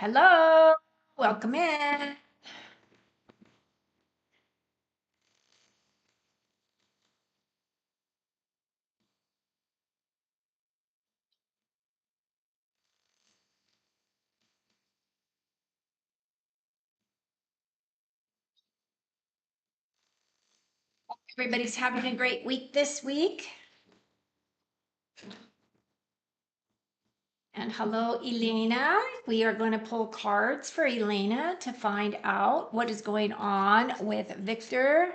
Hello, welcome in. Everybody's having a great week this week. And hello, Elena. We are going to pull cards for Elena to find out what is going on with Victor.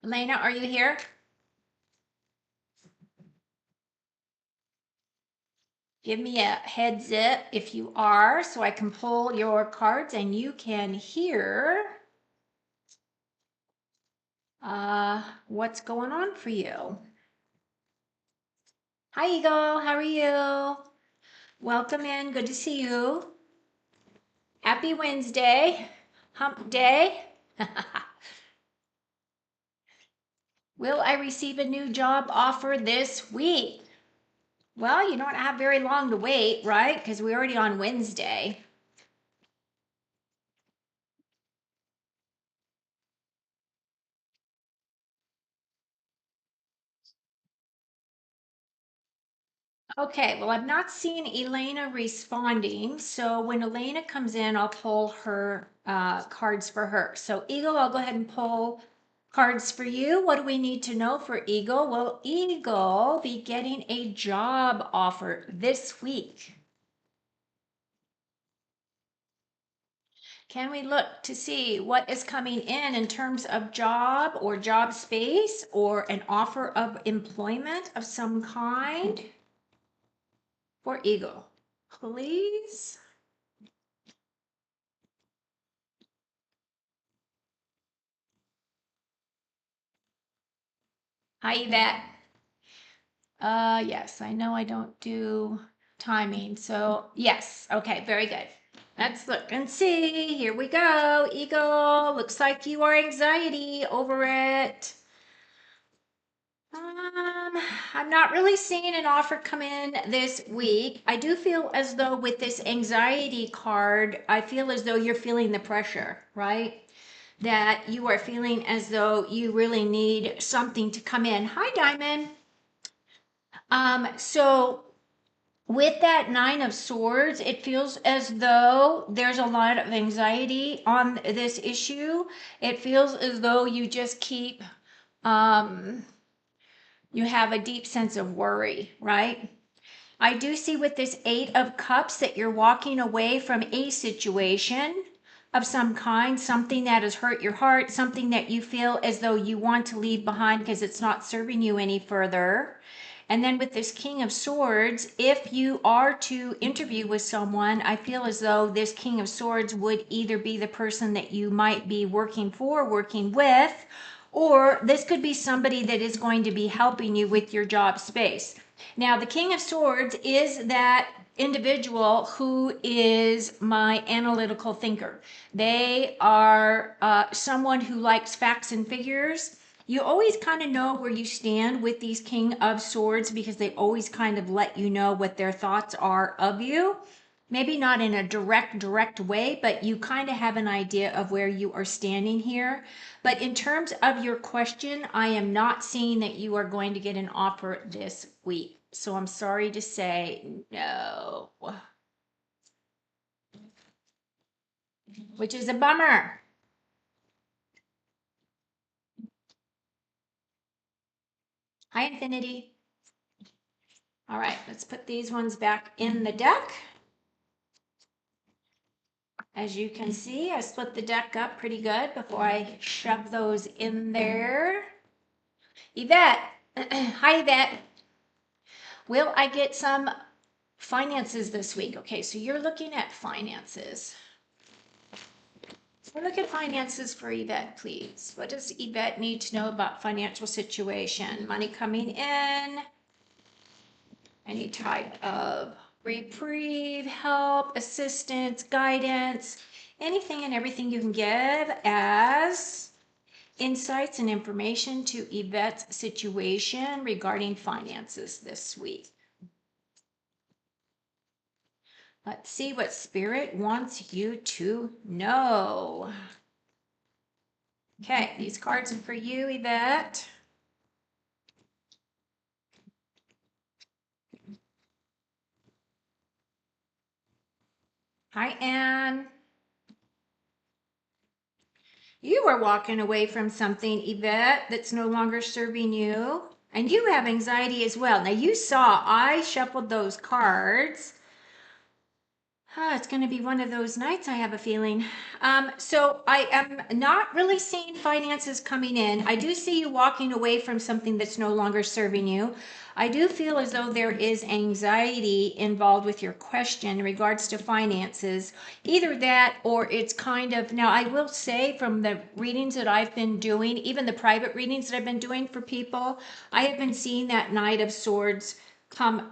Elena, are you here? Give me a heads up if you are so I can pull your cards and you can hear what's going on for you. Hi, Eagle. How are you? Welcome in. Good to see you. Happy Wednesday. Hump day. Will I receive a new job offer this week? Well, you don't have very long to wait, right? Because we're already on Wednesday. Okay, well, I've not seen Elena responding. So when Elena comes in, I'll pull her cards for her. So, Eagle, I'll go ahead and pull cards for you. What do we need to know for Eagle? Will Eagle be getting a job offer this week? Can we look to see what is coming in terms of job or job space or an offer of employment of some kind for Eagle? Please. Hi, Yvette. Yes, I know I don't do timing. So, yes. Okay, very good. Let's look and see. Here we go. Eagle, looks like you are anxiety over it. I'm not really seeing an offer come in this week. I do feel as though with this anxiety card, I feel as though you're feeling the pressure, right? That you are feeling as though you really need something to come in. Hi, Diamond. So with that Nine of Swords, it feels as though there's a lot of anxiety on this issue. It feels as though you just keep, um, you have a deep sense of worry, right? I do see with this Eight of Cups that you're walking away from a situation of some kind, something that has hurt your heart, something that you feel as though you want to leave behind because it's not serving you any further. And then with this King of Swords, if you are to interview with someone, I feel as though this King of Swords would either be the person that you might be working for, working with, or this could be somebody that is going to be helping you with your job space. Now, the King of Swords is that individual who is my analytical thinker. They are someone who likes facts and figures. You always kind of know where you stand with these King of Swords because they always kind of let you know what their thoughts are of you. Maybe not in a direct way, but you kind of have an idea of where you are standing here. But in terms of your question, I am not seeing that you are going to get an offer this week. So I'm sorry to say no, which is a bummer. Hi, Infinity. All right, let's put these ones back in the deck. As you can see, I split the deck up pretty good before I shove those in there. Yvette, hi Yvette. Will I get some finances this week? Okay, so you're looking at finances. So look at finances for Yvette, please. What does Yvette need to know about financial situation? Money coming in, any type of reprieve, help, assistance, guidance, anything and everything you can give as insights and information to Yvette's situation regarding finances this week. Let's see what Spirit wants you to know. Okay, these cards are for you, Yvette. Hi, Anne. You are walking away from something, Yvette, that's no longer serving you. And you have anxiety as well. Now, you saw I shuffled those cards. It's going to be one of those nights, I have a feeling. So I am not really seeing finances coming in. I do see you walking away from something that's no longer serving you. I do feel as though there is anxiety involved with your question in regards to finances. Either that or it's kind of, now I will say from the readings that I've been doing, even the private readings that I've been doing for people, I have been seeing that Knight of Swords come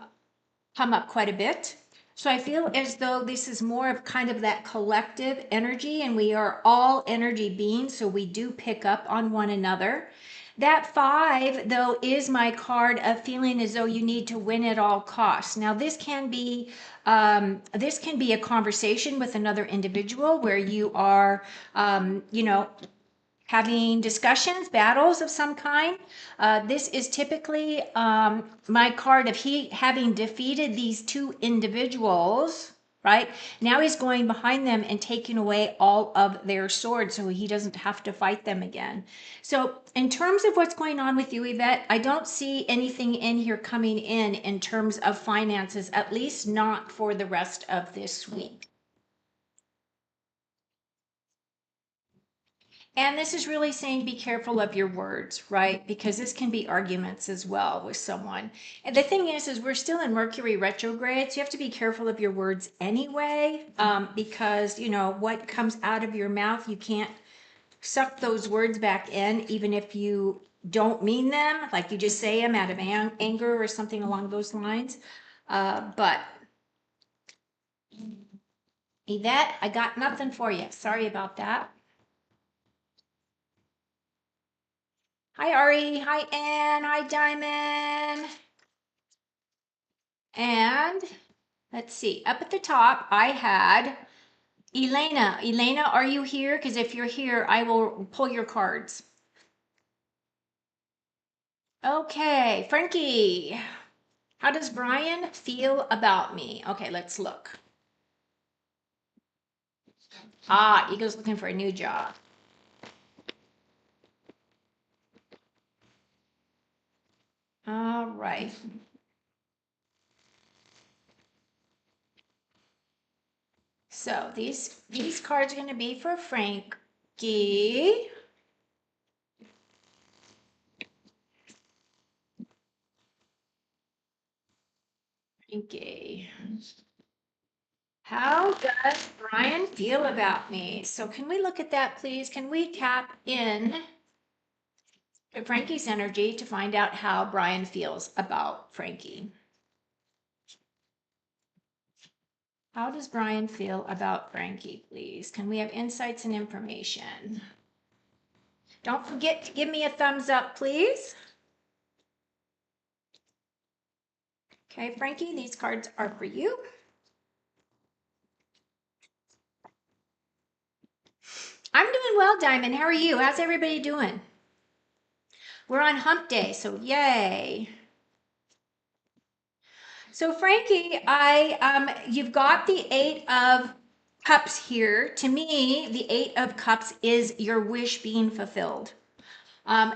up quite a bit. So I feel as though this is more of kind of that collective energy, and we are all energy beings, so we do pick up on one another. That 5, though, is my card of feeling as though you need to win at all costs. Now, this can be a conversation with another individual where you are, having discussions, battles of some kind. This is typically my card of he having defeated these 2 individuals, right? Now he's going behind them and taking away all of their swords so he doesn't have to fight them again. So in terms of what's going on with you, Yvette, I don't see anything in here coming in terms of finances, at least not for the rest of this week. And this is really saying be careful of your words, right? Because this can be arguments as well with someone. And the thing is we're still in Mercury retrograde, so you have to be careful of your words anyway, because, what comes out of your mouth, you can't suck those words back in, even if you don't mean them, like you just say them out of anger or something along those lines. But Yvette, I got nothing for you. Sorry about that. Hi, Ari. Hi, Anne. Hi, Diamond. And let's see, up at the top, I had Elena. Elena, are you here? Because if you're here, I will pull your cards. Okay, Frankie. How does Brian feel about me? Okay, let's look. Ego's looking for a new job. All right. So these cards are going to be for Frankie. Frankie. How does Brian feel about me? So can we look at that, please? Can we tap in to Frankie's energy to find out how Brian feels about Frankie? How does Brian feel about Frankie, please? Can we have insights and information? Don't forget to give me a thumbs up, please. Okay, Frankie, these cards are for you. I'm doing well, Diamond. How are you? How's everybody doing? We're on hump day, so yay. So Frankie, you've got the 8 of Cups here. To me, the 8 of Cups is your wish being fulfilled.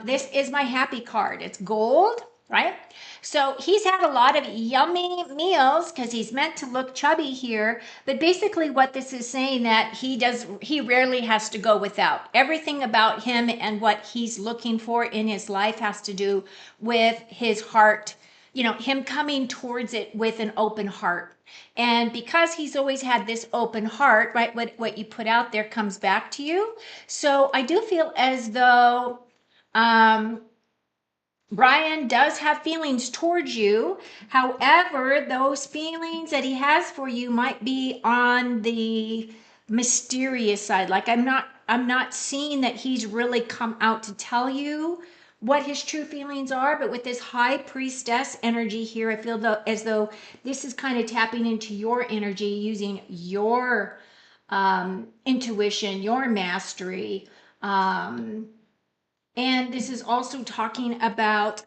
This is my happy card. It's gold, right? So he's had a lot of yummy meals because he's meant to look chubby here. But basically what this is saying that he rarely has to go without. Everything about him and what he's looking for in his life has to do with his heart, him coming towards it with an open heart. And because he's always had this open heart, right, what you put out there comes back to you. So I do feel as though Brian does have feelings towards you. However, those feelings that he has for you might be on the mysterious side. Like I'm not not seeing that he's really come out to tell you what his true feelings are. But with this high priestess energy here, I feel as though this is kind of tapping into your energy, using your intuition, your mastery. And this is also talking about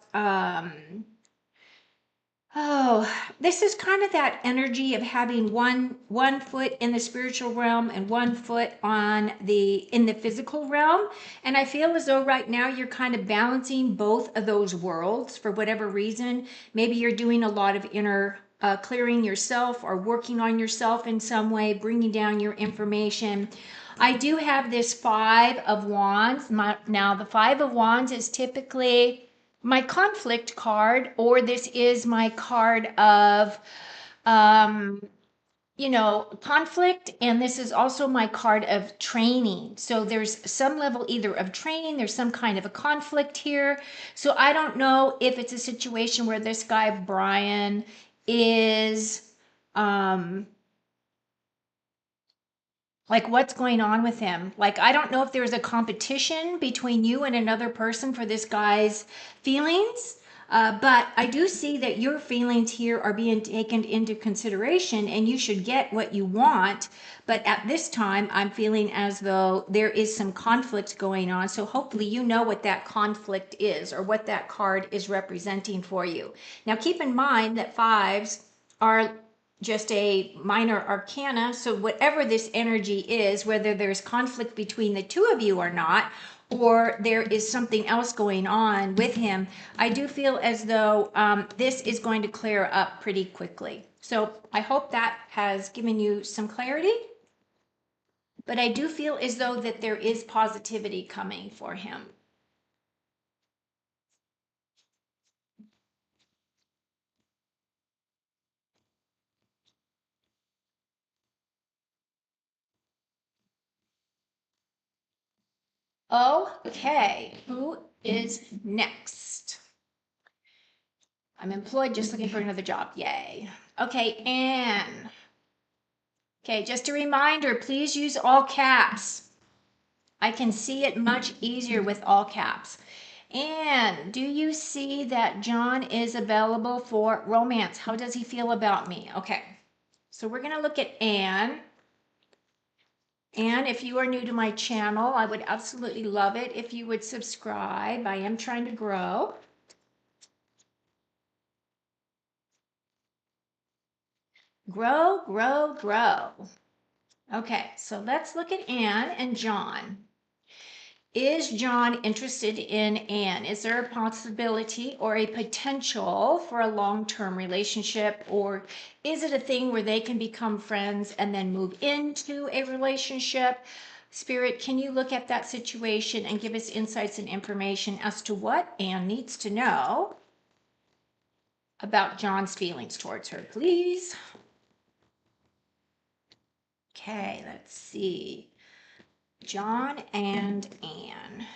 oh, this is kind of that energy of having one foot in the spiritual realm and one foot on in the physical realm. And I feel as though right now you're kind of balancing both of those worlds for whatever reason. Maybe you're doing a lot of inner clearing yourself or working on yourself in some way, bringing down your information. I do have this Five of Wands. Now, the Five of Wands is typically my conflict card, or this is my card of conflict, and this is also my card of training. So there's some level either of training, there's some kind of a conflict here. So I don't know if it's a situation where this guy Brian is like, what's going on with him? Like, I don't know if there's a competition between you and another person for this guy's feelings. But I do see that your feelings here are being taken into consideration and you should get what you want. But at this time, I'm feeling as though there is some conflict going on. So hopefully you know what that conflict is or what that card is representing for you. Now, keep in mind that fives are just a minor arcana. So whatever this energy is, whether there's conflict between the two of you or not, or there is something else going on with him, I do feel as though this is going to clear up pretty quickly. So I hope that has given you some clarity. But I do feel as though that there is positivity coming for him. Okay, who is next? I'm employed, just looking for another job. Yay. Okay, Anne. Okay, just a reminder, please use all caps. I can see it much easier with all caps. Anne, do you see that John is available for romance? How does he feel about me? Okay, so we're going to look at Anne. And if you are new to my channel, I would absolutely love it if you would subscribe. I am trying to grow. Grow, grow, grow. Okay, so let's look at Anne and John. Is John interested in Anne? Is there a possibility or a potential for a long-term relationship, or is it a thing where they can become friends and then move into a relationship? Spirit, can you look at that situation and give us insights and information as to what Anne needs to know about John's feelings towards her, please? Okay, let's see. John and Anne.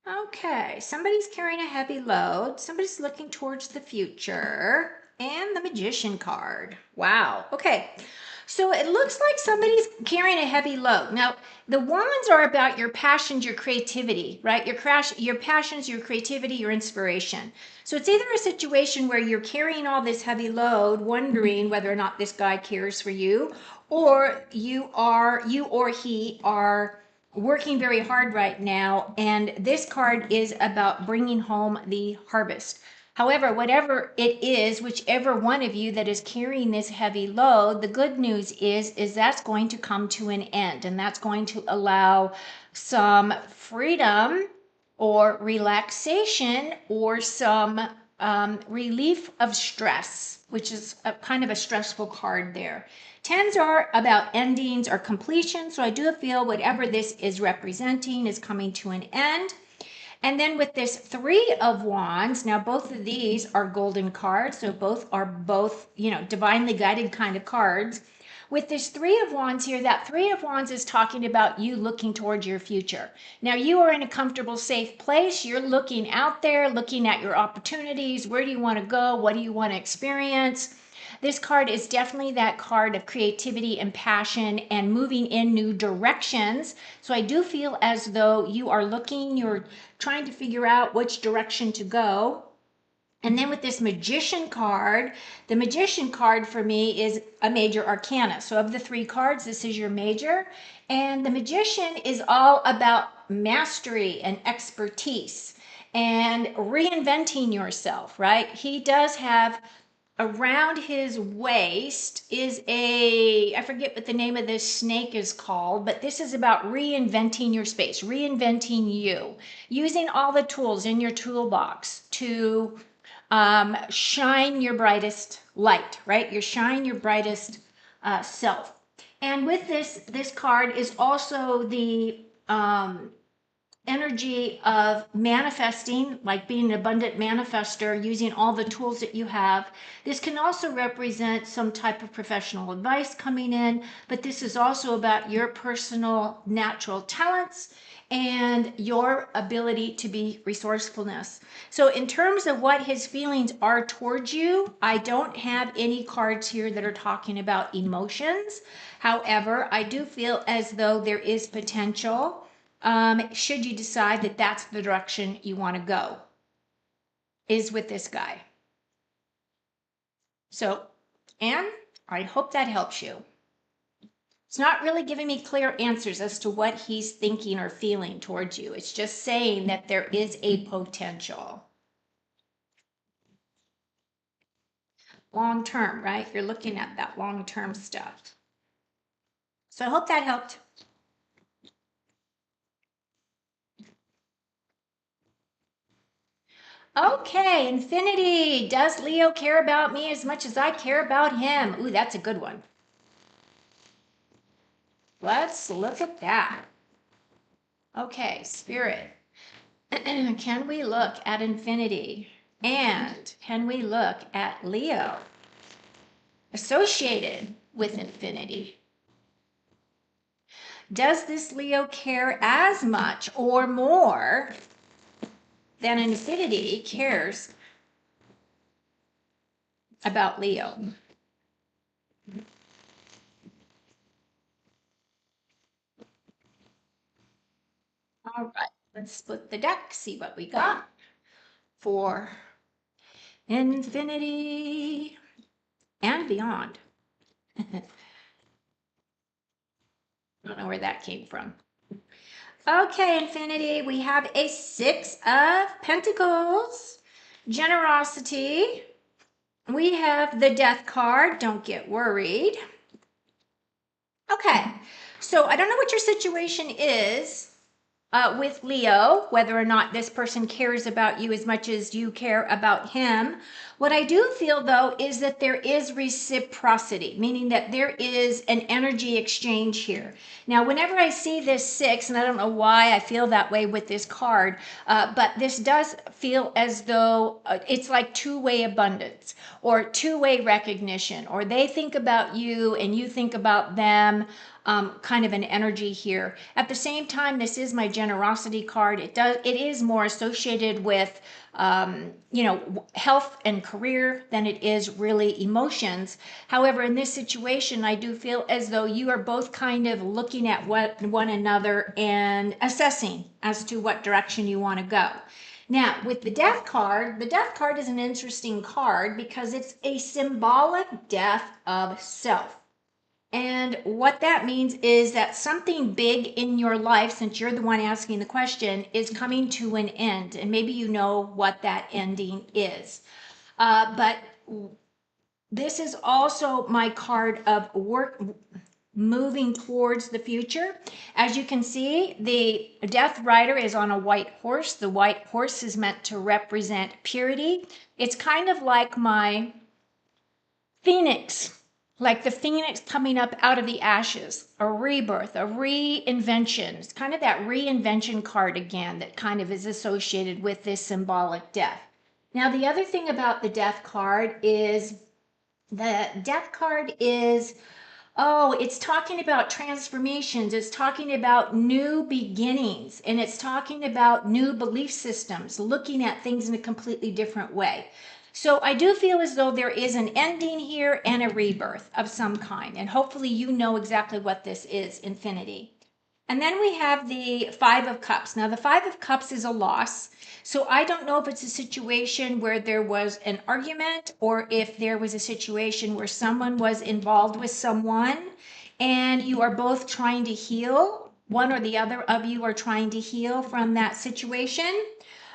Okay, somebody's carrying a heavy load. Somebody's looking towards the future. And the Magician card. Wow. Okay. So it looks like somebody's carrying a heavy load. Now, the wands are about your passions, your creativity, right? Your passions, your creativity, your inspiration. So it's either a situation where you're carrying all this heavy load, wondering whether or not this guy cares for you, or you or he are working very hard right now, and this card is about bringing home the harvest. However, whatever it is, whichever one of you that is carrying this heavy load, the good news is that's going to come to an end, and that's going to allow some freedom or relaxation or some relief of stress, which is a kind of a stressful card there. Tens are about endings or completion, so I do feel whatever this is representing is coming to an end. And then with this Three of Wands, now both of these are golden cards, so both, divinely guided kind of cards. With this Three of Wands here, that Three of Wands is talking about you looking towards your future. Now you are in a comfortable, safe place. You're looking out there, looking at your opportunities. Where do you want to go? What do you want to experience? This card is definitely that card of creativity and passion and moving in new directions. So I do feel as though you are looking, you're trying to figure out which direction to go. And then with this Magician card, the Magician card for me is a major arcana. So of the 3 cards, this is your major. And the Magician is all about mastery and expertise and reinventing yourself, right? He does have around his waist is I forget what the name of this snake is called, but this is about reinventing your space, reinventing you, using all the tools in your toolbox to shine your brightest light, right? You shine your brightest self. And with this card is also the energy of manifesting, like being an abundant manifester, using all the tools that you have. This can also represent some type of professional advice coming in, but this is also about your personal natural talents and your ability to be resourcefulness. So in terms of what his feelings are towards you, I don't have any cards here that are talking about emotions. However, I do feel as though there is potential should you decide that that's the direction you want to go, is with this guy. So, Anne, I hope that helps you. It's not really giving me clear answers as to what he's thinking or feeling towards you. It's just saying that there is a potential. Long term, right? You're looking at that long term stuff. So I hope that helped. Okay, Infinity. Does Leo care about me as much as I care about him? Ooh, that's a good one. Let's look at that. Okay, Spirit. Can we look at Infinity? And can we look at Leo associated with Infinity? Does this Leo care as much or more than Infinity cares about Leo? All right, let's split the deck, see what we got for Infinity and beyond. I don't know where that came from. Okay, Infinity, we have a 6 of Pentacles, generosity. We have the Death card, don't get worried. Okay, so I don't know what your situation is with Leo, whether or not this person cares about you as much as you care about him. What I do feel though is that there is reciprocity, meaning that there is an energy exchange here. Now, whenever I see this 6, and I don't know why I feel that way with this card, but this does feel as though it's like two-way abundance or two-way recognition, or they think about you and you think about them. Kind of an energy here. At the same time, this is my generosity card. It is more associated with health and career than it is really emotions. However, in this situation, I do feel as though you are both kind of looking at one another and assessing as to what direction you want to go. Now, with the Death card is an interesting card because it's a symbolic death of self. And what that means is that something big in your life, since you're the one asking the question, is coming to an end. And maybe you know what that ending is. But this is also my card of work, moving towards the future. As you can see, the Death Rider is on a white horse. The white horse is meant to represent purity. It's kind of like my phoenix. Like the phoenix coming up out of the ashes, a rebirth, a reinvention. It's kind of that reinvention card again that kind of is associated with this symbolic death. Now, the other thing about the Death card is it's talking about transformations. It's talking about new beginnings, and it's talking about new belief systems, looking at things in a completely different way. So I do feel as though there is an ending here and a rebirth of some kind. And hopefully you know exactly what this is, Infinity. And then we have the Five of Cups. Now, the Five of Cups is a loss. So I don't know if it's a situation where there was an argument or if there was a situation where someone was involved with someone and you are both trying to heal. One or the other of you are trying to heal from that situation.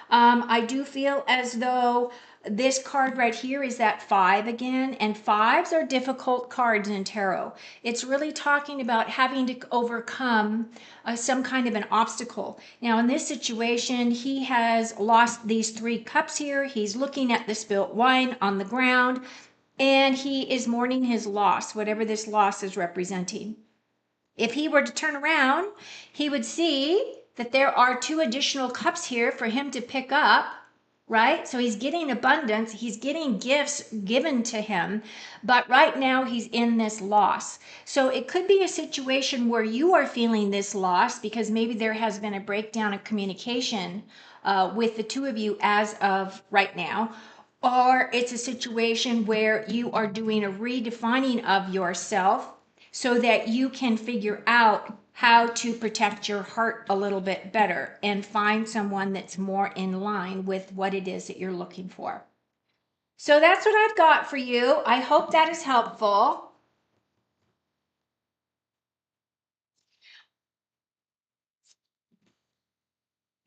I do feel as though this card right here is that five again, and fives are difficult cards in tarot. It's really talking about having to overcome some kind of an obstacle. Now, in this situation, he has lost these three cups here. He's looking at the spilt wine on the ground, and he is mourning his loss, whatever this loss is representing. If he were to turn around, he would see that there are two additional cups here for him to pick up, right? So he's getting abundance, he's getting gifts given to him, but right now he's in this loss. So it could be a situation where you are feeling this loss because maybe there has been a breakdown of communication with the two of you as of right now. Or it's a situation where you are doing a redefining of yourself so that you can figure out how to protect your heart a little bit better and find someone that's more in line with what it is that you're looking for. So that's what I've got for you. I hope that is helpful.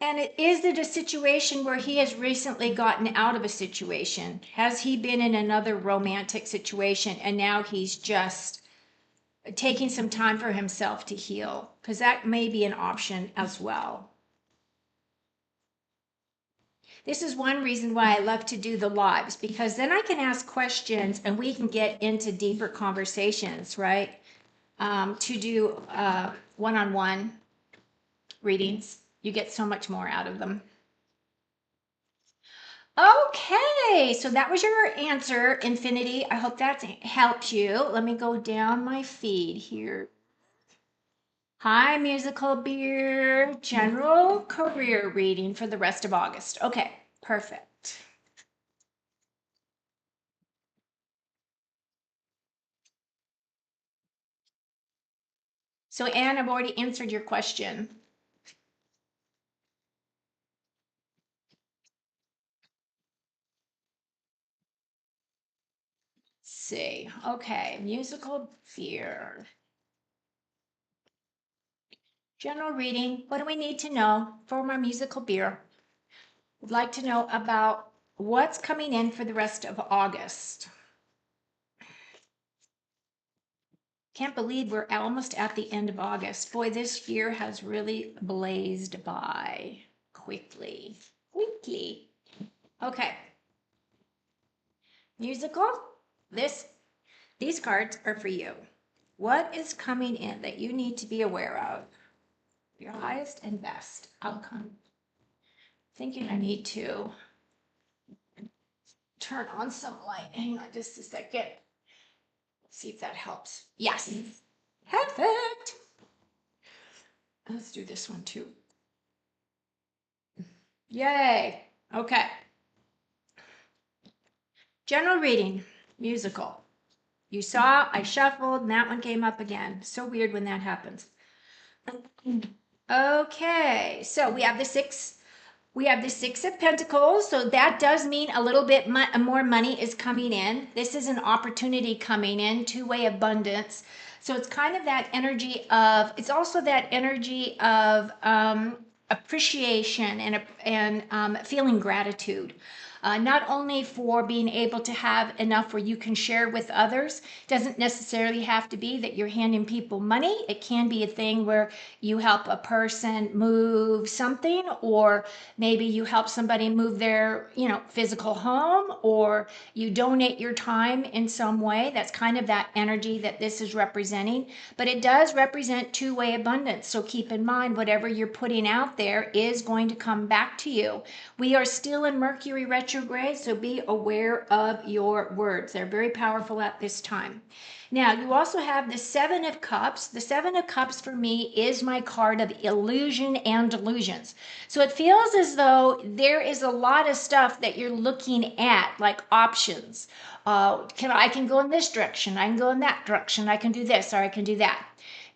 And is it a situation where he has recently gotten out of a situation? Has he been in another romantic situation and now he's just taking some time for himself to heal? Because that may be an option as well. This is one reason why I love to do the lives, because then I can ask questions and we can get into deeper conversations, right? To do one-on-one readings. You get so much more out of them. Okay, so that was your answer, Infinity. I hope that helped you. Let me go down my feed here. Hi, Musical Beer. General career reading for the rest of August. Okay, perfect. So, Anne, I've already answered your question. Let's see. Okay, musical beer. General reading. What do we need to know for my musical beer? We'd like to know about what's coming in for the rest of August. Can't believe we're almost at the end of August. Boy, this year has really blazed by quickly. Quickly. Okay. Musical. These cards are for you. What is coming in that you need to be aware of? Your highest and best outcome. Thinking I need to turn on some light. Hang on just a second. See if that helps. Yes. Perfect. Let's do this one too. Yay. Okay. General reading, musical. You saw, I shuffled, and that one came up again. So weird when that happens. Okay, so we have the six of Pentacles, so that does mean a little bit more money is coming in. This is an opportunity coming in, two-way abundance. So it's kind of that energy of, it's also that energy of appreciation and feeling gratitude. Not only for being able to have enough where you can share with others. Doesn't necessarily have to be that you're handing people money. It can be a thing where you help a person move something, or maybe you help somebody move their, physical home, or you donate your time in some way. That's kind of that energy that this is representing. But it does represent two-way abundance. So keep in mind, whatever you're putting out there is going to come back to you. We are still in Mercury retrograde retrograde, so be aware of your words. They're very powerful at this time. Now, you also have the Seven of Cups. The Seven of Cups for me is my card of illusion and delusions. So it feels as though there is a lot of stuff that you're looking at, like options. I can go in this direction, I can go in that direction, I can do this, or I can do that.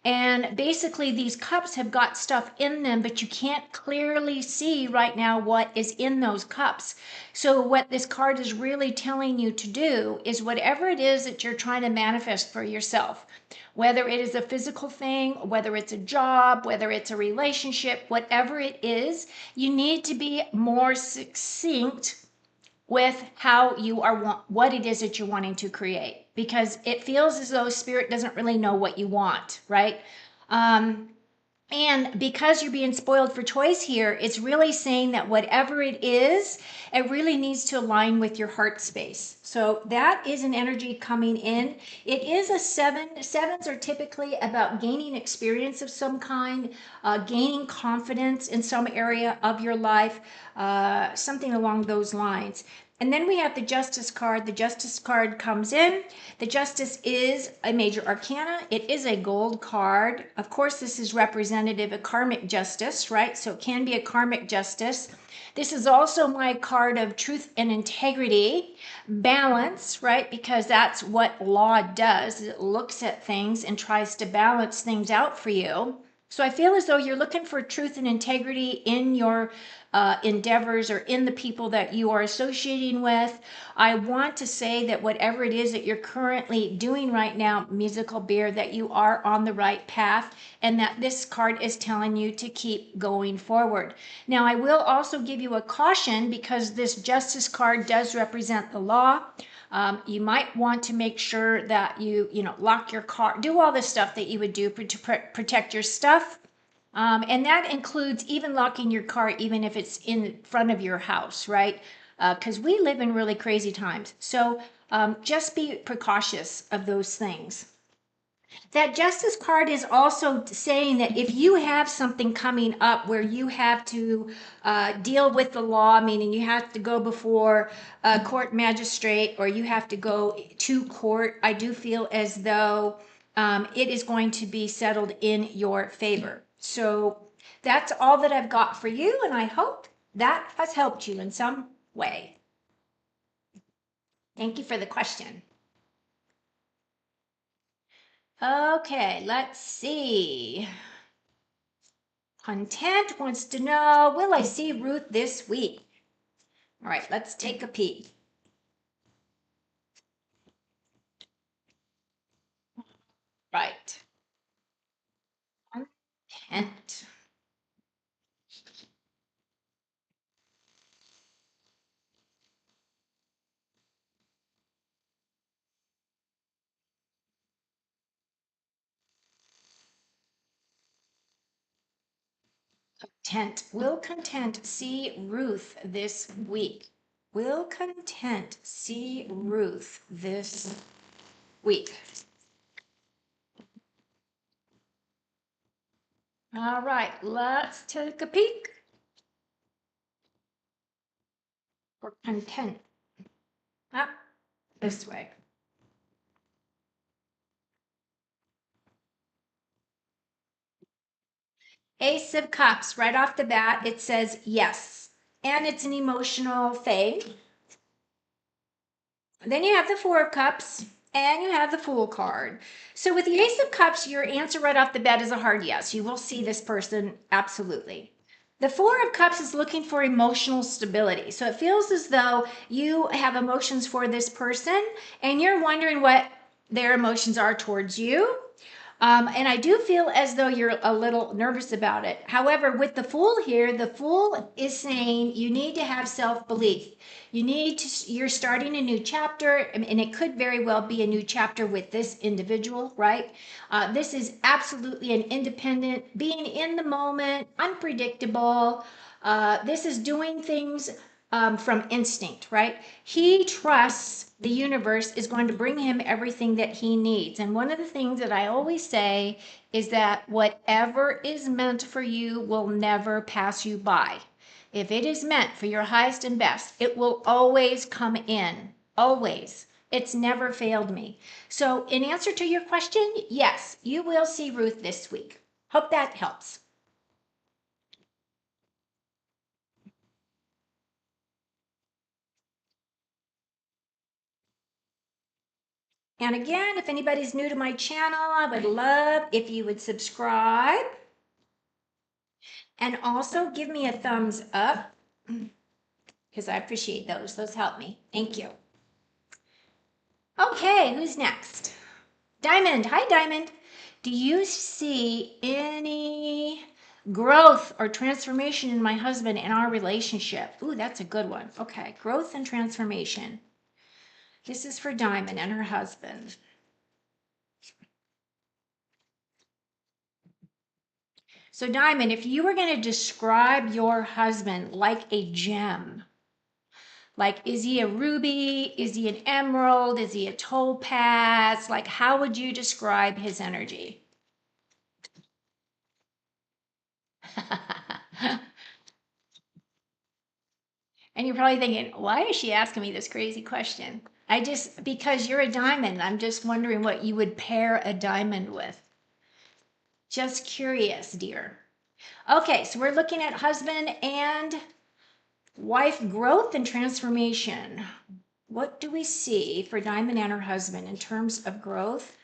And basically, these cups have got stuff in them, but you can't clearly see right now what is in those cups. So, what this card is really telling you to do is whatever it is that you're trying to manifest for yourself, whether it is a physical thing, whether it's a job, whether it's a relationship, whatever it is, you need to be more succinct with how you are what it is that you're wanting to create, because it feels as though spirit doesn't really know what you want, right? um, and because you're being spoiled for choice here, it's really saying that whatever it is, it really needs to align with your heart space. So that is an energy coming in. It is a seven. Sevens are typically about gaining experience of some kind, gaining confidence in some area of your life, something along those lines. And then we have the Justice card. The Justice card comes in. The Justice is a major arcana. It is a gold card. Of course, this is representative of karmic justice, right? So it can be a karmic justice. This is also my card of truth and integrity, balance, right? Because that's what law does. It looks at things and tries to balance things out for you. So I feel as though you're looking for truth and integrity in your endeavors or in the people that you are associating with. I want to say that whatever it is that you're currently doing right now, musical bear, that you are on the right path, and that this card is telling you to keep going forward. Now, I will also give you a caution because this Justice card does represent the law. You might want to make sure that you lock your car, do all the stuff that you would do to protect your stuff. And that includes even locking your car, even if it's in front of your house, right? Because we live in really crazy times. So just be precautious of those things. That Justice card is also saying that if you have something coming up where you have to deal with the law, meaning you have to go before a court magistrate or you have to go to court, I do feel as though it is going to be settled in your favor. So that's all that I've got for you, and I hope that has helped you in some way. Thank you for the question. Okay, let's see. Content wants to know, will I see Ruth this week? All right, let's take a peek. Right. Content. Content. Will Content see Ruth this week? Will Content see Ruth this week? All right, let's take a peek. For Content. Up this way. Ace of Cups, right off the bat, it says yes. And it's an emotional thing. Then you have the Four of Cups and you have the Fool card. So with the Ace of Cups, your answer right off the bat is a hard yes. You will see this person, absolutely. The Four of Cups is looking for emotional stability. So it feels as though you have emotions for this person and you're wondering what their emotions are towards you. And I do feel as though you're a little nervous about it. However, with the Fool here, the Fool is saying you need to have self-belief. You're starting a new chapter, and it could very well be a new chapter with this individual, right? This is absolutely an independent, being in the moment, unpredictable. This is doing things from instinct, right? He trusts the universe is going to bring him everything that he needs. And one of the things that I always say is that whatever is meant for you will never pass you by. If it is meant for your highest and best, it will always come in. Always. It's never failed me. So, in answer to your question, yes, you will see Ruth this week. Hope that helps. And again, if anybody's new to my channel, I would love if you would subscribe and also give me a thumbs up because I appreciate those. Those help me. Thank you. Okay, who's next? Diamond. Hi, Diamond. Do you see any growth or transformation in my husband and our relationship? Ooh, that's a good one. Okay, growth and transformation. This is for Diamond and her husband. So, Diamond, if you were going to describe your husband like a gem, like is he a ruby? Is he an emerald? Is he a topaz? Like, how would you describe his energy? And you're probably thinking, why is she asking me this crazy question? Because you're a diamond, I'm just wondering what you would pair a diamond with. Just curious, dear. Okay, so we're looking at husband and wife growth and transformation. What do we see for Diamond and her husband in terms of growth,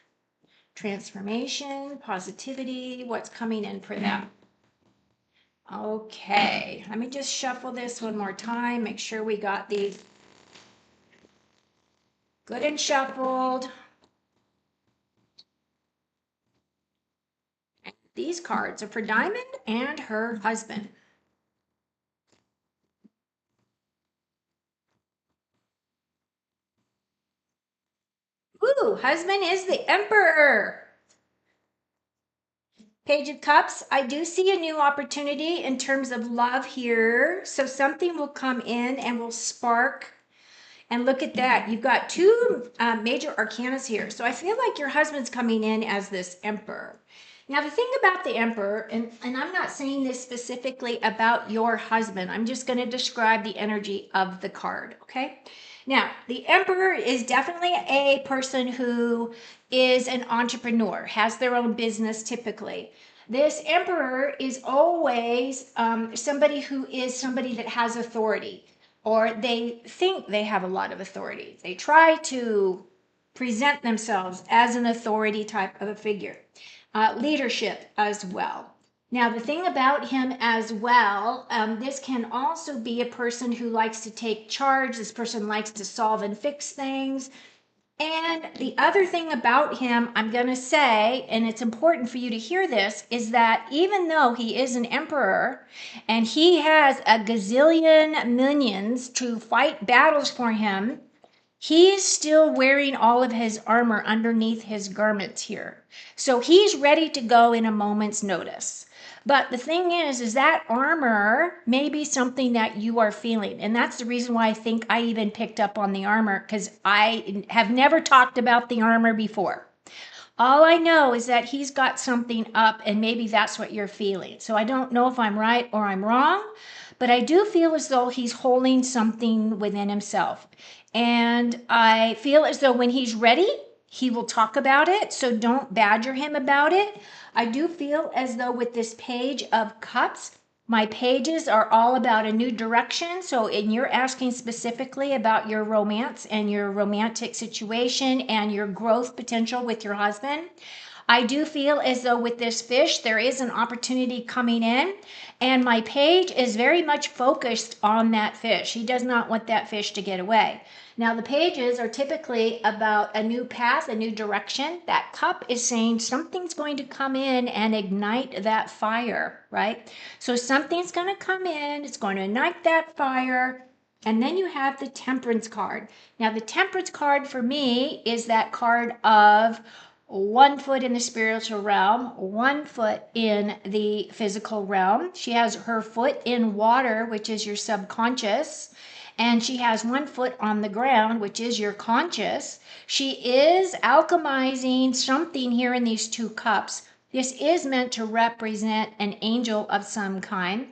transformation, positivity? What's coming in for them? Okay, let me just shuffle this one more time, make sure we got these good and shuffled. These cards are for Diamond and her husband. Ooh, husband is the Emperor. Page of Cups, I do see a new opportunity in terms of love here. So something will come in and will spark. And look at that. You've got two major arcanas here. So I feel like your husband's coming in as this Emperor. Now, the thing about the Emperor, and I'm not saying this specifically about your husband, I'm just going to describe the energy of the card, okay? Now, the Emperor is definitely a person who is an entrepreneur, has their own business typically. This Emperor is always somebody who is somebody that has authority, or they think they have a lot of authority. They try to present themselves as an authority type of a figure. Leadership as well. Now, the thing about him as well, this can also be a person who likes to take charge. This person likes to solve and fix things. And the other thing about him, I'm going to say, and it's important for you to hear this, is that even though he is an emperor and he has a gazillion minions to fight battles for him, he's still wearing all of his armor underneath his garments here. So he's ready to go in a moment's notice. But the thing is that armor may be something that you are feeling. And that's the reason why I think I even picked up on the armor, because I have never talked about the armor before. All I know is that he's got something up, and maybe that's what you're feeling. So I don't know if I'm right or I'm wrong, but I do feel as though he's holding something within himself. And I feel as though when he's ready, he will talk about it. So don't badger him about it. I do feel as though with this Page of Cups, my pages are all about a new direction. So, and you're asking specifically about your romance and your romantic situation and your growth potential with your husband. I do feel as though with this fish, there is an opportunity coming in, and my page is very much focused on that fish. He does not want that fish to get away. Now, the pages are typically about a new path, a new direction. That cup is saying something's going to come in and ignite that fire, right? So something's going to come in, it's going to ignite that fire. And then you have the Temperance card. Now, the Temperance card for me is that card of 1 foot in the spiritual realm, 1 foot in the physical realm. She has her foot in water, which is your subconscious, and she has 1 foot on the ground, which is your conscious. She is alchemizing something here in these 2 cups. This is meant to represent an angel of some kind.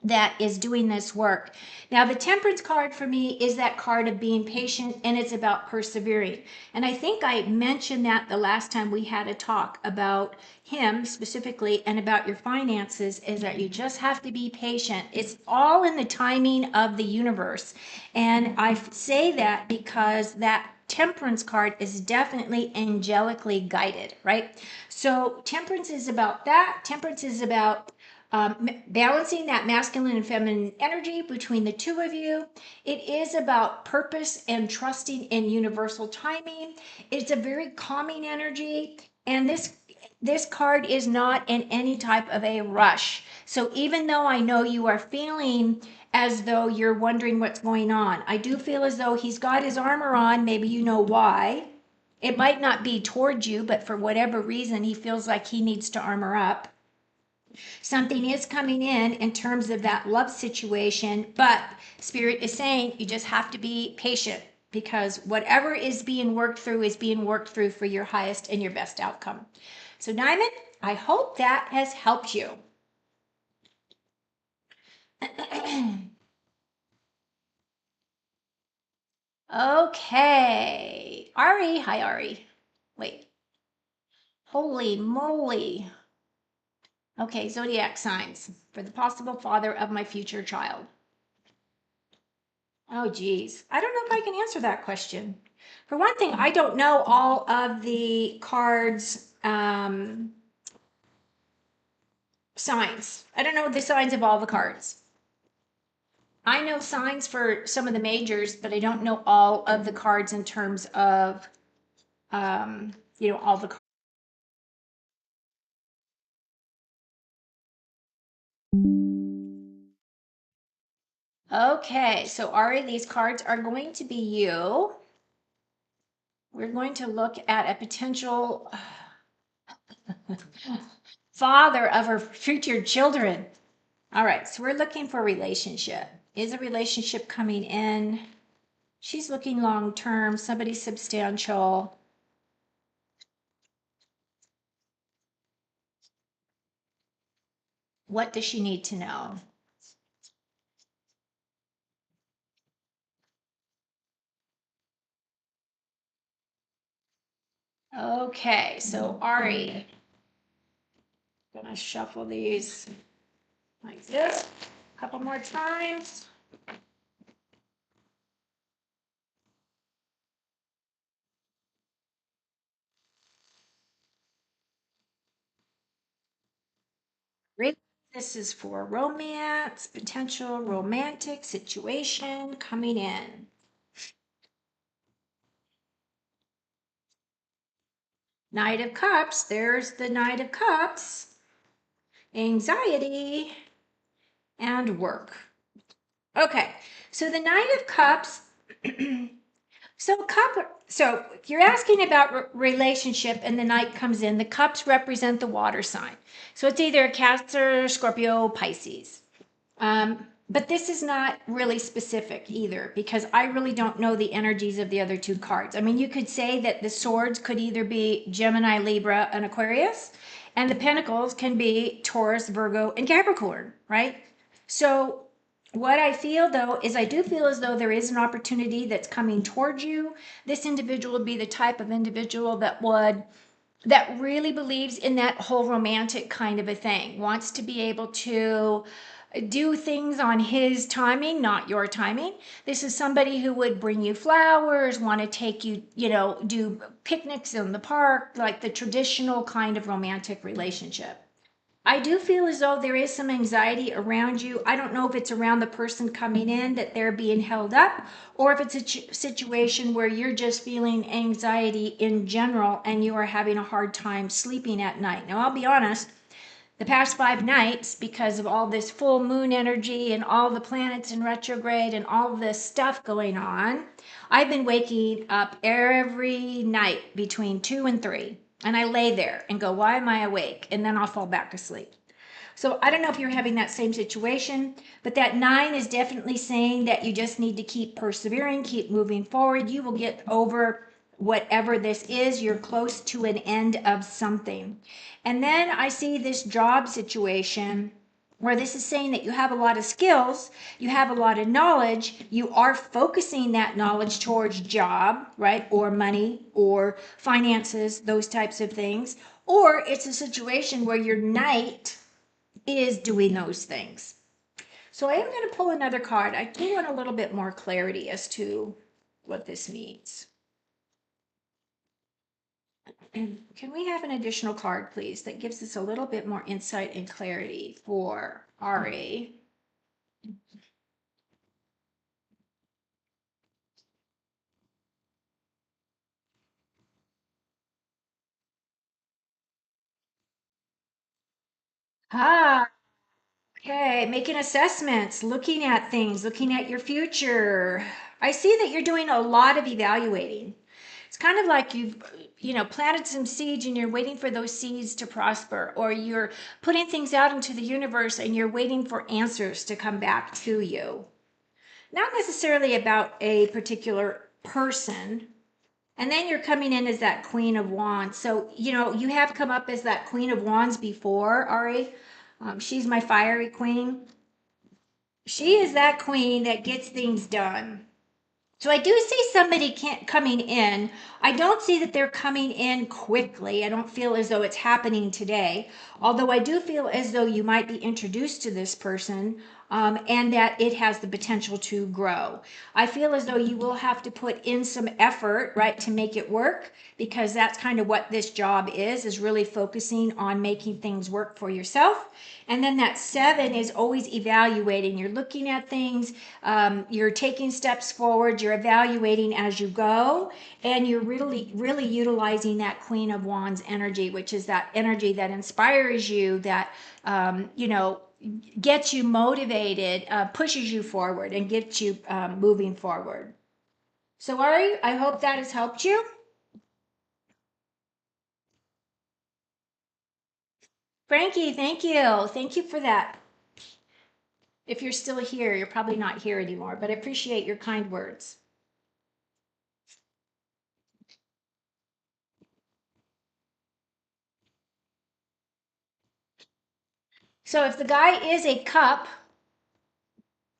that is doing this work. Now, the Temperance card for me is that card of being patient, and it's about persevering. And I think I mentioned that the last time we had a talk about him specifically and about your finances, is that you just have to be patient. It's all in the timing of the universe. And I say that because that Temperance card is definitely angelically guided, right? So Temperance is about that. Temperance is about balancing that masculine and feminine energy between the two of you. It is about purpose and trusting in universal timing. It's a very calming energy, and this card is not in any type of a rush. So even though I know you are feeling as though you're wondering what's going on, I do feel as though he's got his armor on. Maybe you know why. It might not be towards you, but for whatever reason, he feels like he needs to armor up. Something is coming in terms of that love situation, but Spirit is saying you just have to be patient, because whatever is being worked through is being worked through for your highest and your best outcome. So Diamond, I hope that has helped you. Okay, Ari, hi Ari. Wait, holy moly. Okay, zodiac signs for the possible father of my future child. Oh, geez. I don't know if I can answer that question. For one thing, I don't know all of the cards signs. I don't know the signs of all the cards. I know signs for some of the majors, but I don't know all of the cards in terms of, all the cards. Okay, so Ari, these cards are going to be you. We're going to look at a potential father of her future children. All right, so we're looking for a relationship. Is a relationship coming in? She's looking long term, somebody substantial. What does she need to know? Okay, so Ari, I'm gonna shuffle these like this a couple more times. This is for romance, potential romantic situation coming in. Knight of Cups, there's the Knight of Cups. Anxiety and work. Okay, so the Knight of Cups. So if you're asking about relationship and the Knight comes in, the cups represent the water sign. So it's either Cancer, Scorpio, Pisces. But this is not really specific either, because I really don't know the energies of the other two cards. I mean, you could say that the swords could either be Gemini, Libra, and Aquarius, and the pentacles can be Taurus, Virgo, and Capricorn, right? So what I feel though is I do feel as though there is an opportunity that's coming towards you. This individual would be the type of individual that really believes in that whole romantic kind of a thing, wants to be able to do things on his timing, not your timing. This is somebody who would bring you flowers, want to take you, do picnics in the park, like the traditional kind of romantic relationship. I do feel as though there is some anxiety around you. I don't know if it's around the person coming in that they're being held up, or if it's a situation where you're just feeling anxiety in general and you are having a hard time sleeping at night. Now, I'll be honest, the past 5 nights, because of all this full moon energy and all the planets in retrograde and all this stuff going on, I've been waking up every night between 2 and 3. And I lay there and go, why am I awake? And then I'll fall back asleep. So I don't know if you're having that same situation, but that 9 is definitely saying that you just need to keep persevering, keep moving forward. You will get over whatever this is. You're close to an end of something. And then I see this job situation where this is saying that you have a lot of skills, you have a lot of knowledge, you are focusing that knowledge towards job, right? Or money or finances, those types of things. Or it's a situation where your knight is doing those things. So I am going to pull another card. I do want a little bit more clarity as to what this means. Can we have an additional card, please, that gives us a little bit more insight and clarity for RA? Ah, okay, making assessments, looking at things, looking at your future. I see that you're doing a lot of evaluating. It's kind of like planted some seeds and you're waiting for those seeds to prosper, or you're putting things out into the universe and you're waiting for answers to come back to you. Not necessarily about a particular person. And then you're coming in as that Queen of Wands. So, you have come up as that Queen of Wands before, Ari. She's my fiery queen. She is that queen that gets things done. So I do see somebody coming in. I don't see that they're coming in quickly. I don't feel as though it's happening today. Although I do feel as though you might be introduced to this person, and that it has the potential to grow. I feel as though you will have to put in some effort, right, to make it work, because that's kind of what this job is really focusing on making things work for yourself. And then that 7 is always evaluating. You're looking at things, you're taking steps forward, you're evaluating as you go, and you're really, really utilizing that Queen of Wands energy, which is that energy that inspires you, that, gets you motivated, pushes you forward, and gets you moving forward. So, Ari, I hope that has helped you. Frankie, thank you. Thank you for that. If you're still here, you're probably not here anymore, but I appreciate your kind words. So if the guy is a cup,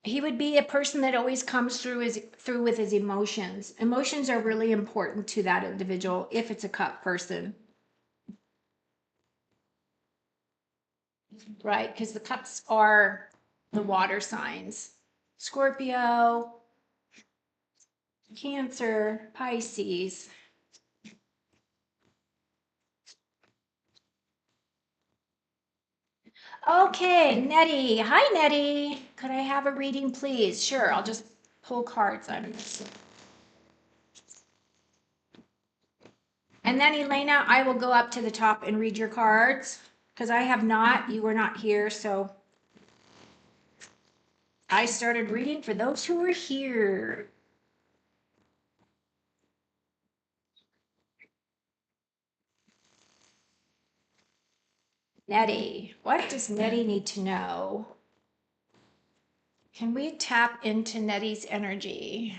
he would be a person that always comes through with his emotions. Emotions are really important to that individual if it's a cup person, right? Because the cups are the water signs. Scorpio, Cancer, Pisces. Okay, Nettie. Hi, Nettie. Could I have a reading, please? Sure, I'll just pull cards out of this. And then, Elena, I will go up to the top and read your cards because I have not. You were not here, so I started reading for those who were here. Nettie, what does Nettie need to know? Can we tap into Nettie's energy?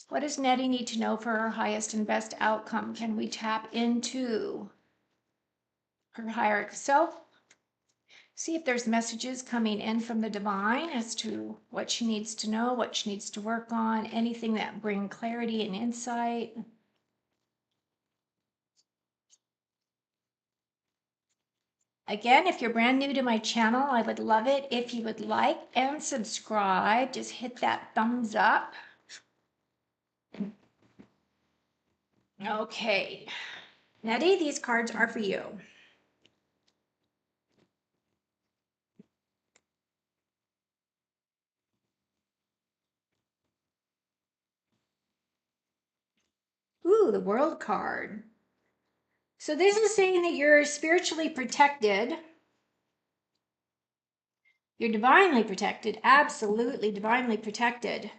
What does Nettie need to know for her highest and best outcome? Can we tap into her higher self? See if there's messages coming in from the divine as to what she needs to know, what she needs to work on, anything that bring clarity and insight. Again, if you're brand new to my channel, I would love it if you would like and subscribe. Just hit that thumbs up. Okay. Nettie, these cards are for you. Ooh, the World card. So this is saying that you're spiritually protected. You're divinely protected, absolutely divinely protected.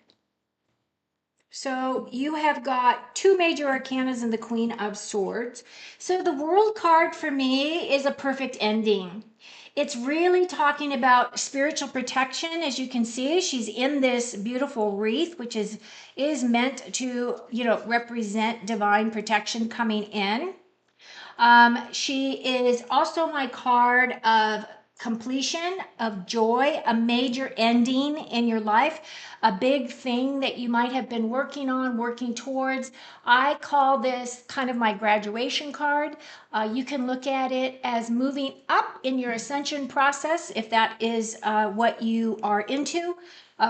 So you have got 2 major arcanas and the Queen of Swords. So the World card for me is a perfect ending. It's really talking about spiritual protection. As you can see, she's in this beautiful wreath, which is meant to, represent divine protection coming in. She is also my card of completion, of joy, a major ending in your life, a big thing that you might have been working on, working towards. I call this kind of my graduation card. You can look at it as moving up in your ascension process if that is what you are into.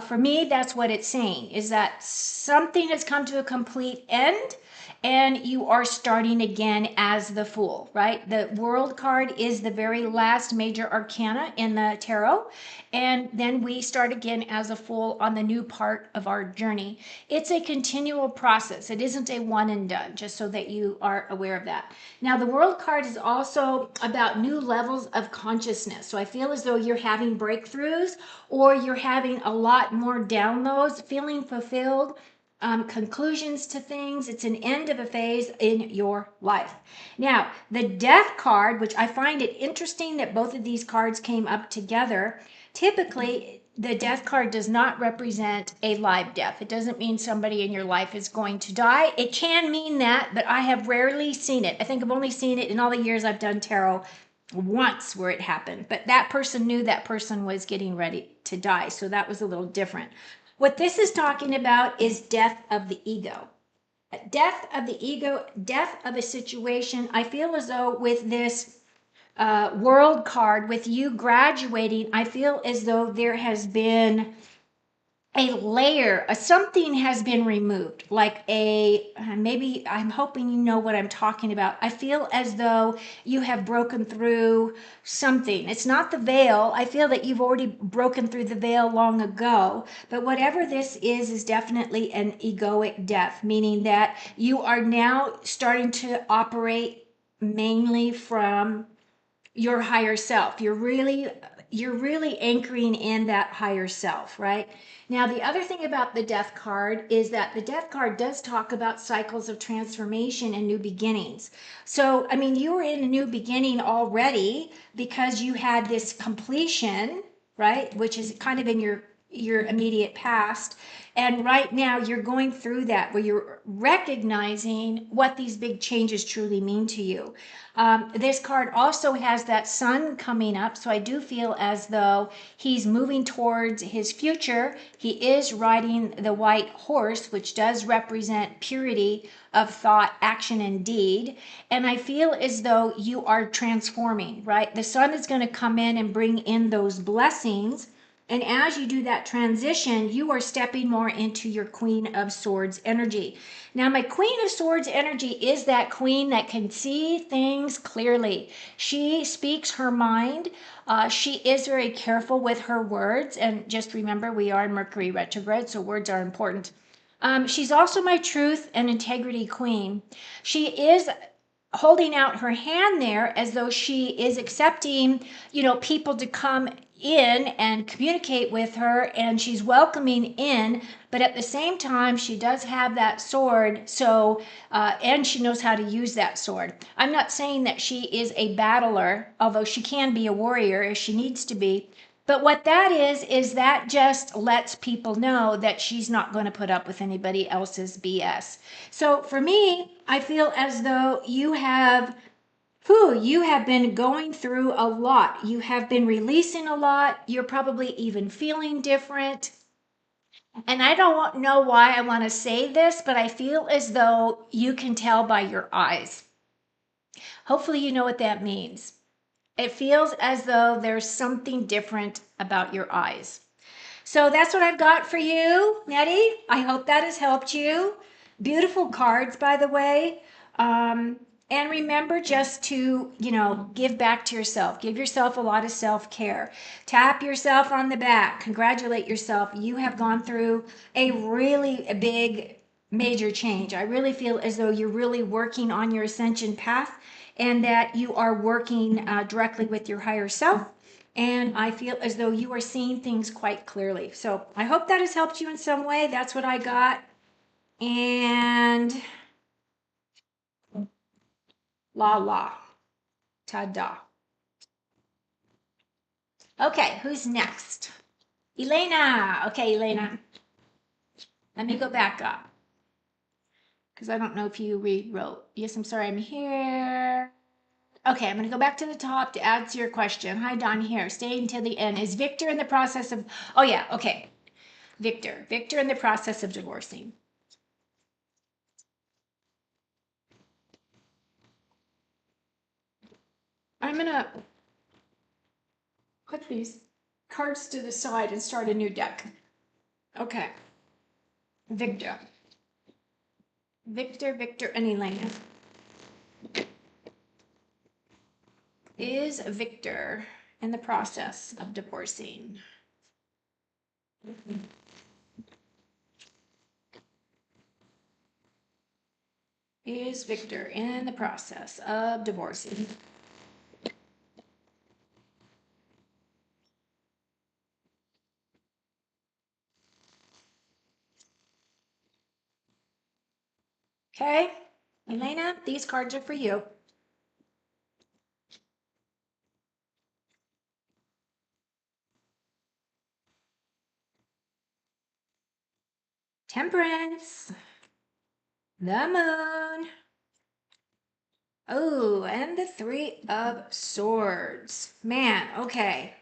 For me, that's what it's saying, is that something has come to a complete end and you are starting again as the Fool, right? The World card is the very last major arcana in the tarot. And then we start again as a Fool on the new part of our journey. It's a continual process. It isn't a one and done, just so that you are aware of that. Now, the World card is also about new levels of consciousness. So I feel as though you're having breakthroughs or you're having a lot more downloads, feeling fulfilled, conclusions to things. It's an end of a phase in your life. Now, the Death card, which I find it interesting that both of these cards came up together. Typically, the Death card does not represent a live death. It doesn't mean somebody in your life is going to die. It can mean that, but I have rarely seen it. I think I've only seen it in all the years I've done tarot once where it happened, but that person knew that person was getting ready to die, so that was a little different. What this is talking about is death of the ego. Death of the ego, death of a situation. I feel as though with this world card, with you graduating, I feel as though there has been a layer, something has been removed, like maybe I'm hoping you know what I'm talking about. I feel as though you have broken through something. It's not the veil. I feel that you've already broken through the veil long ago, but whatever this is definitely an egoic death, meaning that you are now starting to operate mainly from your higher self. You're really anchoring in that higher self, right? Now, the other thing about the Death card is that the Death card does talk about cycles of transformation and new beginnings. So, I mean, you were in a new beginning already because you had this completion, right? Which is kind of in your immediate past. And right now you're going through that where you're recognizing what these big changes truly mean to you. This card also has that sun coming up, so I do feel as though he's moving towards his future. He is riding the white horse, which does represent purity of thought, action, and deed. And I feel as though you are transforming, right? The sun is going to come in and bring in those blessings. And as you do that transition, you are stepping more into your Queen of Swords energy. Now, my Queen of Swords energy is that queen that can see things clearly. She speaks her mind. She is very careful with her words. And just remember, we are in Mercury retrograde, so words are important. She's also my truth and integrity queen. She is holding out her hand there as though she is accepting, people to come in and communicate with her, and she's welcoming in, but at the same time she does have that sword. So and she knows how to use that sword. I'm not saying that she is a battler, although she can be a warrior if she needs to be. But what that is that just lets people know that she's not going to put up with anybody else's BS. So for me, I feel as though you have been going through a lot. You have been releasing a lot. You're probably even feeling different. And I don't know why I want to say this, but I feel as though you can tell by your eyes. Hopefully you know what that means. It feels as though there's something different about your eyes. So that's what I've got for you, Nettie. I hope that has helped you. Beautiful cards, by the way. And remember just to, give back to yourself. Give yourself a lot of self-care. Tap yourself on the back. Congratulate yourself. You have gone through a really big, major change. I really feel as though you're really working on your ascension path and that you are working directly with your higher self. And I feel as though you are seeing things quite clearly. So I hope that has helped you in some way. That's what I got. And la la. Ta-da. Okay, who's next? Elena. Okay, Elena. Let me go back up. Because I don't know if you rewrote. Yes, I'm sorry, I'm here. Okay, I'm going to go back to the top to answer your question. Hi, Don here. Staying till the end. Is Victor in the process of, oh yeah, okay. Victor in the process of divorcing. I'm going to put these cards to the side and start a new deck. Okay. Victor. Victor, and Elena. Is Victor in the process of divorcing? Is Victor in the process of divorcing? Okay, Elena, these cards are for you. Temperance, the moon. Oh, and the Three of Swords. Man, okay.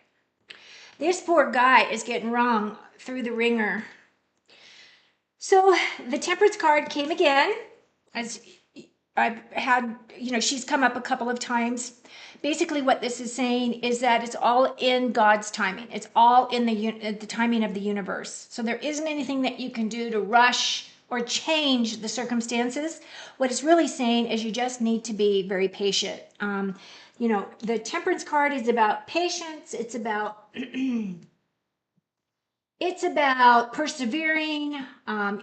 This poor guy is getting wrong through the ringer. So the Temperance card came again, as I've had, she's come up a couple of times. Basically, what this is saying is that it's all in God's timing. It's all in the timing of the universe. So there isn't anything that you can do to rush or change the circumstances. What it's really saying is you just need to be very patient. The Temperance card is about patience. It's about it's about persevering.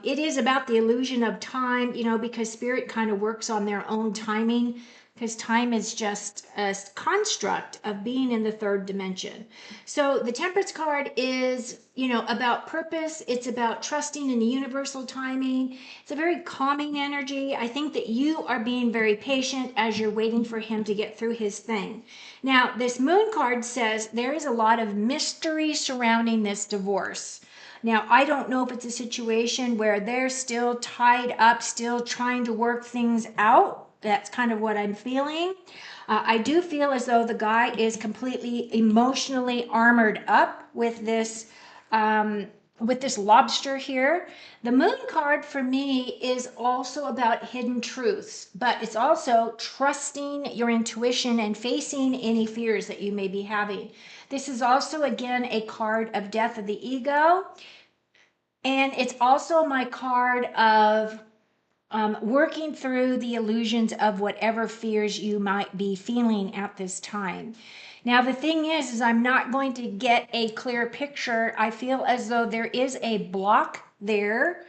It is about the illusion of time, because spirit kind of works on their own timing, because time is just a construct of being in the third dimension. So the Temperance card is, about purpose. It's about trusting in the universal timing. It's a very calming energy. I think that you are being very patient as you're waiting for him to get through his thing. Now, this Moon card says there is a lot of mystery surrounding this divorce. Now, I don't know if it's a situation where they're still tied up, still trying to work things out. That's kind of what I'm feeling. I do feel as though the guy is completely emotionally armored up with this lobster here. The Moon card for me is also about hidden truths, but it's also trusting your intuition and facing any fears that you may be having. This is also, again, a card of death of the ego. And it's also my card of working through the illusions of whatever fears you might be feeling at this time. Now, the thing is I'm not going to get a clear picture. I feel as though there is a block there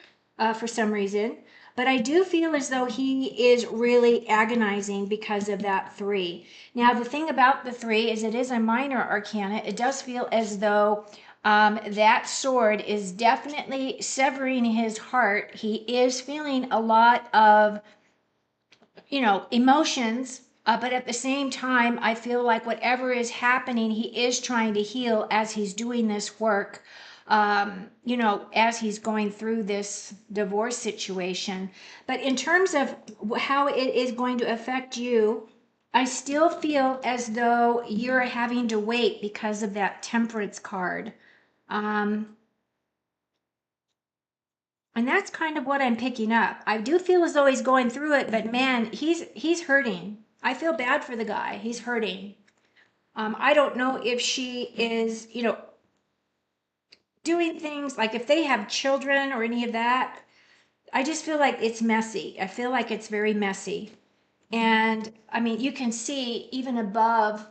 for some reason, but I do feel as though he is really agonizing because of that 3. Now, the thing about the 3 is it is a minor arcana. It does feel as though that sword is definitely severing his heart. He is feeling a lot of, emotions, but at the same time, I feel like whatever is happening, he is trying to heal as he's doing this work, as he's going through this divorce situation. But in terms of how it is going to affect you, I still feel as though you're having to wait because of that Temperance card. Um, and that's kind of what I'm picking up. I do feel as though he's going through it, but man, he's hurting. I feel bad for the guy. He's hurting. I don't know if she is, doing things like if they have children or any of that. I just feel like it's messy. I feel like it's very messy. And I mean, you can see even above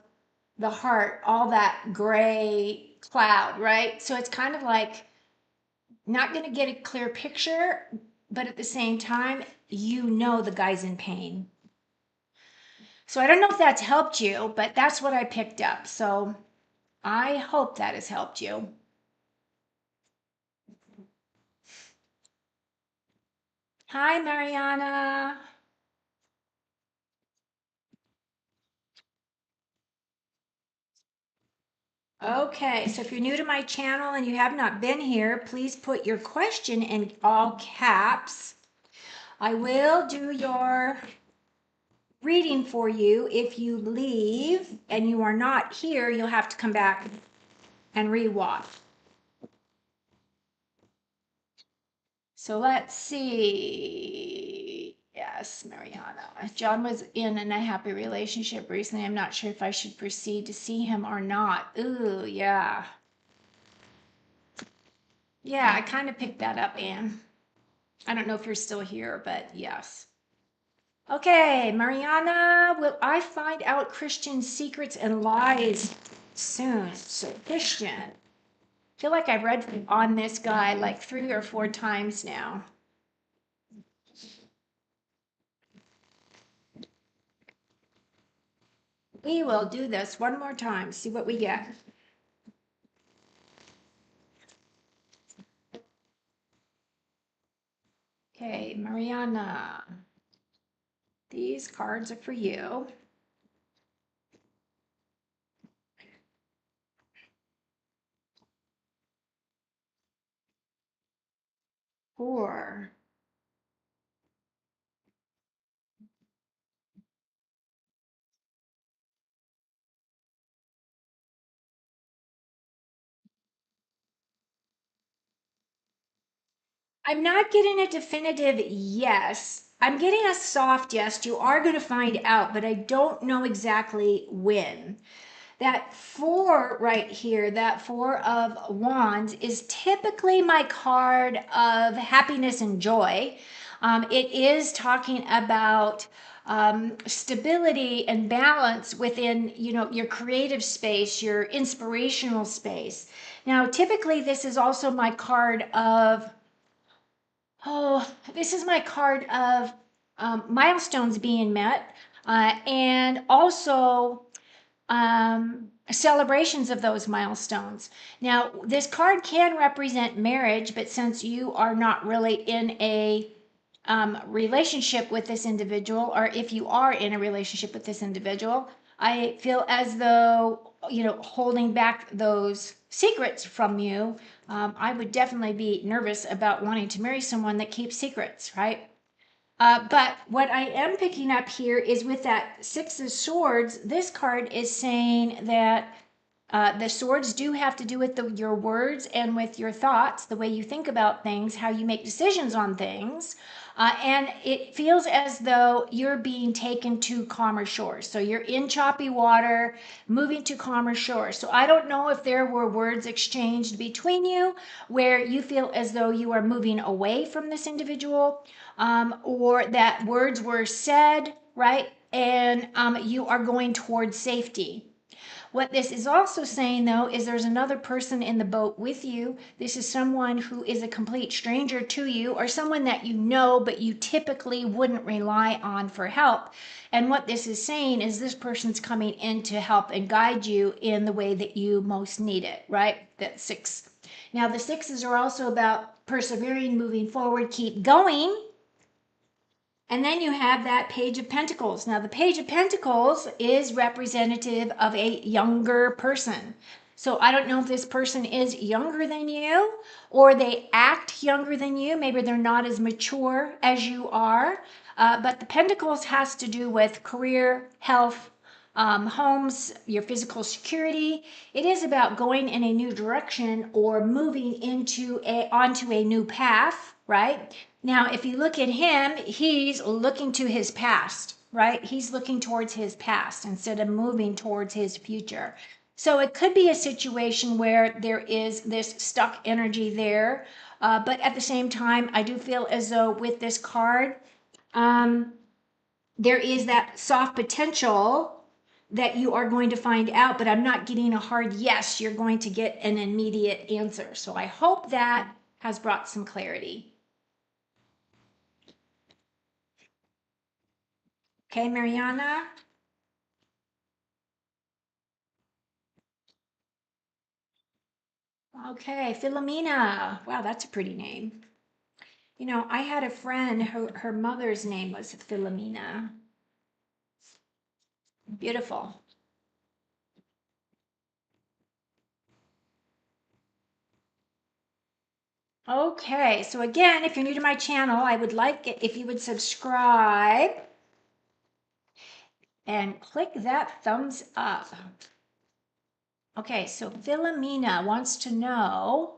the heart, all that gray cloud, right? So it's kind of like not going to get a clear picture, but at the same time, the guy's in pain. So I don't know if that's helped you, but that's what I picked up. So I hope that has helped you. Hi, Mariana. Okay, so if you're new to my channel and you have not been here, please put your question in all caps. I will do your reading for you. If you leave and you are not here, you'll have to come back and rewatch. So let's see. Yes, Mariana. John was in a happy relationship recently. I'm not sure if I should proceed to see him or not. Ooh, yeah. Yeah, I kind of picked that up, Anne. I don't know if you're still here, but yes. Okay, Mariana, will I find out Christian secrets and lies soon? So, Christian, I feel like I've read on this guy like 3 or 4 times now. We will do this one more time, see what we get. Okay, Mariana, these cards are for you. Four. I'm not getting a definitive yes. I'm getting a soft yes. You are going to find out, but I don't know exactly when. That four right here, that four of wands, is typically my card of happiness and joy. It is talking about stability and balance within, your creative space, your inspirational space. Now, typically, this is also my card of, this is my card of milestones being met, and also celebrations of those milestones. Now, this card can represent marriage, but since you are not really in a relationship with this individual, or if you are in a relationship with this individual, I feel as though, holding back those secrets from you, I would definitely be nervous about wanting to marry someone that keeps secrets, right? But what I am picking up here is with that Six of Swords, this card is saying that the swords do have to do with your words and with your thoughts, the way you think about things, how you make decisions on things. And it feels as though you're being taken to calmer shores. So you're in choppy water, moving to calmer shores. So I don't know if there were words exchanged between you where you feel as though you are moving away from this individual, or that words were said, right? And you are going towards safety. What this is also saying, though, is there's another person in the boat with you. This is someone who is a complete stranger to you, or someone that you know, but you typically wouldn't rely on for help. And what this is saying is this person's coming in to help and guide you in the way that you most need it, right? That six. Now, the sixes are also about persevering, moving forward, keep going. And then you have that Page of Pentacles. Now, the Page of Pentacles is representative of a younger person. So I don't know if this person is younger than you or they act younger than you. Maybe they're not as mature as you are. But the Pentacles has to do with career, health, homes, your physical security. It is about going in a new direction or moving onto a new path, right? Now, if you look at him, he's looking to his past, right? He's looking towards his past instead of moving towards his future. So it could be a situation where there is this stuck energy there. But at the same time, I do feel as though with this card, there is that soft potential that you are going to find out, but I'm not getting a hard yes. You're going to get an immediate answer. So I hope that has brought some clarity. Okay, Mariana? Okay, Philomena. Wow, that's a pretty name. I had a friend who her mother's name was Philomena. Beautiful. Okay, so again, if you're new to my channel, I would like it if you would subscribe and click that thumbs up. Okay, so Philomena wants to know,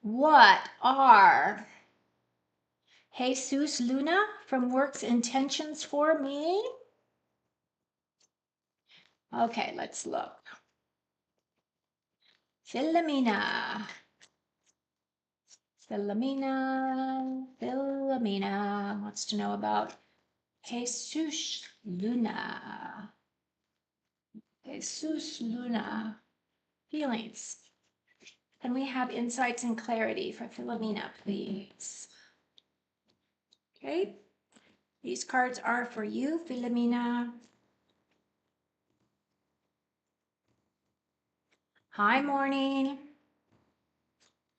what are Jesus Luna from Work's intentions for me? Okay, let's look. Philomena. Philomena wants to know about Jesus Luna. Jesus Luna. Feelings. Can we have insights and clarity for Philomena, please? Okay. These cards are for you, Philomena. Hi, morning.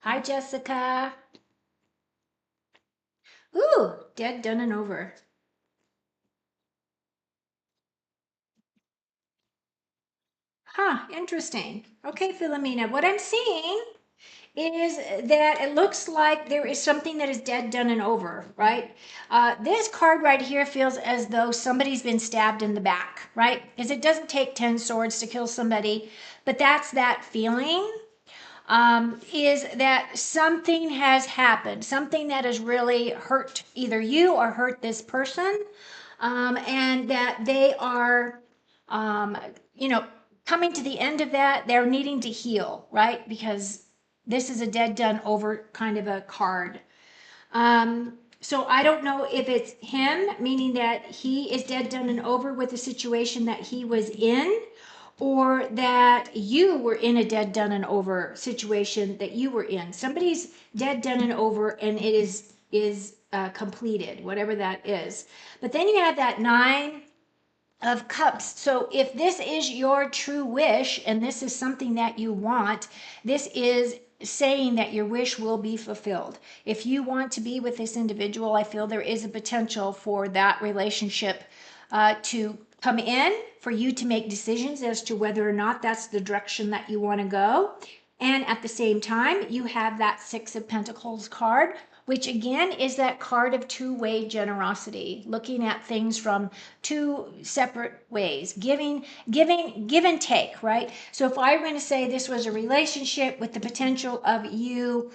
Hi, Jessica. Ooh, dead, done, and over. Huh, interesting. Okay, Philomena, what I'm seeing is that it looks like there is something that is dead, done, and over, right? This card right here feels as though somebody's been stabbed in the back, right? Because it doesn't take 10 swords to kill somebody, but that's that feeling. Is that something has happened, something that has really hurt either you or hurt this person, and that they are, um, you know, coming to the end of that. They're needing to heal, right? Because this is a dead, done, over kind of a card. So I don't know if it's him, meaning that he is dead, done, and over with the situation that he was in, or that you were in a dead, done, and over situation that you were in. Somebody's dead, done, and over, and it is completed, whatever that is. But then you have that 9 of Cups. So if this is your true wish and this is something that you want, this is saying that your wish will be fulfilled. If you want to be with this individual, I feel there is a potential for that relationship to come in, for you to make decisions as to whether or not that's the direction that you want to go. And at the same time, you have that 6 of Pentacles card, which again is that card of two-way generosity, looking at things from two separate ways, giving, give and take, right? So if I were going to say this was a relationship with the potential of you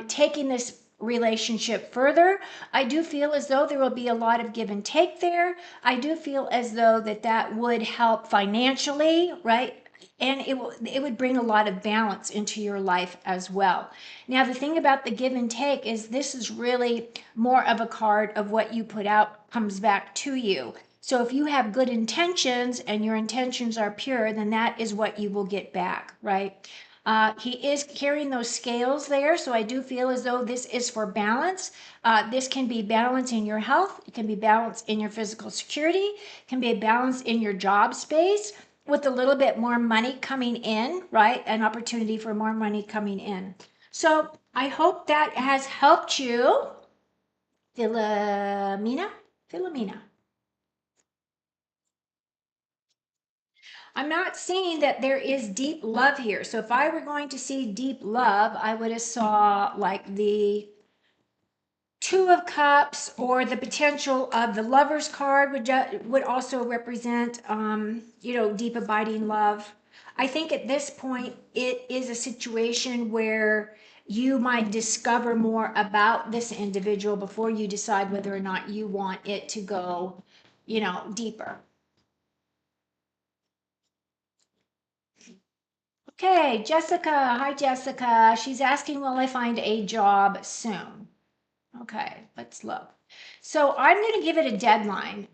taking this relationship further, I do feel as though there will be a lot of give and take there. I do feel as though that would help financially, right? And it would bring a lot of balance into your life as well. Now, the thing about the give and take is this is really more of a card of what you put out comes back to you. So if you have good intentions and your intentions are pure, then that is what you will get back, right? He is carrying those scales there, so I do feel as though this is for balance. This can be balance in your health, it can be balance in your physical security, it can be a balance in your job space with a little bit more money coming in, right? An opportunity for more money coming in. So I hope that has helped you, Philomena. Philomena. I'm not seeing that there is deep love here. So if I were going to see deep love, I would have saw like the 2 of Cups, or the potential of the Lovers card would also represent, deep abiding love. I think at this point it is a situation where you might discover more about this individual before you decide whether or not you want it to go, deeper. Okay, Jessica. Hi, Jessica. She's asking, will I find a job soon? Okay, let's look. So I'm going to give it a deadline.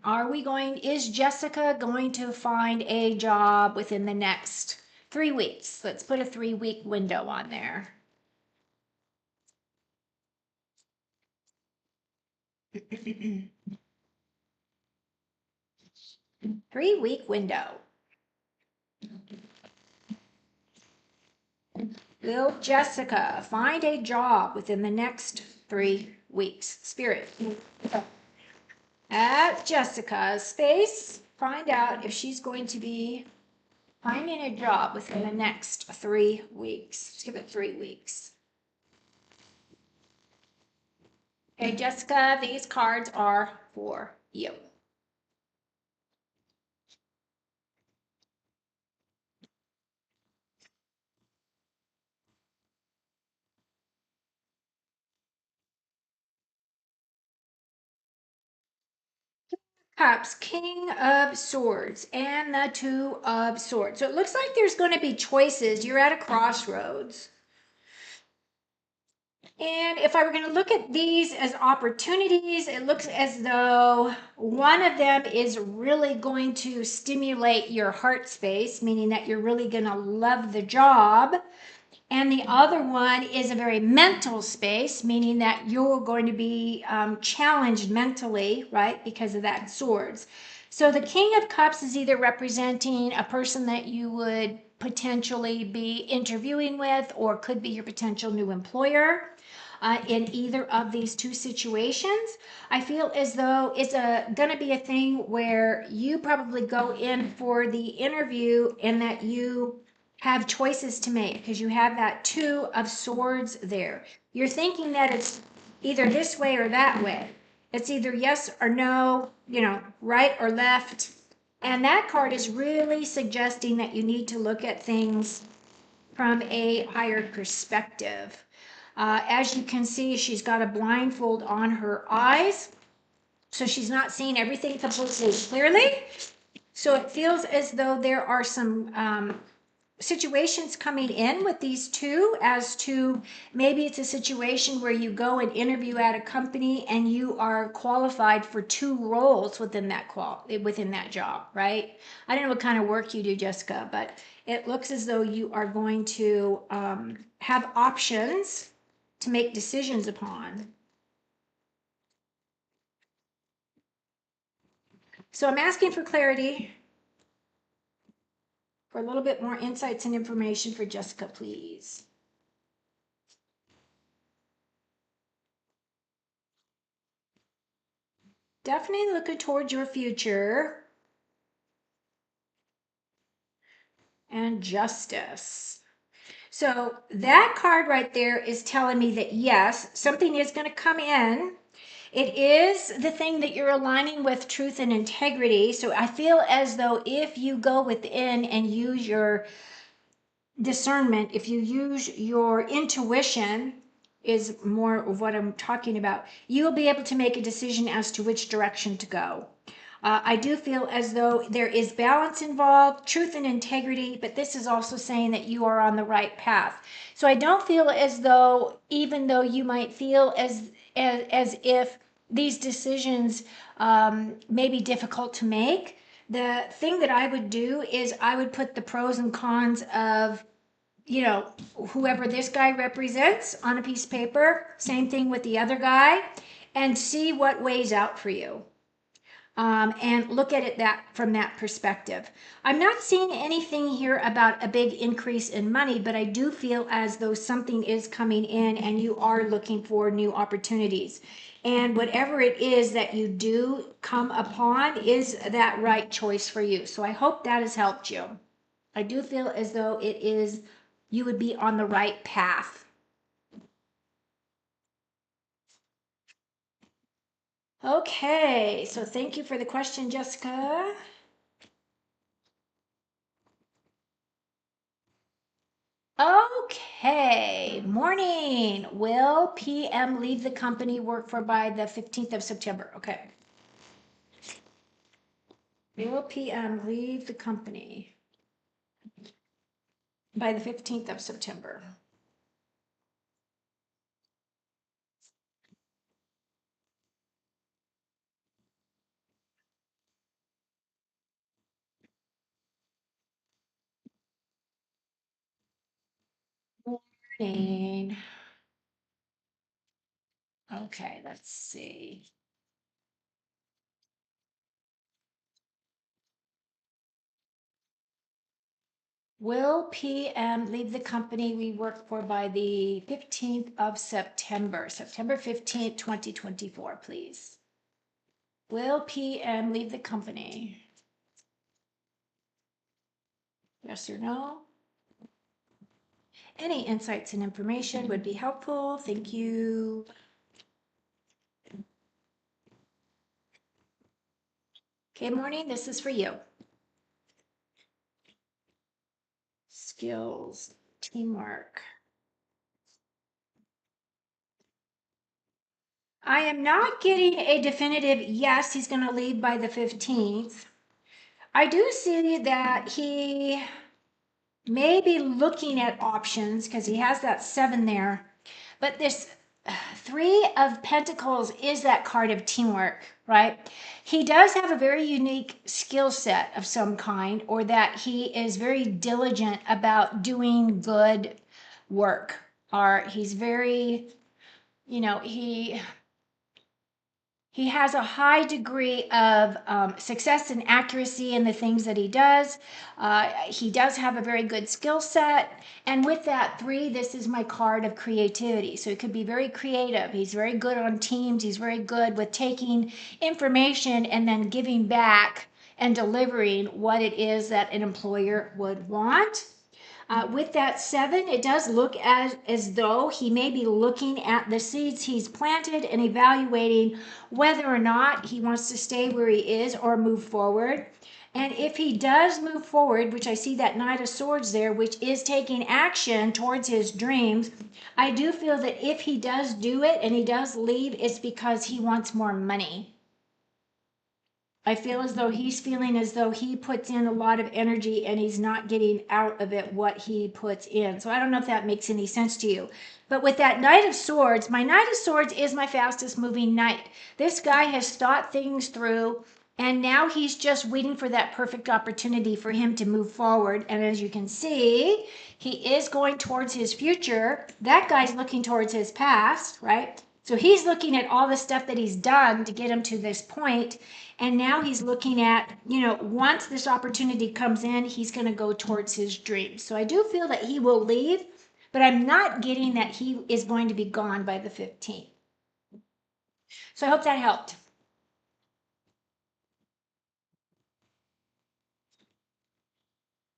Is Jessica going to find a job within the next 3 weeks? Let's put a 3-week window on there. 3-week window. Will Jessica find a job within the next 3 weeks? Spirit. At Jessica's space, find out if she's going to be finding a job within the next 3 weeks. Let's give it 3 weeks. Okay, Jessica, these cards are for you. Cups, King of Swords, and the Two of Swords. So it looks like there's going to be choices. You're at a crossroads. And if I were going to look at these as opportunities, it looks as though one of them is really going to stimulate your heart space, meaning that you're really going to love the job. And the other one is a very mental space, meaning that you're going to be challenged mentally, right, because of that swords. So the King of Cups is either representing a person that you would potentially be interviewing with, or could be your potential new employer. In either of these two situations, I feel as though it's going to be a thing where you probably go in for the interview and that you have choices to make because you have that Two of Swords there. You're thinking that it's either this way or that way. It's either yes or no, right or left. And that card is really suggesting that you need to look at things from a higher perspective. As you can see, she's got a blindfold on her eyes, so she's not seeing everything completely clearly. So it feels as though there are some situations coming in with these two, as to maybe it's a situation where you go and interview at a company and you are qualified for two roles within that job, right? I don't know what kind of work you do, Jessica, but it looks as though you are going to have options to make decisions upon. So I'm asking for clarity, for a little bit more insights and information for Jessica, please. Definitely looking towards your future. And Justice. So that card right there is telling me that yes, something is going to come in. It is the thing that you're aligning with truth and integrity. So I feel as though if you go within and use your discernment, if you use your intuition, is more of what I'm talking about, you'll be able to make a decision as to which direction to go. I do feel as though there is balance involved, truth and integrity, but this is also saying that you are on the right path. So I don't feel as though, even though you might feel as if these decisions may be difficult to make, the thing that I would do is I would put the pros and cons of whoever this guy represents on a piece of paper, same thing with the other guy, and see what weighs out for you. And look at it from that perspective. I'm not seeing anything here about a big increase in money, but I do feel as though something is coming in and you are looking for new opportunities. And whatever it is that you do come upon is that right choice for you. So I hope that has helped you. I do feel as though you would be on the right path. Okay, so thank you for the question, Jessica. Okay, morning. Will PM leave the company work for by the 15th of September? Okay. Will PM leave the company by the 15th of September? Morning. Okay, let's see. Will PM leave the company we work for by the 15th of September? September 15th, 2024, please. Will PM leave the company? Yes or no? Any insights and information would be helpful. Thank you. Okay, morning, this is for you. Skills, teamwork. I am not getting a definitive yes, he's going to leave by the 15th. I do see that he may be looking at options because he has that 7 there. But this 3 of Pentacles is that card of teamwork, right? He does have a very unique skill set of some kind, or that he is very diligent about doing good work, or he's very, he has a high degree of success and accuracy in the things that he does. He does have a very good skill set. And with that 3, this is my card of creativity. So he could be very creative. He's very good on teams. He's very good with taking information and then giving back and delivering what it is that an employer would want. With that 7, it does look as though he may be looking at the seeds he's planted and evaluating whether or not he wants to stay where he is or move forward. And if he does move forward, which I see that Knight of Swords there, which is taking action towards his dreams, I do feel that if he does do it and he does leave, it's because he wants more money. I feel as though he's feeling as though he puts in a lot of energy and he's not getting out of it what he puts in. So I don't know if that makes any sense to you. But with that Knight of Swords, my Knight of Swords is my fastest moving knight. This guy has thought things through, and now he's just waiting for that perfect opportunity for him to move forward. And as you can see, he is going towards his future. That guy's looking towards his past, right? So he's looking at all the stuff that he's done to get him to this point. And now he's looking at, once this opportunity comes in, he's going to go towards his dreams. So I do feel that he will leave, but I'm not getting that he is going to be gone by the 15th. So I hope that helped.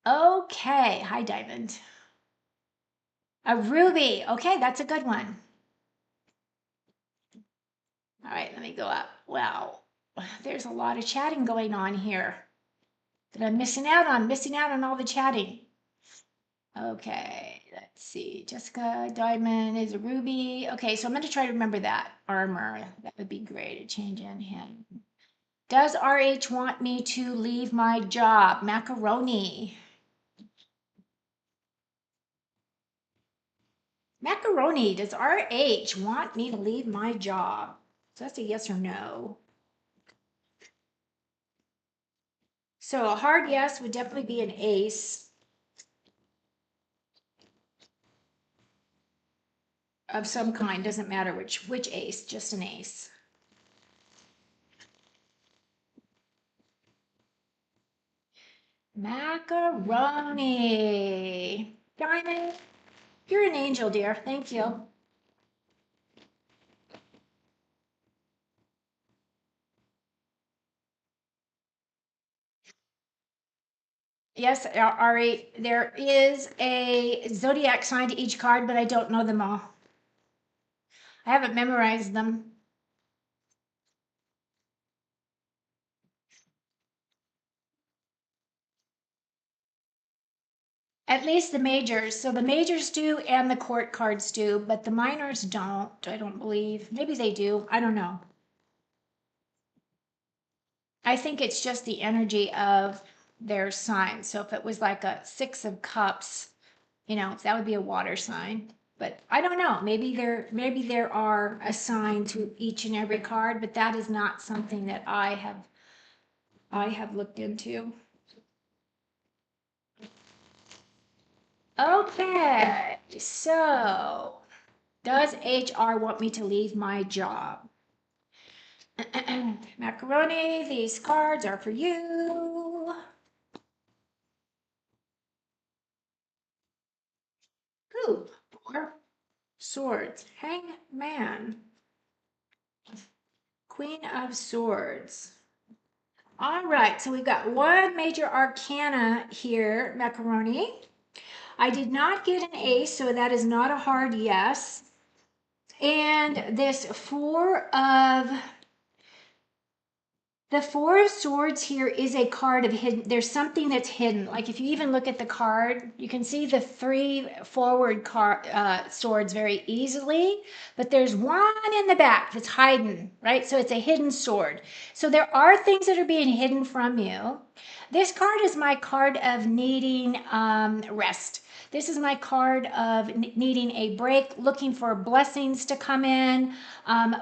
Okay. Hi, Diamond. A ruby. Okay, that's a good one. All right, let me go up. Wow, there's a lot of chatting going on here that I'm missing out on all the chatting. Okay, let's see. Jessica Diamond is a ruby. Okay, so I'm going to try to remember that. Armor. That would be great. A change in him. Does RH want me to leave my job? Macaroni. Macaroni, does RH want me to leave my job? So that's a yes or no. So a hard yes would definitely be an ace of some kind. Doesn't matter which ace, just an ace. Macaroni. Diamond, you're an angel, dear. Thank you. Yes, Ari, there is a zodiac sign to each card, but I don't know them all. I haven't memorized them. At least the majors. So the majors do and the court cards do, but the minors don't, I don't believe. Maybe they do. I don't know. I think it's just the energy of their sign. So if it was like a 6 of cups, that would be a water sign. But I don't know. Maybe there are assigned to each and every card, but that is not something that I have looked into. Okay, so does HR want me to leave my job? Macaroni, these cards are for you. Ooh, 4 swords, hangman, Queen of Swords. All right, so we've got one major arcana here, Macaroni. I did not get an ace, so that is not a hard yes. And this 4 of The Four of Swords here is a card of hidden. There's something that's hidden. Like if you even look at the card, you can see the three forward swords very easily, but there's one in the back that's hidden, right? So it's a hidden sword. So there are things that are being hidden from you. This card is my card of needing rest. This is my card of needing a break, looking for blessings to come in,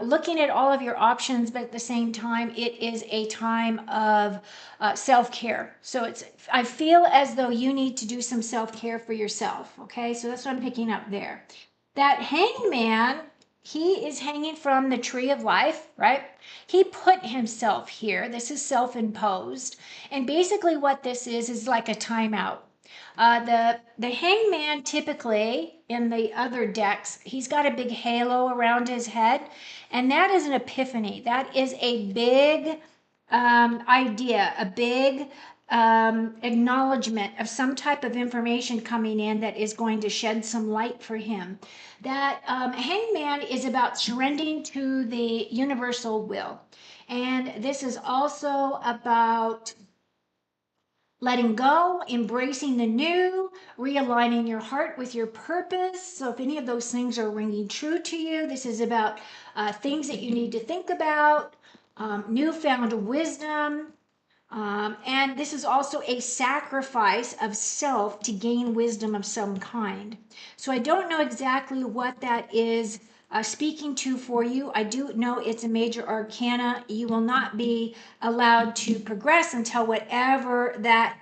looking at all of your options, but at the same time, it is a time of self-care. So I feel as though you need to do some self-care for yourself. Okay, so that's what I'm picking up there. That hangman, he is hanging from the tree of life, right? He put himself here. This is self-imposed. And basically what this is like a timeout. The hangman typically in the other decks, he's got a big halo around his head, and that is an epiphany. That is a big idea, a big acknowledgement of some type of information coming in that is going to shed some light for him. That hangman is about surrendering to the universal will. And this is also about letting go, embracing the new, realigning your heart with your purpose. So if any of those things are ringing true to you, this is about things that you need to think about, newfound wisdom. And this is also a sacrifice of self to gain wisdom of some kind. So I don't know exactly what that is speaking to for you. I do know it's a major arcana. You will not be allowed to progress until whatever that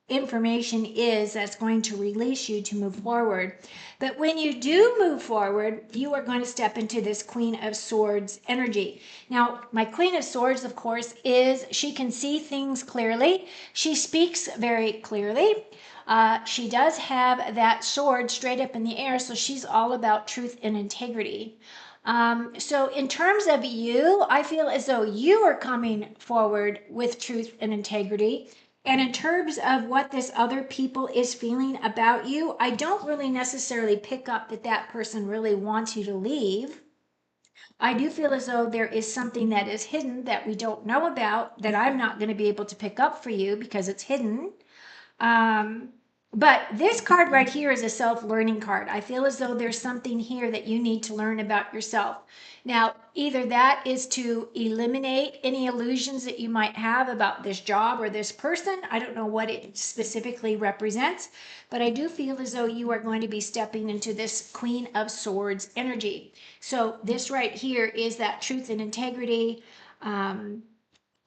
information is that's going to release you to move forward. But when you do move forward, you are going to step into this Queen of Swords energy. Now, my Queen of Swords, of course, she can see things clearly. She speaks very clearly. She does have that sword straight up in the air, so she's all about truth and integrity. So in terms of you, I feel as though you are coming forward with truth and integrity. And in terms of what this other people is feeling about you, I don't really necessarily pick up that that person really wants you to leave. I do feel as though there is something that is hidden that we don't know about that I'm not going to be able to pick up for you because it's hidden. Um, but this card right here is a self-learning card. I feel as though there's something here that you need to learn about yourself. Now, either that is to eliminate any illusions that you might have about this job or this person. I don't know what it specifically represents, but I do feel as though you are going to be stepping into this Queen of Swords energy. So this right here is that truth and integrity.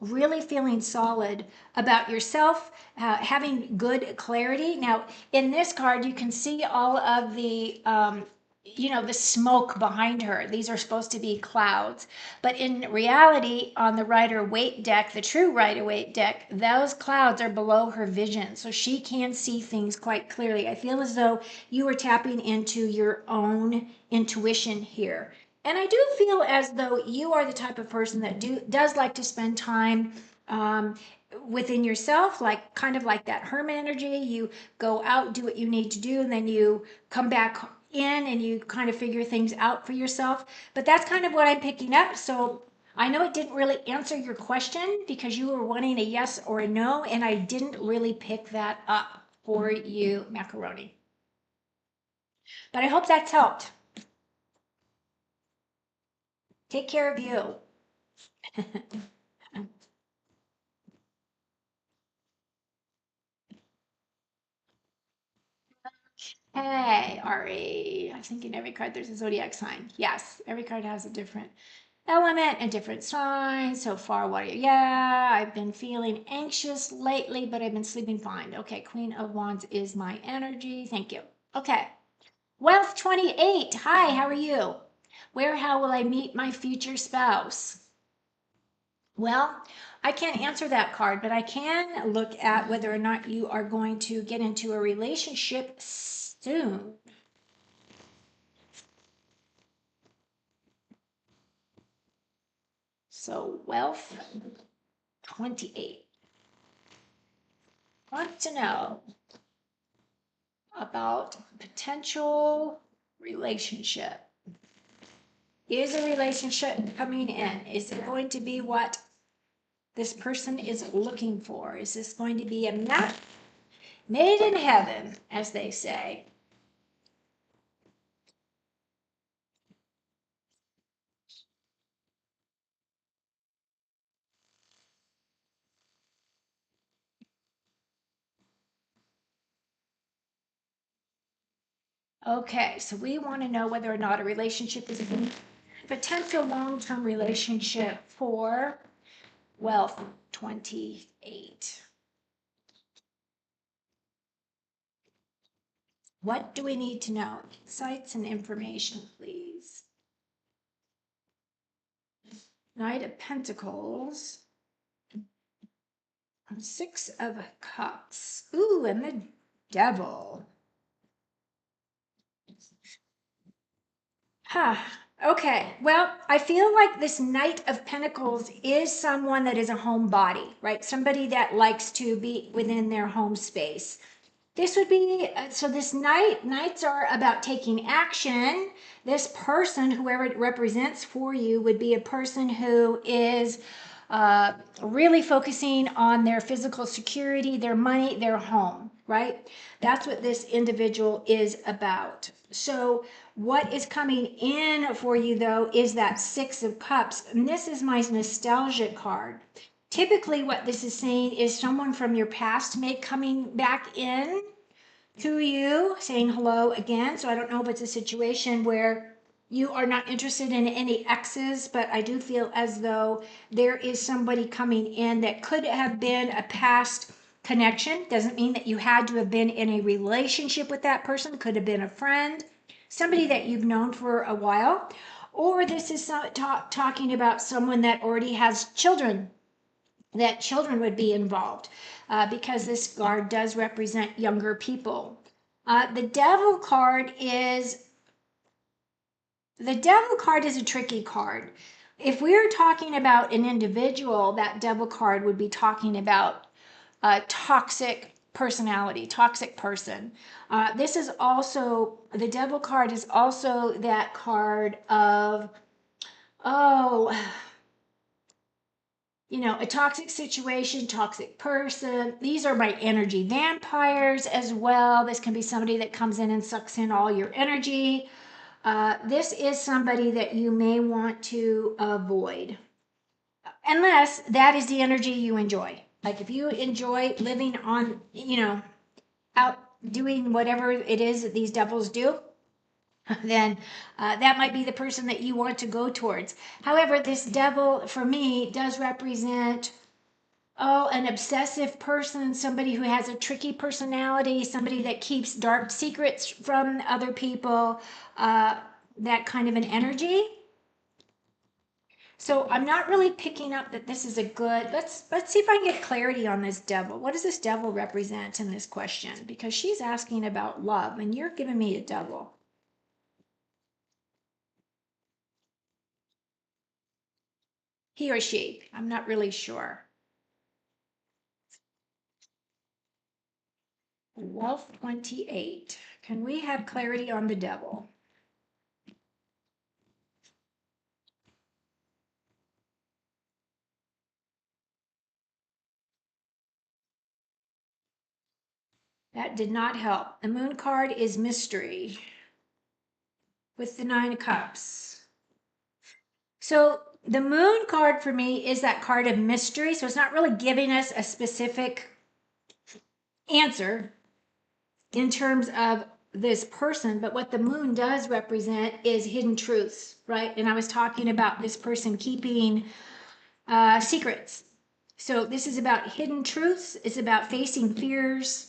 Really feeling solid about yourself, having good clarity. Now, in this card, you can see all of the, the smoke behind her. These are supposed to be clouds. But in reality, on the Rider-Waite deck, the true Rider-Waite deck, those clouds are below her vision. So she can see things quite clearly. I feel as though you are tapping into your own intuition here. And I do feel as though you are the type of person that does like to spend time within yourself, like kind of like that hermit energy. You go out, do what you need to do, and then you come back in and you kind of figure things out for yourself. But that's kind of what I'm picking up. So I know it didn't really answer your question because you were wanting a yes or a no, and I didn't really pick that up for you, Macaroni. But I hope that's helped. Take care of you. Hey, Ari. I think in every card there's a zodiac sign. Yes, every card has a different element and different sign. So far, what are you? Yeah, I've been feeling anxious lately, but I've been sleeping fine. Okay, Queen of Wands is my energy. Thank you. Okay. Wealth 28. Hi, how are you? How will I meet my future spouse? Well, I can't answer that card, but I can look at whether or not you are going to get into a relationship soon. So wealth 28. Want to know about potential relationship. Is a relationship coming in? Is it going to be what this person is looking for? Is this going to be a match made in heaven, as they say? Okay, so we want to know whether or not a relationship is a potential long-term relationship for wealth 28. What do we need to know? Insights and information, please. Knight of Pentacles. Six of Cups. Ooh, and the Devil. Huh. Okay. Well, I feel like this Knight of Pentacles is someone that is a homebody, right? Somebody that likes to be within their home space. This would be, so this knights are about taking action. This person, whoever it represents for you, would be a person who is really focusing on their physical security, their money, their home, right? That's what this individual is about. So what is coming in for you, though, is that Six of Cups. And this is my nostalgia card. Typically, what this is saying is someone from your past may coming back in to you, saying hello again. So I don't know if it's a situation where you are not interested in any exes, but I do feel as though there is somebody coming in that could have been a past connection. Doesn't mean that you had to have been in a relationship with that person. Could have been a friend, somebody that you've known for a while. Or this is talking about someone that already has children, that children would be involved, because this card does represent younger people. The Devil card is a tricky card. If we're talking about an individual, that Devil card would be talking about a toxic personality, toxic person. This is also, the Devil card is also that card of, oh, a toxic situation, toxic person. These are my energy vampires as well. This can be somebody that comes in and sucks in all your energy. This is somebody that you may want to avoid, unless that is the energy you enjoy. Like if you enjoy living on, out doing whatever it is that these devils do, then that might be the person that you want to go towards. However, this devil for me does represent, an obsessive person, somebody who has a tricky personality, somebody that keeps dark secrets from other people, that kind of an energy. So I'm not really picking up that this is a good, let's see if I can get clarity on this devil. What does this devil represent in this question? Because she's asking about love and you're giving me a devil. He or she, I'm not really sure. Wealth 28. Can we have clarity on the devil? That did not help. The Moon card is mystery with the Nine of Cups. So the Moon card for me is that card of mystery. So it's not really giving us a specific answer in terms of this person, but what the Moon does represent is hidden truths, right? And I was talking about this person keeping secrets. So this is about hidden truths. It's about facing fears.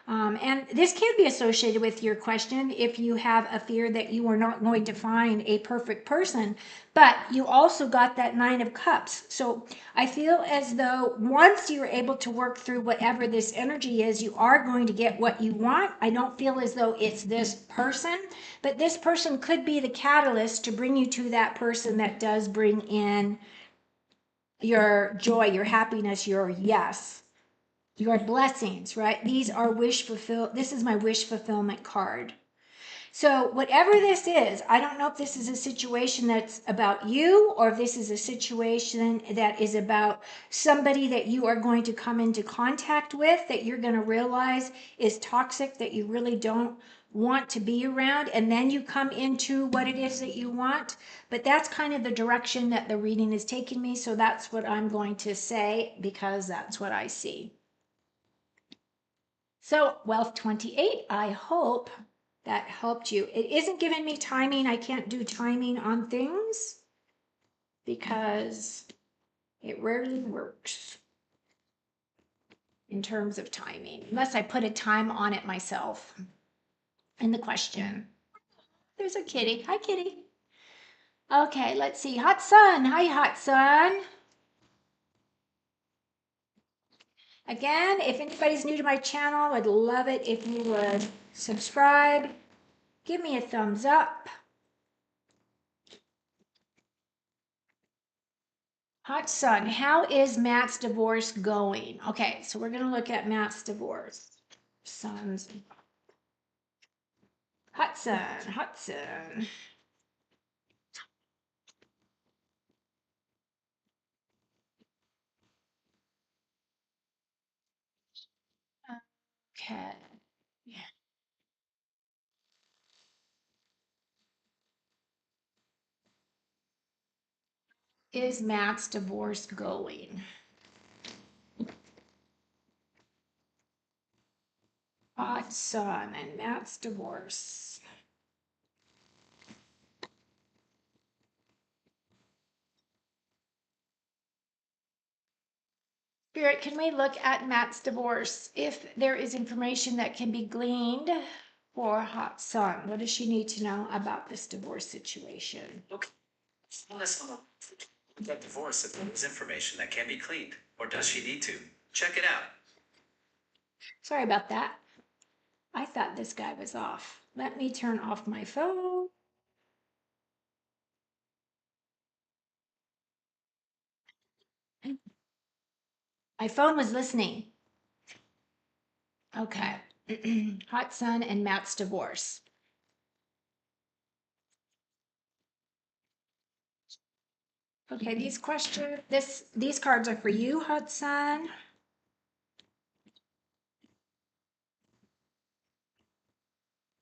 And this can be associated with your question if you have a fear that you are not going to find a perfect person, but you also got that Nine of Cups. So I feel as though once you're able to work through whatever this energy is, you are going to get what you want. I don't feel as though it's this person, but this person could be the catalyst to bring you to that person that does bring in your joy, your happiness, your yes, your blessings, right? These are this is my wish fulfillment card. So, whatever this is, I don't know if this is a situation that's about you or if this is a situation that is about somebody that you are going to come into contact with that you're going to realize is toxic, that you really don't want to be around, and then you come into what it is that you want. But that's kind of the direction that the reading is taking me. So, that's what I'm going to say because that's what I see. So, Wealth 28, I hope that helped you. It isn't giving me timing. I can't do timing on things because it rarely works in terms of timing, unless I put a time on it myself in the question. There's a kitty. Hi, kitty. Okay, let's see. Hot Sun. Hi, Hot Sun. Again, if anybody's new to my channel, I'd love it if you would subscribe, give me a thumbs up. Hot Sun, how is Matt's divorce going? Okay, so we're going to look at Matt's divorce. Sons. Hot Sun, Hot Sun. Okay. Is Matt's divorce going? Hot Sun and Matt's divorce. Spirit, can we look at Matt's divorce? If there is information that can be gleaned for Hot Sun, what does she need to know about this divorce situation? Okay. Let's look at divorce if there is information that can be cleaned, or does she need to? Check it out. Sorry about that. I thought this guy was off. Let me turn off my phone. My phone was listening. Okay. Hot Sun and Matt's divorce. Okay, these cards are for you, Hot Sun.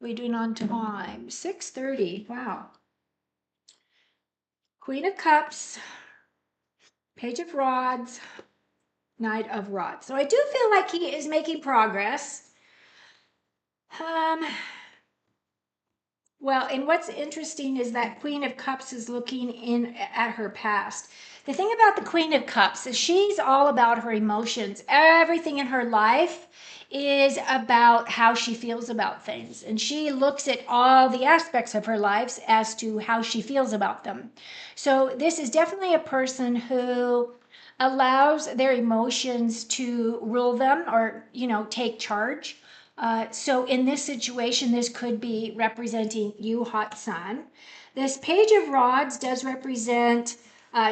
We doing on time. 6:30. Wow. Queen of Cups, Page of Rods, Knight of Rods. So I do feel like he is making progress. Well, and what's interesting is that Queen of Cups is looking in at her past. The thing about the Queen of Cups is she's all about her emotions. Everything in her life is about how she feels about things. And she looks at all the aspects of her life as to how she feels about them. So this is definitely a person who allows their emotions to rule them or, take charge. So in this situation, this could be representing you, Hot Sun. This Page of Rods does represent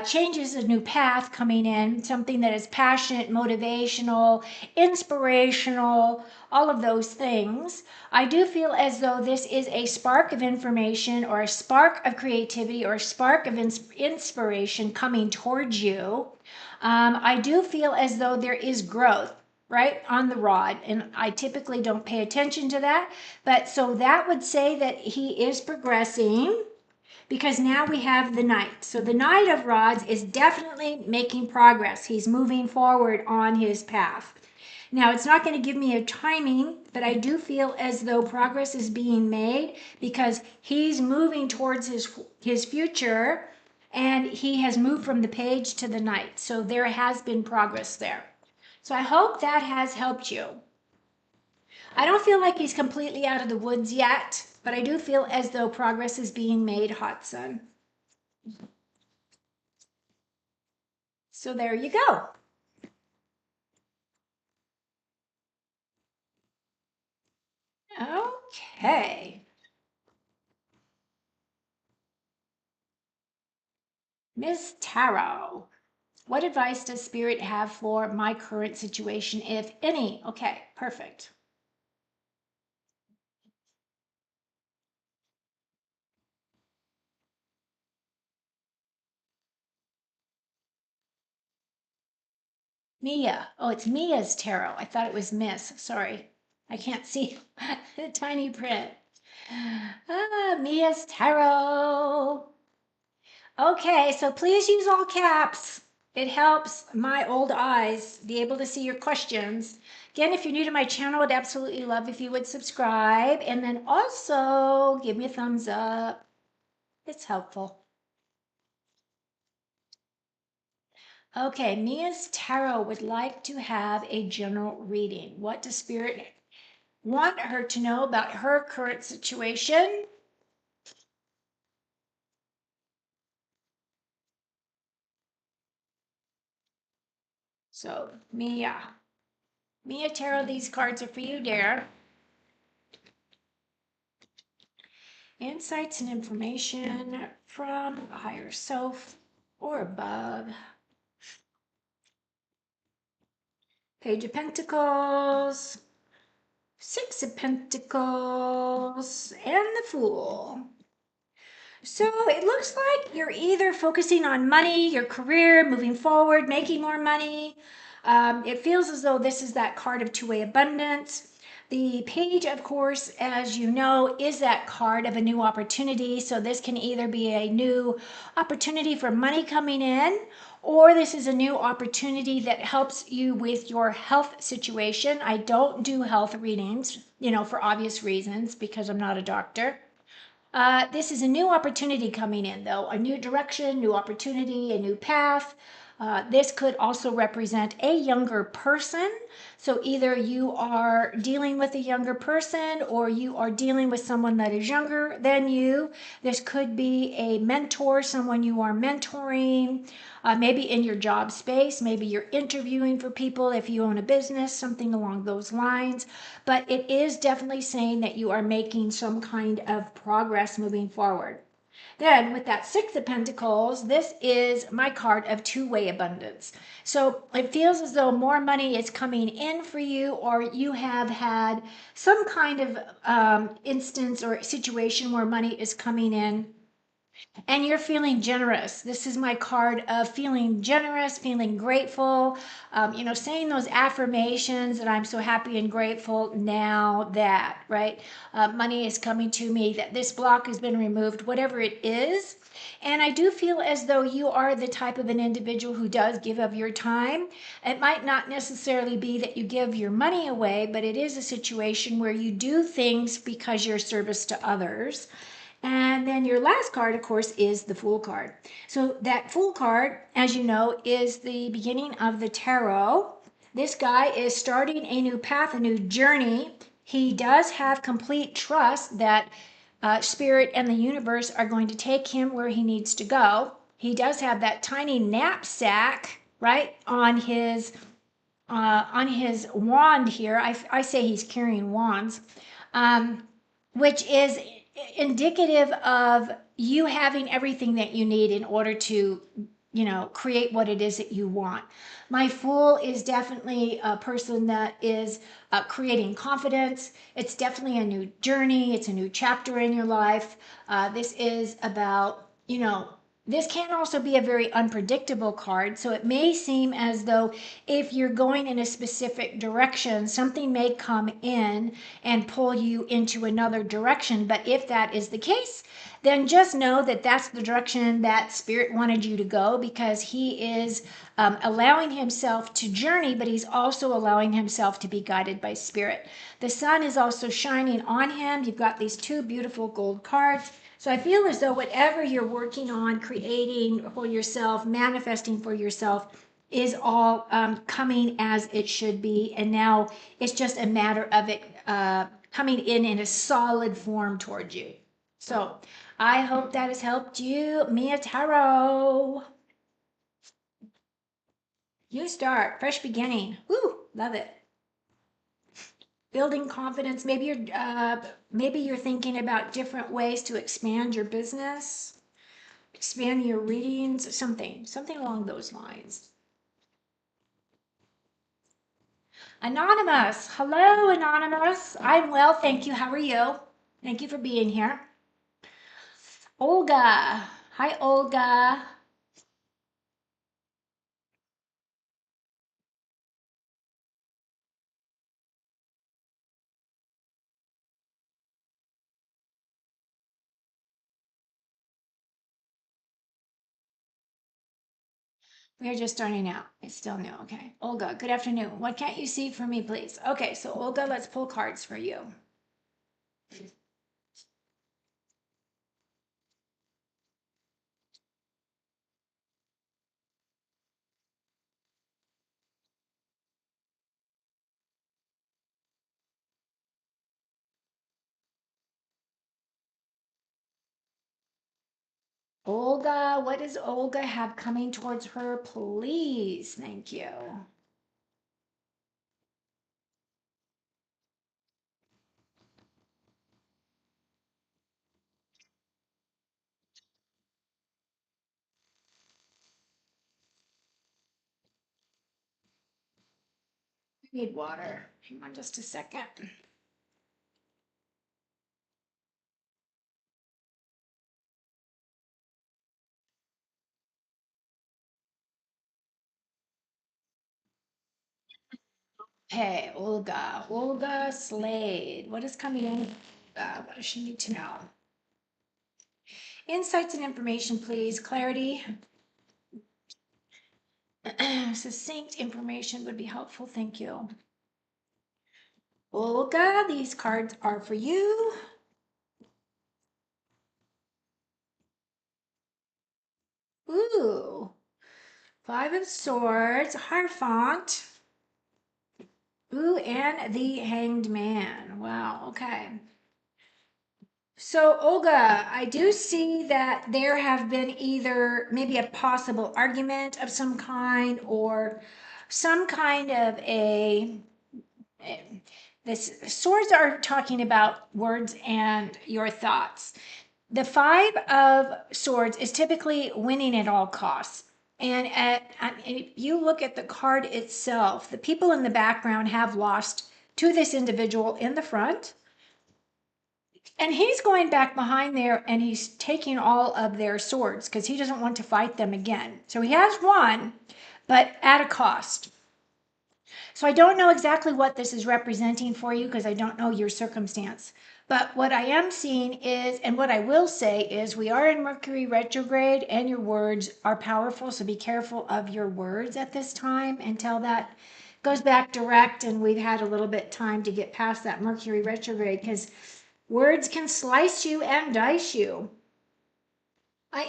changes, a new path coming in, something that is passionate, motivational, inspirational, all of those things. I do feel as though this is a spark of information or a spark of creativity or a spark of inspiration coming towards you. I do feel as though there is growth right on the rod, and I typically don't pay attention to that, but so that would say that he is progressing because now we have the Knight. So the Knight of Rods is definitely making progress. He's moving forward on his path. Now, it's not going to give me a timing, but I do feel as though progress is being made because he's moving towards his future, and he has moved from the Page to the Knight. So there has been progress there. So I hope that has helped you. I don't feel like he's completely out of the woods yet, but I do feel as though progress is being made, Hot Sun. So there you go. Okay. Miss Tarot, what advice does Spirit have for my current situation, if any? Okay, perfect. Mia. Oh, it's Mia's tarot. I thought it was Miss. Sorry. I can't see the tiny print. Ah, Mia's tarot. Okay, so please use all caps. It helps my old eyes be able to see your questions. Again, if you're new to my channel, I'd absolutely love if you would subscribe and then also give me a thumbs up. It's helpful. Okay, Mia's Tarot would like to have a general reading. What does Spirit want her to know about her current situation? So, Mia Tarot, these cards are for you, dear. Insights and information from a higher self or above. Page of Pentacles, Six of Pentacles, and the Fool. So it looks like you're either focusing on money, your career, moving forward, making more money. It feels as though this is that card of two-way abundance. The page, of course, as you know, is that card of a new opportunity. So this can either be a new opportunity for money coming in, or this is a new opportunity that helps you with your health situation. I don't do health readings, for obvious reasons, because I'm not a doctor. This is a new opportunity coming in, though, a new direction, new opportunity, a new path. This could also represent a younger person. So either you are dealing with a younger person or you are dealing with someone that is younger than you. This could be a mentor, someone you are mentoring, maybe in your job space. Maybe you're interviewing for people if you own a business, something along those lines. But it is definitely saying that you are making some kind of progress moving forward. Then with that Six of Pentacles, this is my card of two-way abundance. So it feels as though more money is coming in for you, or you have had some kind of instance or situation where money is coming in and you're feeling generous. This is my card of feeling generous, feeling grateful, saying those affirmations that I'm so happy and grateful now that, right? Money is coming to me, that this block has been removed, whatever it is. And I do feel as though you are the type of an individual who does give of your time. It might not necessarily be that you give your money away, but it is a situation where you do things because you're service to others. And then your last card, of course, is the Fool card. So that Fool card, as you know, is the beginning of the tarot. This guy is starting a new path, a new journey. He does have complete trust that Spirit and the universe are going to take him where he needs to go. He does have that tiny knapsack, right, on his wand here. I say he's carrying wands, which is indicative of you having everything that you need in order to create what it is that you want. My Fool is definitely a person that is creating confidence. It's definitely a new journey. It's a new chapter in your life. This is about, this can also be a very unpredictable card. So it may seem as though if you're going in a specific direction, something may come in and pull you into another direction. But if that is the case, then just know that that's the direction that Spirit wanted you to go, because he is allowing himself to journey, but he's also allowing himself to be guided by Spirit. The sun is also shining on him. You've got these two beautiful gold cards. So I feel as though whatever you're working on, creating for yourself, manifesting for yourself, is all coming as it should be. And now it's just a matter of it coming in a solid form towards you. So I hope that has helped you, Mia Tarot. New start, fresh beginning. Woo, love it. Building confidence. Maybe you're thinking about different ways to expand your business, expand your readings, something along those lines. Anonymous. Hello, Anonymous. I'm well, thank you. How are you? Thank you for being here. Olga. Hi, Olga. We are just starting out. It's still new. Okay. Olga, good afternoon. What can't you see for me, please? Okay, so Olga, let's pull cards for you. Olga, what does Olga have coming towards her, please? Thank you. I need water. Hang on just a second. Hey, Olga. Olga Slade. What is coming in? What does she need to know? Insights and information, please. Clarity. Succinct information would be helpful. Thank you. Olga, these cards are for you. Ooh. Five of Swords, Hierophant. Ooh, and the Hanged Man. Wow, okay. So, Olga, I do see that there have been either maybe a possible argument of some kind or some kind of this swords are talking about words and your thoughts. The Five of Swords is typically winning at all costs. And if you look at the card itself, the people in the background have lost to this individual in the front. And he's going back behind there and he's taking all of their swords because he doesn't want to fight them again. So he has won, but at a cost. So I don't know exactly what this is representing for you because I don't know your circumstance. But what I am seeing is, and what I will say is, we are in Mercury retrograde and your words are powerful. So be careful of your words at this time until that goes back direct and we've had a little bit time to get past that Mercury retrograde because words can slice you and dice you.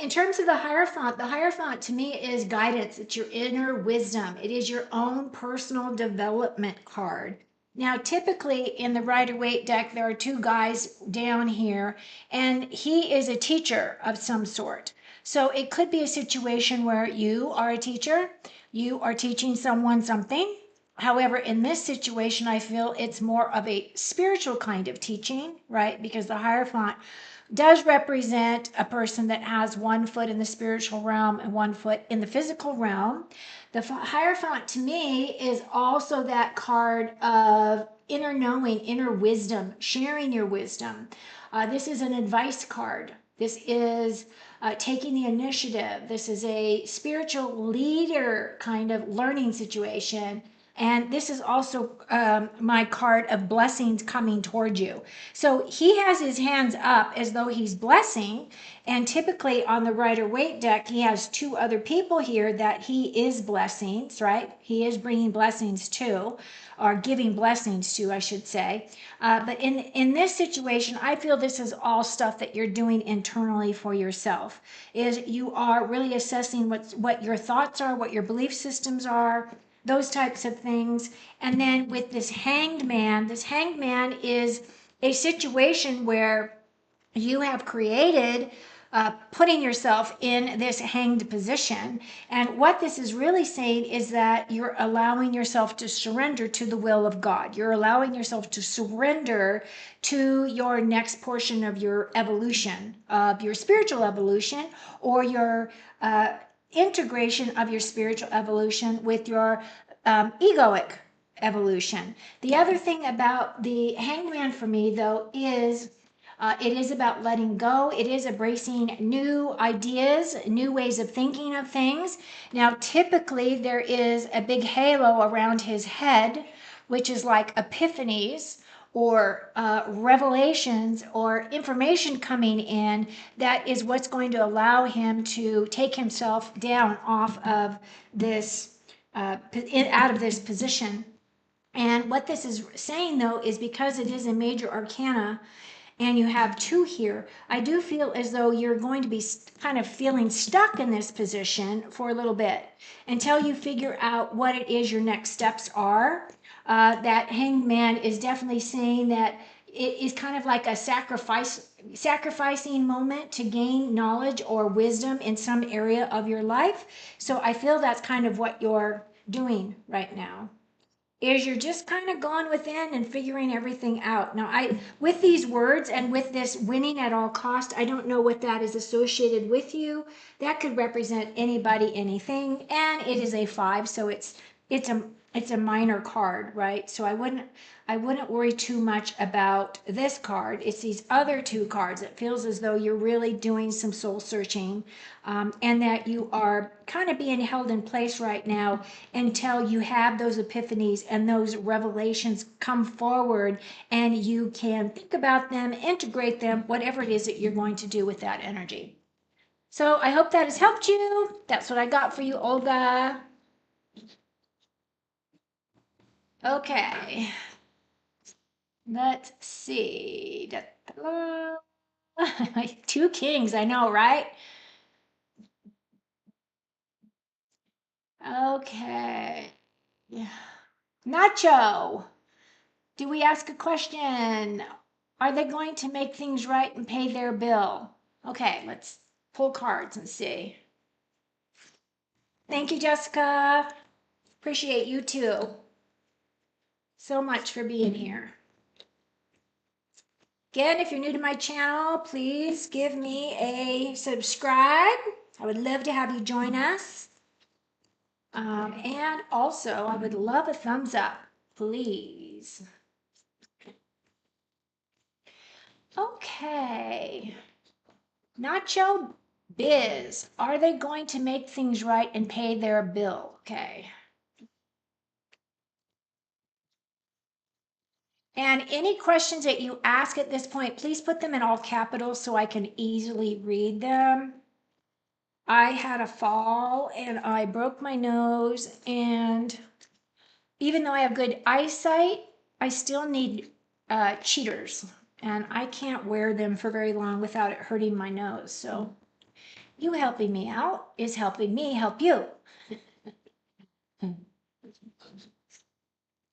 In terms of the Hierophant to me is guidance. It's your inner wisdom. It is your own personal development card. Now, typically in the Rider-Waite deck, there are two guys down here, and he is a teacher of some sort. So it could be a situation where you are a teacher, you are teaching someone something. However, in this situation, I feel it's more of a spiritual kind of teaching, right? Because the Hierophant does represent a person that has one foot in the spiritual realm and one foot in the physical realm. The Hierophant to me is also that card of inner knowing, inner wisdom, sharing your wisdom. This is an advice card. This is taking the initiative. This is a spiritual leader kind of learning situation. And this is also my card of blessings coming toward you. So he has his hands up as though he's blessing. And typically on the Rider-Waite deck, he has two other people here that he is blessings, right? He is bringing blessings to, or giving blessings to, I should say. But in this situation, I feel this is all stuff that you're doing internally for yourself. Is you are really assessing what your thoughts are, what your belief systems are, those types of things. And then with this Hanged Man, this Hanged Man is a situation where you have created putting yourself in this hanged position. And what this is really saying is that you're allowing yourself to surrender to the will of God. You're allowing yourself to surrender to your next portion of your evolution, of your spiritual evolution, or your integration of your spiritual evolution with your egoic evolution. The other thing about the Hanged Man for me, though, is it is about letting go. It is embracing new ideas, new ways of thinking of things. Now, typically, there is a big halo around his head, which is like epiphanies or revelations or information coming in that is what's going to allow him to take himself down off of this, out of this position. And what this is saying though is because it is a major arcana and you have two here, I do feel as though you're going to be kind of feeling stuck in this position for a little bit until you figure out what it is your next steps are. That Hanged Man is definitely saying that it is kind of like a sacrificing moment to gain knowledge or wisdom in some area of your life. So I feel that's kind of what you're doing right now, is you're just kind of going within and figuring everything out. Now, with these words and with this winning at all cost, I don't know what that is associated with you. That could represent anybody, anything, and it is a 5, so it's a minor card, right? So I wouldn't worry too much about this card. It's these other two cards. It feels as though you're really doing some soul searching, and that you are kind of being held in place right now until you have those epiphanies and those revelations come forward and you can think about them, integrate them, whatever it is that you're going to do with that energy. So I hope that has helped you. That's what I got for you, Olga. Okay. Let's see. Two kings, I know, right? Okay. Nacho, do we ask a question? Are they going to make things right and pay their bill? Okay, let's pull cards and see. Thank you, Jessica. Appreciate you too so much for being here. Again, if you're new to my channel, please give me a subscribe. I would love to have you join us. And also, I would love a thumbs up, please. Okay. Nacho Biz, are they going to make things right and pay their bill? Okay. And any questions that you ask at this point, please put them in all capitals so I can easily read them. I had a fall and I broke my nose, and even though I have good eyesight, I still need cheaters, and I can't wear them for very long without it hurting my nose. So you helping me out is helping me help you.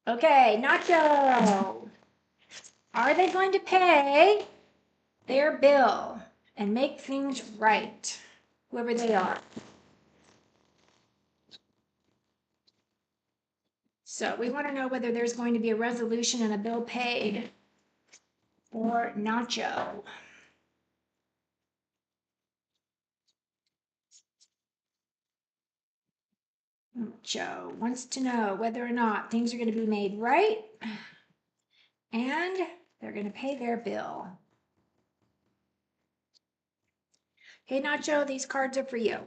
Okay, Nacho. Are they going to pay their bill and make things right, whoever they are? So we want to know whether there's going to be a resolution and a bill paid for Nacho. Joe wants to know whether or not things are going to be made right and they're going to pay their bill. Hey, Nacho, these cards are for you.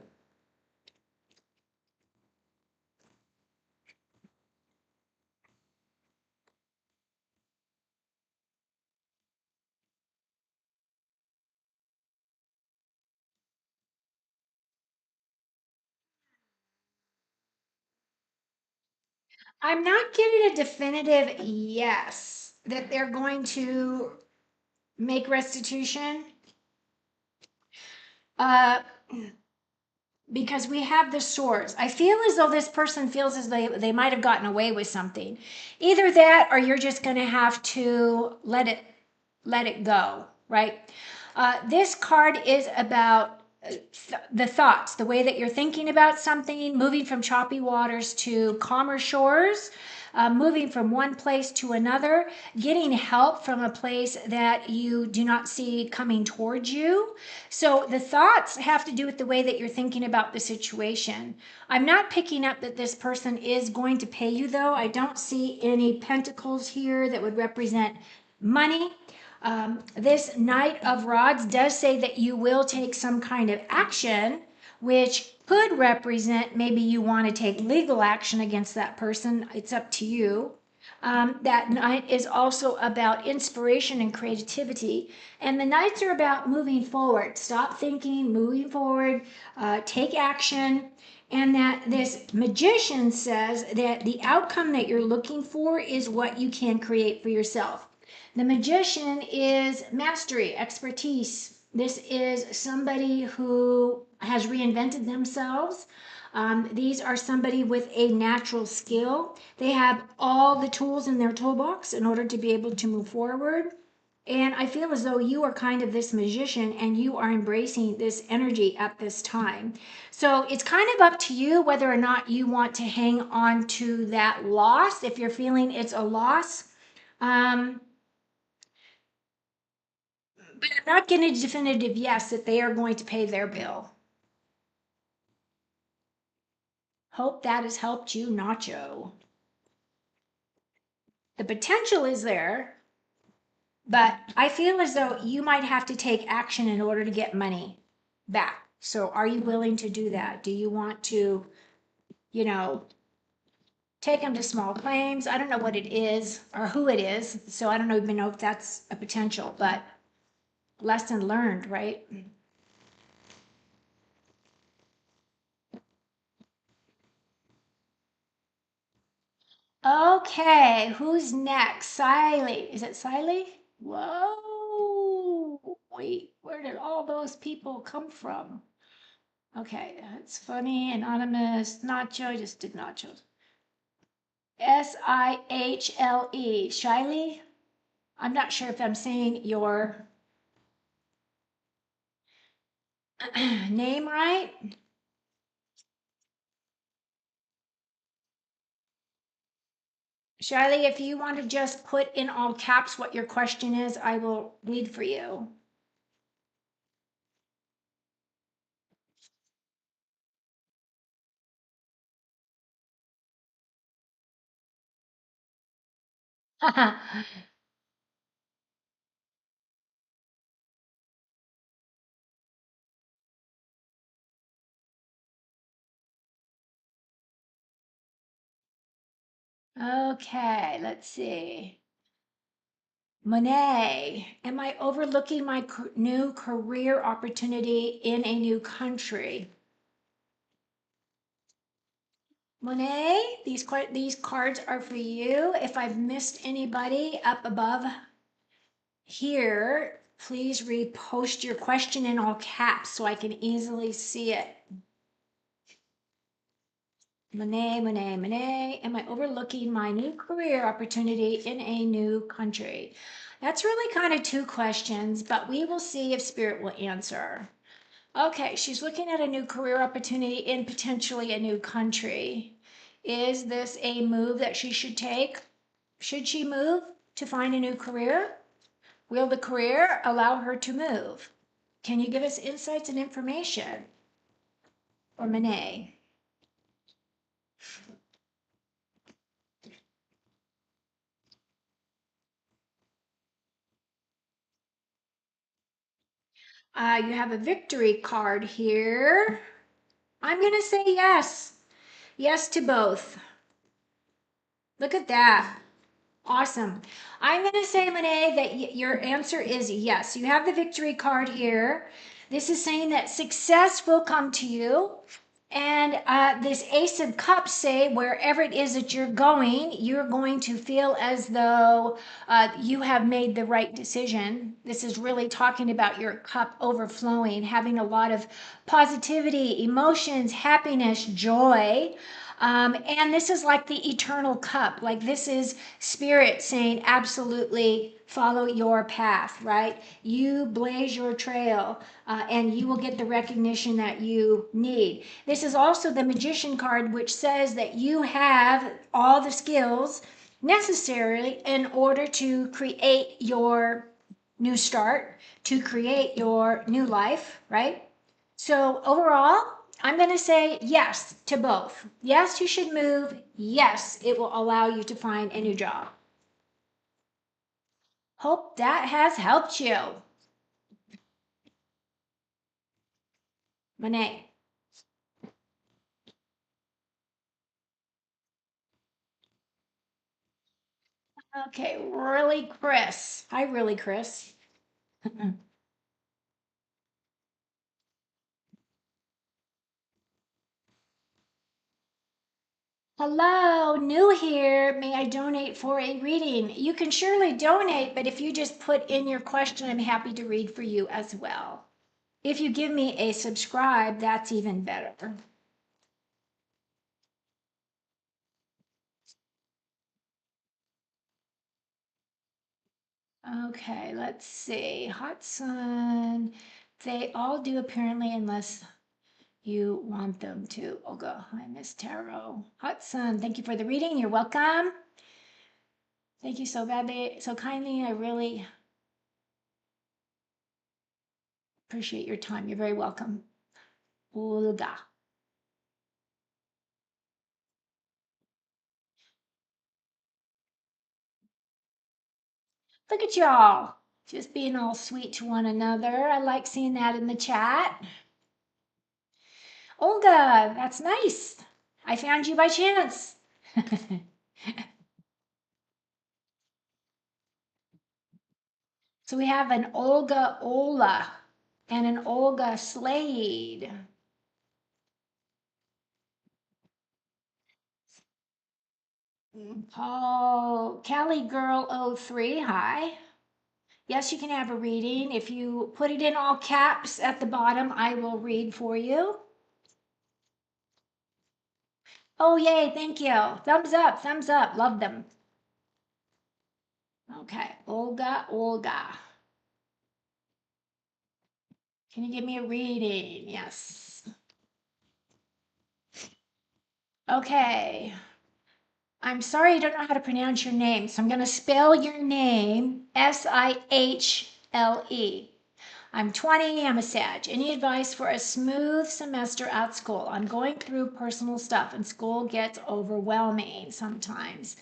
I'm not getting a definitive yes that they're going to make restitution. Because we have the swords. I feel as though this person feels as though they might have gotten away with something. Either that, or you're just going to have to let it go, right? This card is about the thoughts, the way that you're thinking about something, moving from choppy waters to calmer shores, moving from one place to another, getting help from a place that you do not see coming towards you. So the thoughts have to do with the way that you're thinking about the situation. I'm not picking up that this person is going to pay you, though. I don't see any pentacles here that would represent money. This Knight of Rods does say that you will take some kind of action, which could represent maybe you want to take legal action against that person. It's up to you. That night is also about inspiration and creativity. And the nights are about moving forward. Stop thinking, moving forward, take action. And that this magician says that the outcome that you're looking for is what you can create for yourself. The magician is mastery, expertise. This is somebody who has reinvented themselves. These are somebody with a natural skill. They have all the tools in their toolbox in order to be able to move forward. And I feel as though you are kind of this magician and you are embracing this energy at this time. So it's kind of up to you whether or not you want to hang on to that loss. If you're feeling it's a loss, but I'm not getting a definitive yes that they are going to pay their bill. Hope that has helped you, Nacho. The potential is there, but I feel as though you might have to take action in order to get money back. So are you willing to do that? Do you want to, you know, take them to small claims? I don't know what it is or who it is. So I don't even know if that's a potential, but lesson learned, right? Okay, who's next? Siley. Is it Siley? Whoa. Wait, where did all those people come from? Okay, that's funny. Anonymous. Nacho. Just did nachos. Sihle. Shiley? I'm not sure if I'm saying your name right. Shiley, if you want to just put in all caps what your question is, I will read for you. Okay, let's see. Monet, am I overlooking my new career opportunity in a new country? Monet, these cards are for you. If I've missed anybody up above here, please repost your question in all caps so I can easily see it. Monet, Monet, Monet, am I overlooking my new career opportunity in a new country? That's really kind of two questions, but we will see if Spirit will answer. Okay, she's looking at a new career opportunity in potentially a new country. Is this a move that she should take? Should she move to find a new career? Will the career allow her to move? Can you give us insights and information? Or Monet? You have a victory card here. I'm going to say yes. Yes to both. Look at that. Awesome. I'm going to say, Monet, that your answer is yes. You have the victory card here. This is saying that success will come to you. And this Ace of Cups say wherever it is that you're going to feel as though you have made the right decision. This is really talking about your cup overflowing, having a lot of positivity, emotions, happiness, joy. And this is like the eternal cup. Like this is spirit saying, absolutely follow your path, right? You blaze your trail and you will get the recognition that you need. This is also the magician card, which says that you have all the skills necessary in order to create your new start, to create your new life, right? So overall, I'm going to say yes to both. Yes, you should move. Yes, it will allow you to find a new job. Hope that has helped you. Monet. Okay, really, Chris. Hi, really, Chris. Hello, new here. May I donate for a reading? You can surely donate, but if you just put in your question, I'm happy to read for you as well. If you give me a subscribe, that's even better. Okay, let's see. Hot sun. They all do apparently, unless you want them to. Olga, hi, Miss Tarot. Hot sun, thank you for the reading. You're welcome. Thank you so badly, so kindly. I really appreciate your time. You're very welcome. Olga. Look at y'all. Just being all sweet to one another. I like seeing that in the chat. Olga, that's nice. I found you by chance. So we have an Olga Ola and an Olga Slade. Paul, Cali Girl 03, hi. Yes, you can have a reading. If you put it in all caps at the bottom, I will read for you. Oh, yay, thank you. Thumbs up, thumbs up. Love them. Okay, Olga, Olga. Can you give me a reading? Yes. Okay. I'm sorry I don't know how to pronounce your name, so I'm going to spell your name Sihle. I'm 20, I'm a Sag. Any advice for a smooth semester at school? I'm going through personal stuff and school gets overwhelming sometimes,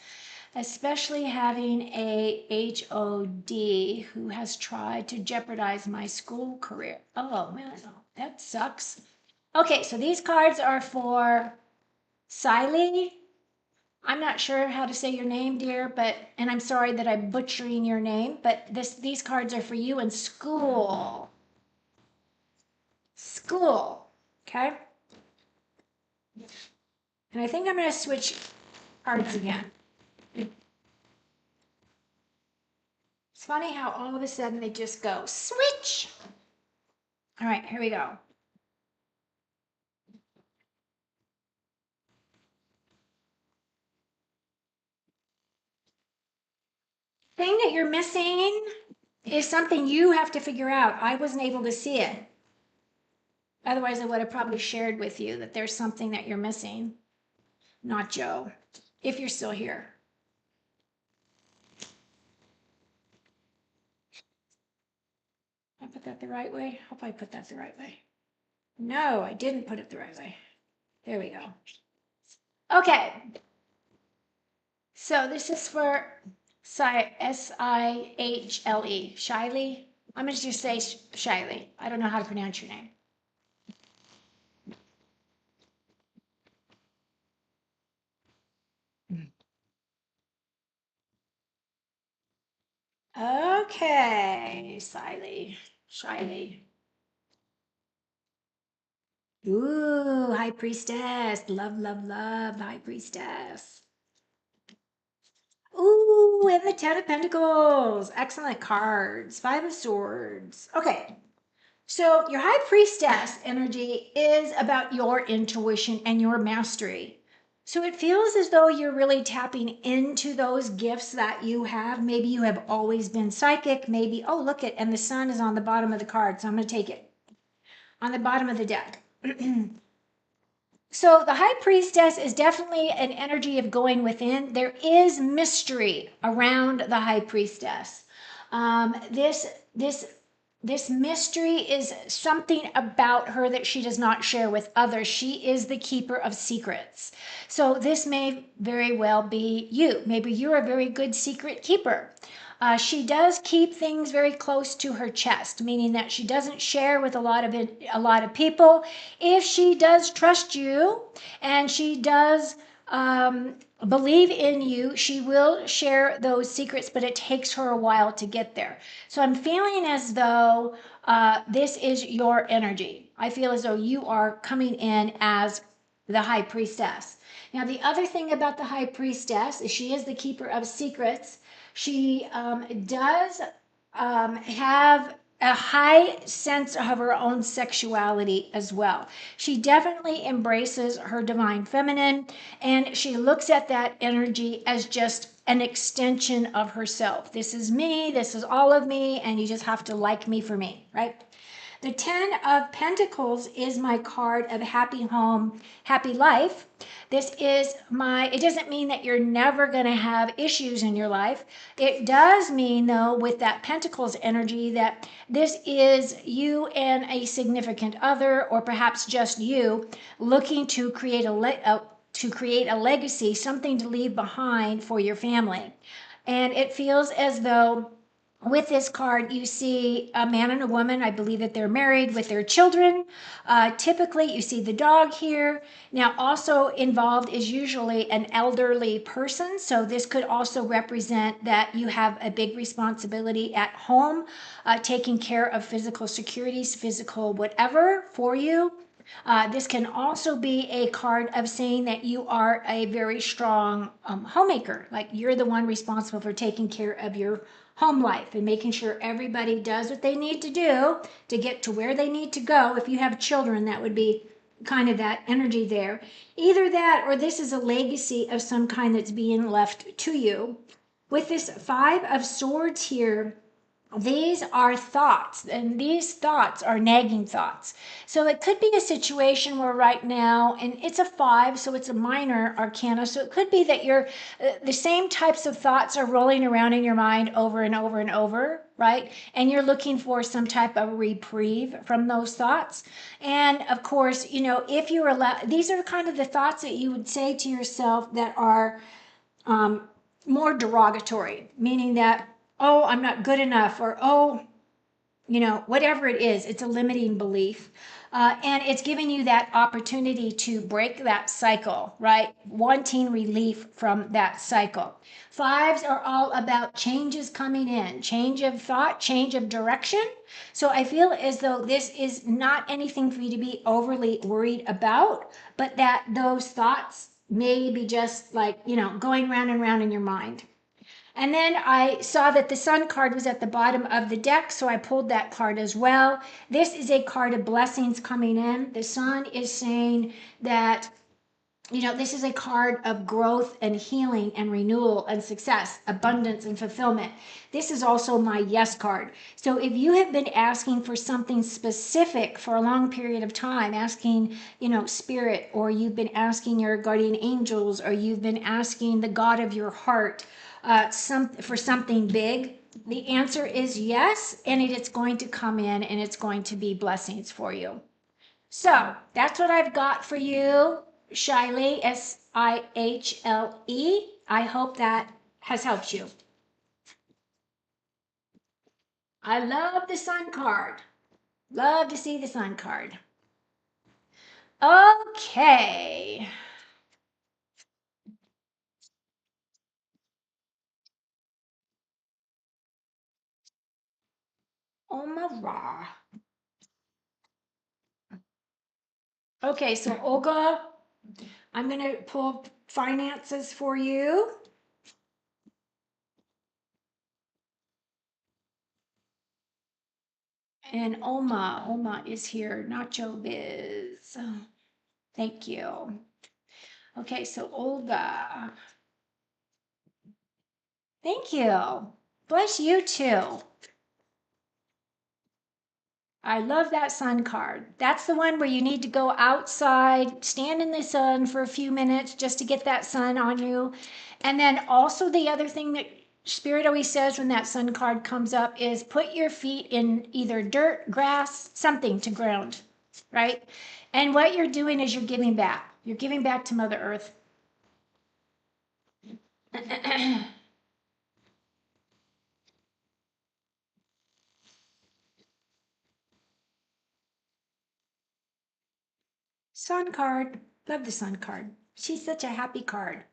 especially having a HOD who has tried to jeopardize my school career. Oh man, that sucks. Okay, so these cards are for Sihle. I'm not sure how to say your name, dear, and I'm sorry that I'm butchering your name, but these cards are for you in school. School, okay? And I think I'm going to switch cards again. It's funny how all of a sudden they just go switch. All right, here we go. Thing that you're missing is something you have to figure out. I wasn't able to see it. Otherwise, I would have probably shared with you that there's something that you're missing. Not Joe, if you're still here. I put that the right way? Hope I put that the right way. No, I didn't put it the right way. There we go. Okay. So this is for Sihle. Shiley. I'm going to just say Shiley. I don't know how to pronounce your name. Okay, Shiley. Ooh, High Priestess. Love, love, love the High Priestess. Ooh, and the Ten of Pentacles. Excellent cards. Five of Swords. Okay. So your High Priestess energy is about your intuition and your mastery. So it feels as though you're really tapping into those gifts that you have. Maybe you have always been psychic. Maybe, oh, look it, and the sun is on the bottom of the card. So I'm going to take it on the bottom of the deck. So the High Priestess is definitely an energy of going within. There is mystery around the High Priestess. This mystery is something about her that she does not share with others. She is the keeper of secrets. So this may very well be you. Maybe you're a very good secret keeper. She does keep things very close to her chest, meaning that she doesn't share with a lot of people. If she does trust you, and she does believe in you. She will share those secrets, but it takes her a while to get there. So I'm feeling as though this is your energy. I feel as though you are coming in as the high priestess. Now, the other thing about the high priestess is she is the keeper of secrets. She does have a high sense of her own sexuality as well. She definitely embraces her divine feminine, and she looks at that energy as just an extension of herself. This is me, this is all of me, and you just have to like me for me, right? The 10 of Pentacles is my card of happy home, happy life. This is it doesn't mean that you're never going to have issues in your life. It does mean, though, with that Pentacles energy, that this is you and a significant other, or perhaps just you, looking to create a legacy, something to leave behind for your family. And it feels as though with this card, you see a man and a woman. I believe that they're married with their children. Typically, you see the dog here. Now, also involved is usually an elderly person. So, this could also represent that you have a big responsibility at home, taking care of physical securities, physical whatever for you. This can also be a card of saying that you are a very strong homemaker, like you're the one responsible for taking care of your home life and making sure everybody does what they need to do to get to where they need to go. If you have children, that would be kind of that energy there. Either that or this is a legacy of some kind that's being left to you. With this Five of Swords here, these are thoughts, and these thoughts are nagging thoughts. So it could be a situation where right now, and it's a five, so it's a minor arcana. So it could be that you're the same types of thoughts are rolling around in your mind over and over and over, right? And you're looking for some type of reprieve from those thoughts. And of course, if you're allowed, these are kind of the thoughts that you would say to yourself that are more derogatory, meaning that, oh, I'm not good enough, or oh, whatever it is, it's a limiting belief. And it's giving you that opportunity to break that cycle, right? Wanting relief from that cycle. Fives are all about changes coming in, change of thought, change of direction. So I feel as though this is not anything for you to be overly worried about, but that those thoughts may be just like, going round and round in your mind. And then I saw that the Sun card was at the bottom of the deck, so I pulled that card as well. This is a card of blessings coming in. The Sun is saying that, this is a card of growth and healing and renewal and success, abundance and fulfillment. This is also my yes card. So if you have been asking for something specific for a long period of time, asking, spirit, or you've been asking your guardian angels, or you've been asking the God of your heart, for something big, the answer is yes, and it's going to come in and it's going to be blessings for you. So that's what I've got for you, Shiley, Sihle. I hope that has helped you. I love the Sun card. Love to see the Sun card. Okay. Omara. Okay, so Olga, I'm going to pull finances for you. And Oma is here, Nacho Biz. Thank you. Okay, so Olga. Thank you. Bless you too. I love that Sun card. That's the one where you need to go outside, stand in the sun for a few minutes just to get that sun on you. And then also the other thing that Spirit always says when that Sun card comes up is put your feet in either dirt, grass, something to ground, right? And what you're doing is you're giving back. You're giving back to Mother Earth. Sun card. Love the Sun card. She's such a happy card.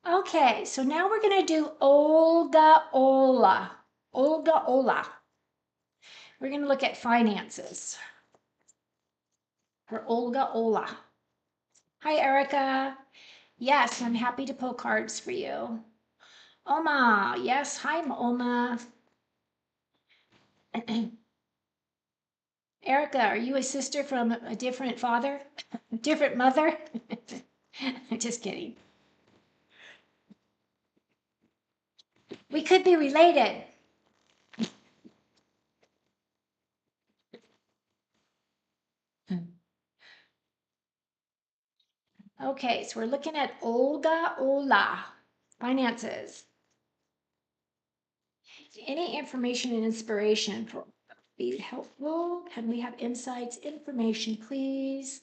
Okay, so now we're going to do Olga Ola. Olga Ola. We're going to look at finances for Olga Ola. Hi, Erica. Yes, I'm happy to pull cards for you. Oma. Yes, hi, Oma. Erica, are you a sister from a different father? Different mother? Just kidding. We could be related. Okay, so we're looking at Olga Ola, finances. Any information and inspiration for be helpful? Can we have insights, information, please?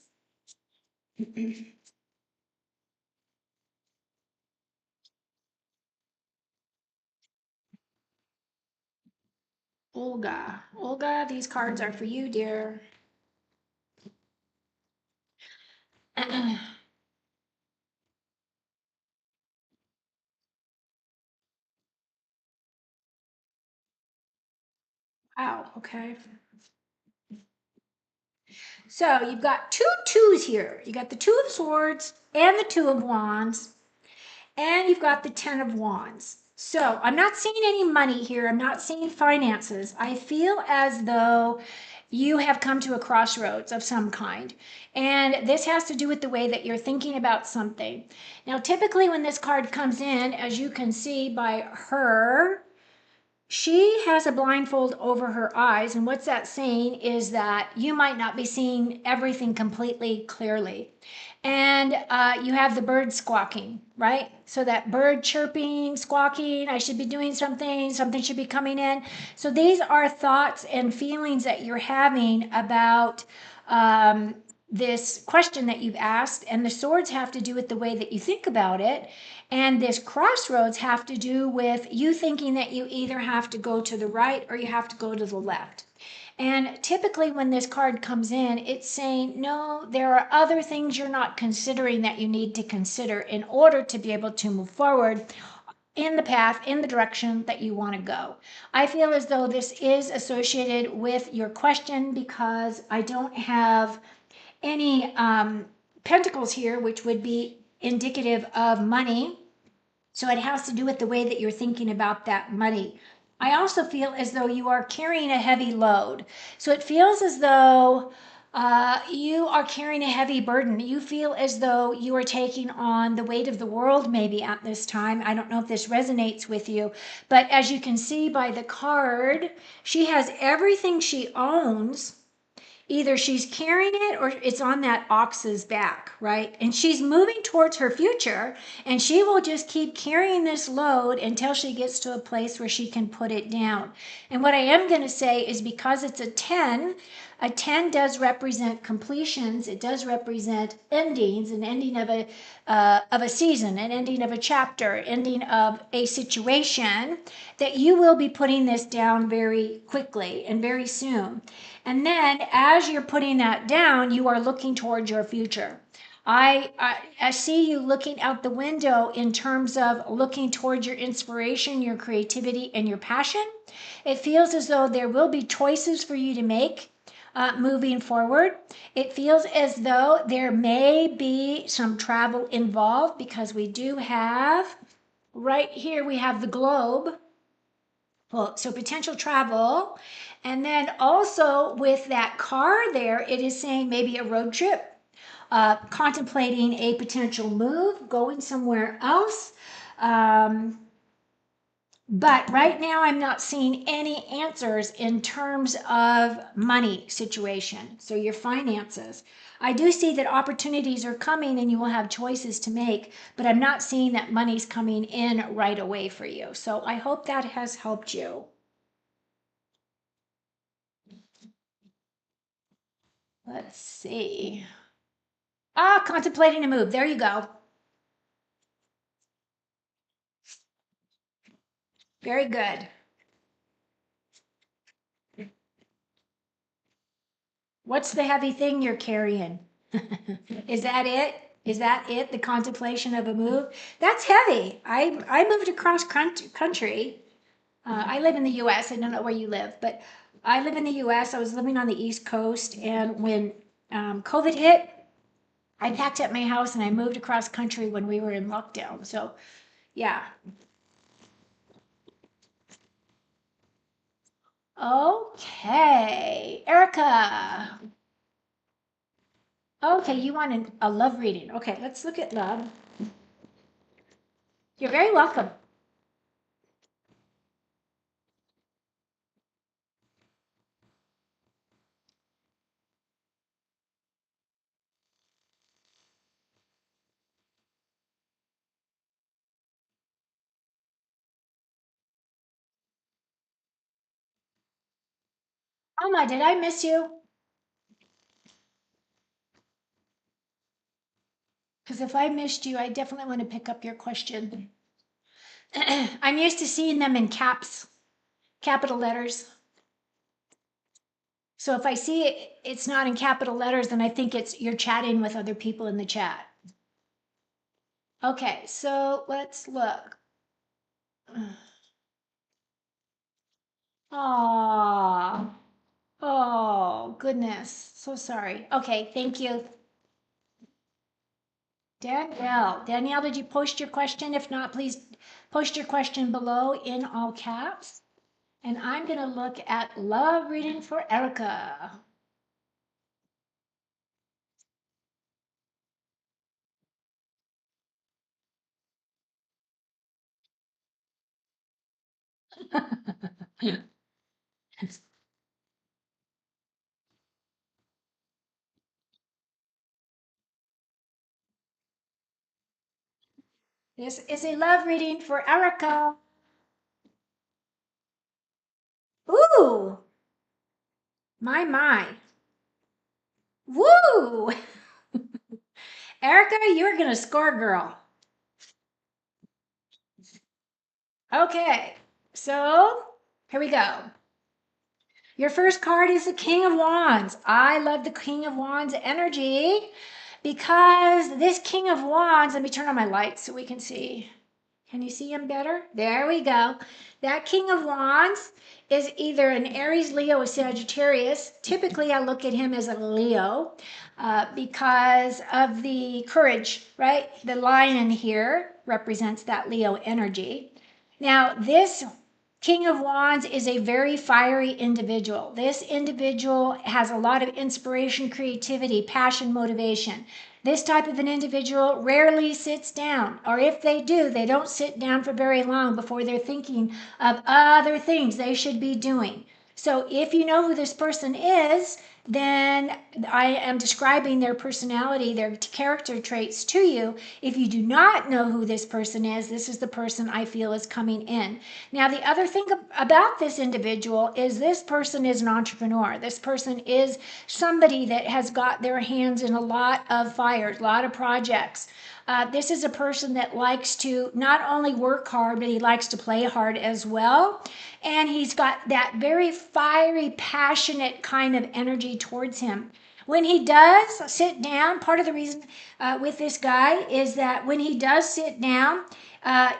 Olga. Olga, these cards are for you, dear. Wow, okay. So you've got two twos here. You got the Two of Swords and the Two of Wands, and you've got the Ten of Wands. So I'm not seeing any money here. I'm not seeing finances. I feel as though you have come to a crossroads of some kind. And this has to do with the way that you're thinking about something. Now, typically when this card comes in, as you can see by her, she has a blindfold over her eyes. And what's that saying is that you might not be seeing everything completely clearly. And you have the bird squawking, right? So that bird chirping, squawking, I should be doing something, something should be coming in. So these are thoughts and feelings that you're having about this question that you've asked. And the swords have to do with the way that you think about it. And this crossroads have to do with you thinking that you either have to go to the right or you have to go to the left. And typically, when this card comes in, it's saying, no, there are other things you're not considering that you need to consider in order to be able to move forward in the path, in the direction that you want to go. I feel as though this is associated with your question because I don't have any pentacles here, which would be indicative of money. So it has to do with the way that you're thinking about that money. I also feel as though you are carrying a heavy load. So it feels as though you are carrying a heavy burden. You feel as though you are taking on the weight of the world maybe at this time. I don't know if this resonates with you, but as you can see by the card, she has everything she owns. Either she's carrying it or it's on that ox's back, right? And she's moving towards her future, and she will just keep carrying this load until she gets to a place where she can put it down. And what I am going to say is because it's a 10 does represent completions. It does represent endings, an ending of a season, an ending of a chapter, ending of a situation, that you will be putting this down very quickly and very soon. And then as you're putting that down, you are looking towards your future. I see you looking out the window in terms of looking towards your inspiration, your creativity, and your passion. It feels as though there will be choices for you to make moving forward. It feels as though there may be some travel involved because we do have, right here, we have the globe. Well, so potential travel. And then also with that car there, it is saying maybe a road trip, contemplating a potential move, going somewhere else. But right now, I'm not seeing any answers in terms of money situation. So your finances. I do see that opportunities are coming and you will have choices to make, but I'm not seeing that money's coming in right away for you. So I hope that has helped you. Let's see. Ah, contemplating a move. There you go. Very good. What's the heavy thing you're carrying? Is that it? Is that it? The contemplation of a move? That's heavy. I moved across country. I live in the U.S. I don't know where you live, but I live in the U.S. I was living on the East Coast, and when COVID hit, I packed up my house and I moved across country when we were in lockdown. So, yeah. Okay, Erica. Okay, you want a love reading. Okay, let's look at love. You're very welcome. Alma, did I miss you? Because if I missed you, I definitely want to pick up your question. I'm used to seeing them in caps, capital letters. So if I see it's not in capital letters, then I think it's you're chatting with other people in the chat. Okay, so let's look. Oh, oh, goodness. So sorry. Okay, thank you. Danielle, did you post your question? If not, please post your question below in all caps. And I'm going to look at love reading for Erica. This is a love reading for Erica. Ooh, my. Woo! Erica, you're going to score, girl. Okay, so here we go. Your first card is the King of Wands. I love the King of Wands energy because this King of Wands, let me turn on my lights so we can see. Can you see him better? There we go. That King of Wands is either an Aries, Leo, or Sagittarius. Typically, I look at him as a Leo because of the courage, right? The lion here represents that Leo energy. Now, this King of Wands is a very fiery individual. This individual has a lot of inspiration, creativity, passion, motivation. This type of an individual rarely sits down, or if they do, they don't sit down for very long before they're thinking of other things they should be doing. So if you know who this person is, then I am describing their personality, their character traits to you. If you do not know who this person is, this is the person I feel is coming in. Now, the other thing about this individual is this person is an entrepreneur. This person is somebody that has got their hands in a lot of fires, a lot of projects. This is a person that likes to not only work hard, but he likes to play hard as well. And he's got that very fiery, passionate kind of energy towards him. When he does sit down, part of the reason with this guy is that when he does sit down,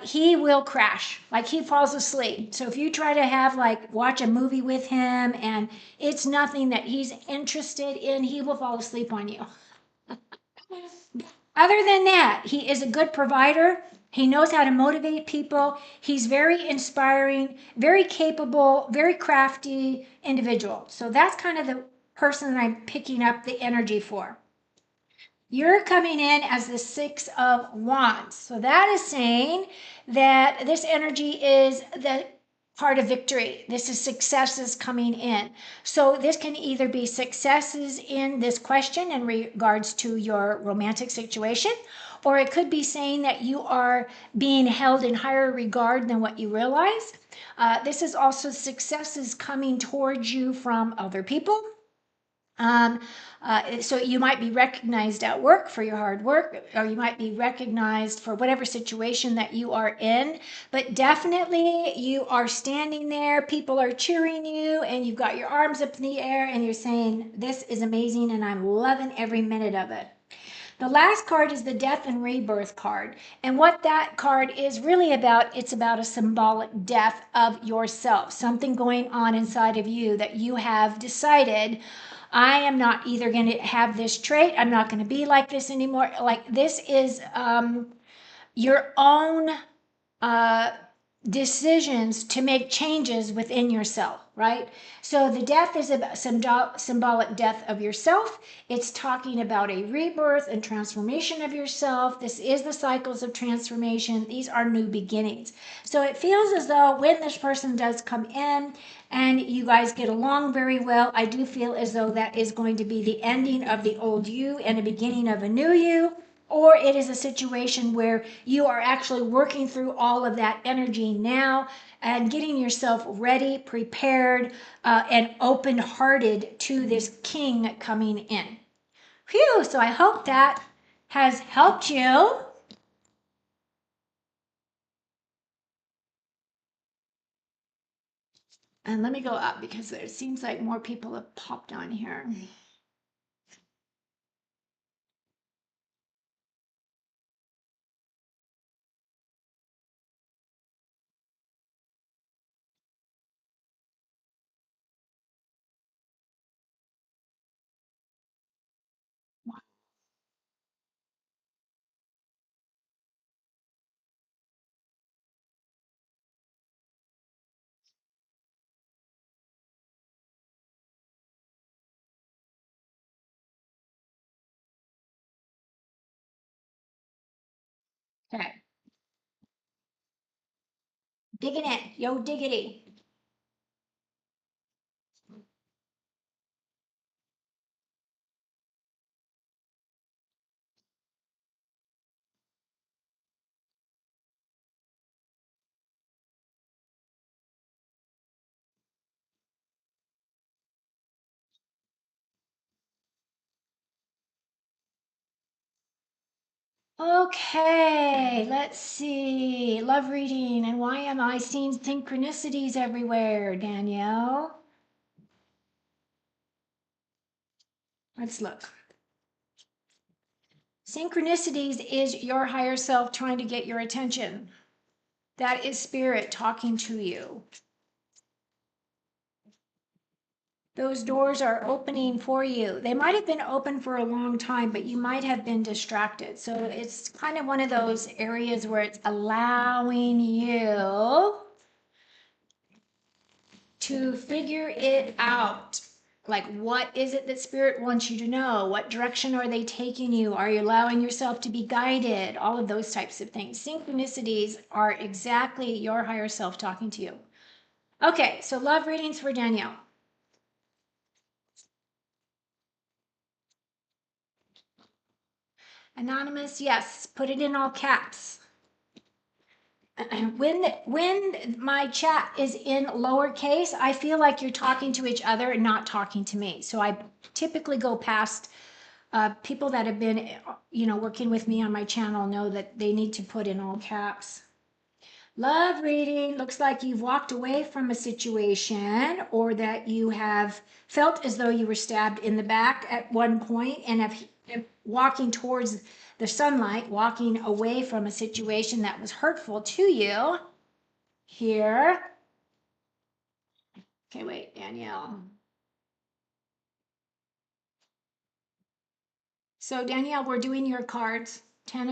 he will crash, like he falls asleep. So if you try to have like watch a movie with him and it's nothing that he's interested in, he will fall asleep on you. Other than that, he is a good provider. He knows how to motivate people. He's very inspiring, very capable, very crafty individual. So that's kind of the person that I'm picking up the energy for. You're coming in as the Six of Wands. So that is saying that this energy is the part of victory. This is successes coming in. So this can either be successes in this question in regards to your romantic situation, or it could be saying that you are being held in higher regard than what you realize. This is also successes coming towards you from other people. So you might be recognized at work for your hard work, or you might be recognized for whatever situation that you are in. But definitely, you are standing there, people are cheering you, and you've got your arms up in the air, and you're saying, "This is amazing, and I'm loving every minute of it." The last card is the death and rebirth card. And what that card is really about, it's about a symbolic death of yourself, something going on inside of you that you have decided, I am not either going to have this trait, I'm not going to be like this anymore. Like this is your own uh, decisions to make changes within yourself, right? So the death is a symbolic death of yourself. It's talking about a rebirth and transformation of yourself. This is the cycles of transformation. These are new beginnings. So it feels as though when this person does come in and you guys get along very well, I do feel as though that is going to be the ending of the old you and a beginning of a new you. Or it is a situation where you are actually working through all of that energy now and getting yourself ready, prepared, and open hearted to this king coming in. Phew, so I hope that has helped you. And let me go up because it seems like more people have popped on here. Okay, digging in, yo diggity. Okay, let's see. Love reading and why am I seeing synchronicities everywhere, Danielle? Let's look. Synchronicities is your higher self trying to get your attention. That is spirit talking to you. Those doors are opening for you. They might have been open for a long time, but you might have been distracted. So it's kind of one of those areas where it's allowing you to figure it out. Like, what is it that spirit wants you to know? What direction are they taking you? Are you allowing yourself to be guided? All of those types of things. Synchronicities are exactly your higher self talking to you. Okay, so love readings for Danielle. Anonymous, yes, put it in all caps. When my chat is in lowercase, I feel like you're talking to each other and not talking to me. So I typically go past people that have been, working with me on my channel know that they need to put in all caps. Love reading. Looks like you've walked away from a situation or that you have felt as though you were stabbed in the back at one point and have walking towards the sunlight, walking away from a situation that was hurtful to you. Here. Okay, wait, Danielle. So Danielle, we're doing your cards. Ten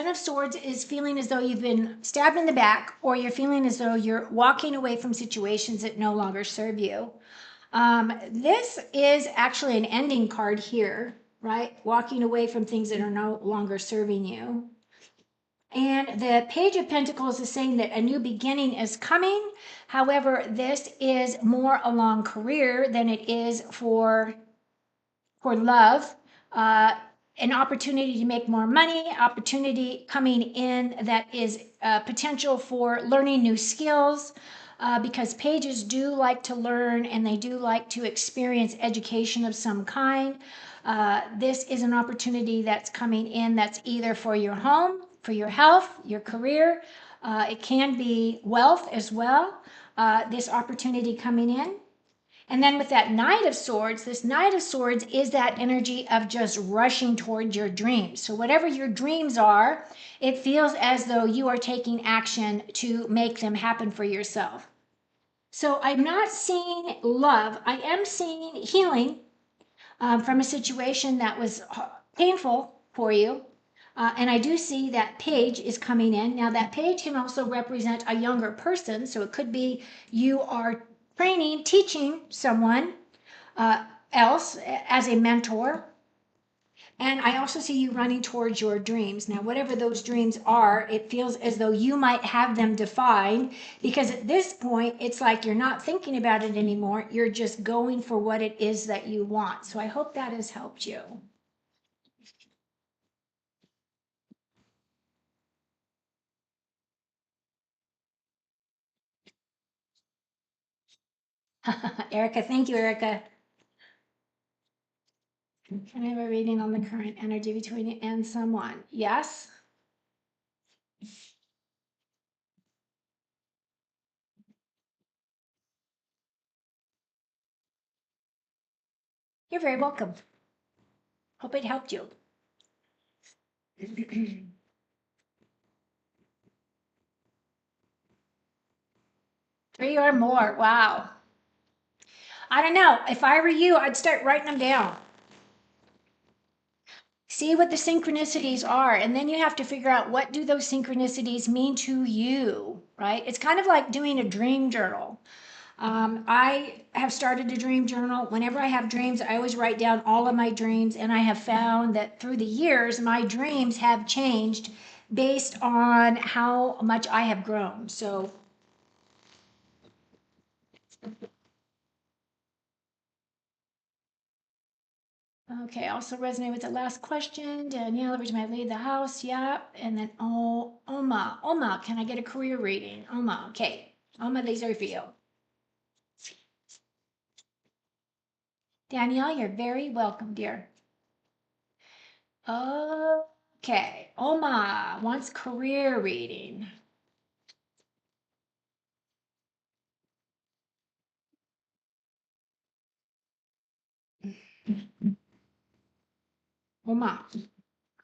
of Swords is feeling as though you've been stabbed in the back, or you're feeling as though you're walking away from situations that no longer serve you. This is actually an ending card here, right? Walking away from things that are no longer serving you. And the Page of Pentacles is saying that a new beginning is coming. However, this is more along career than it is for love. An opportunity to make more money, opportunity coming in that is potential for learning new skills, because pages do like to learn and they do like to experience education of some kind. This is an opportunity that's coming in that's either for your home, for your health, your career. It can be wealth as well. This opportunity coming in. And then with that Knight of Swords, this Knight of Swords is that energy of just rushing towards your dreams. So whatever your dreams are, it feels as though you are taking action to make them happen for yourself. So I'm not seeing love. I am seeing healing from a situation that was painful for you. And I do see that page is coming in. Now, that page can also represent a younger person. So it could be you are training, teaching someone else as a mentor. And I also see you running towards your dreams. Now, whatever those dreams are, it feels as though you might have them defined because at this point, it's like you're not thinking about it anymore. You're just going for what it is that you want. So I hope that has helped you. Erica, thank you, Erica. Can I have a reading on the current energy between you and someone? Yes. You're very welcome. Hope it helped you. Three or more. Wow. I don't know. If I were you, I'd start writing them down. See what the synchronicities are, and then you have to figure out what do those synchronicities mean to you, right? It's kind of like doing a dream journal. I have started a dream journal. Whenever I have dreams, I always write down all of my dreams, and I have found that through the years, my dreams have changed based on how much I have grown. So okay, also resonate with the last question. Danielle, every time I leave the house, yeah. And then Oma, can I get a career reading? Oma, okay. Oma, these are for you. Danielle, you're very welcome, dear. Okay, Oma wants career reading. Oma,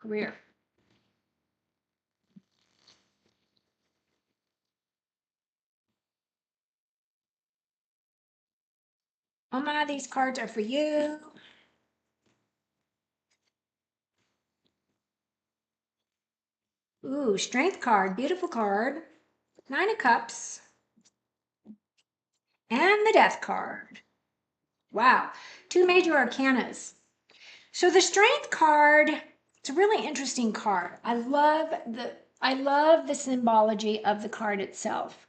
career. Oma, these cards are for you. Ooh, strength card, beautiful card. Nine of Cups. And the Death card. Wow, two major arcanas. So the strength card, it's a really interesting card. I love the symbology of the card itself.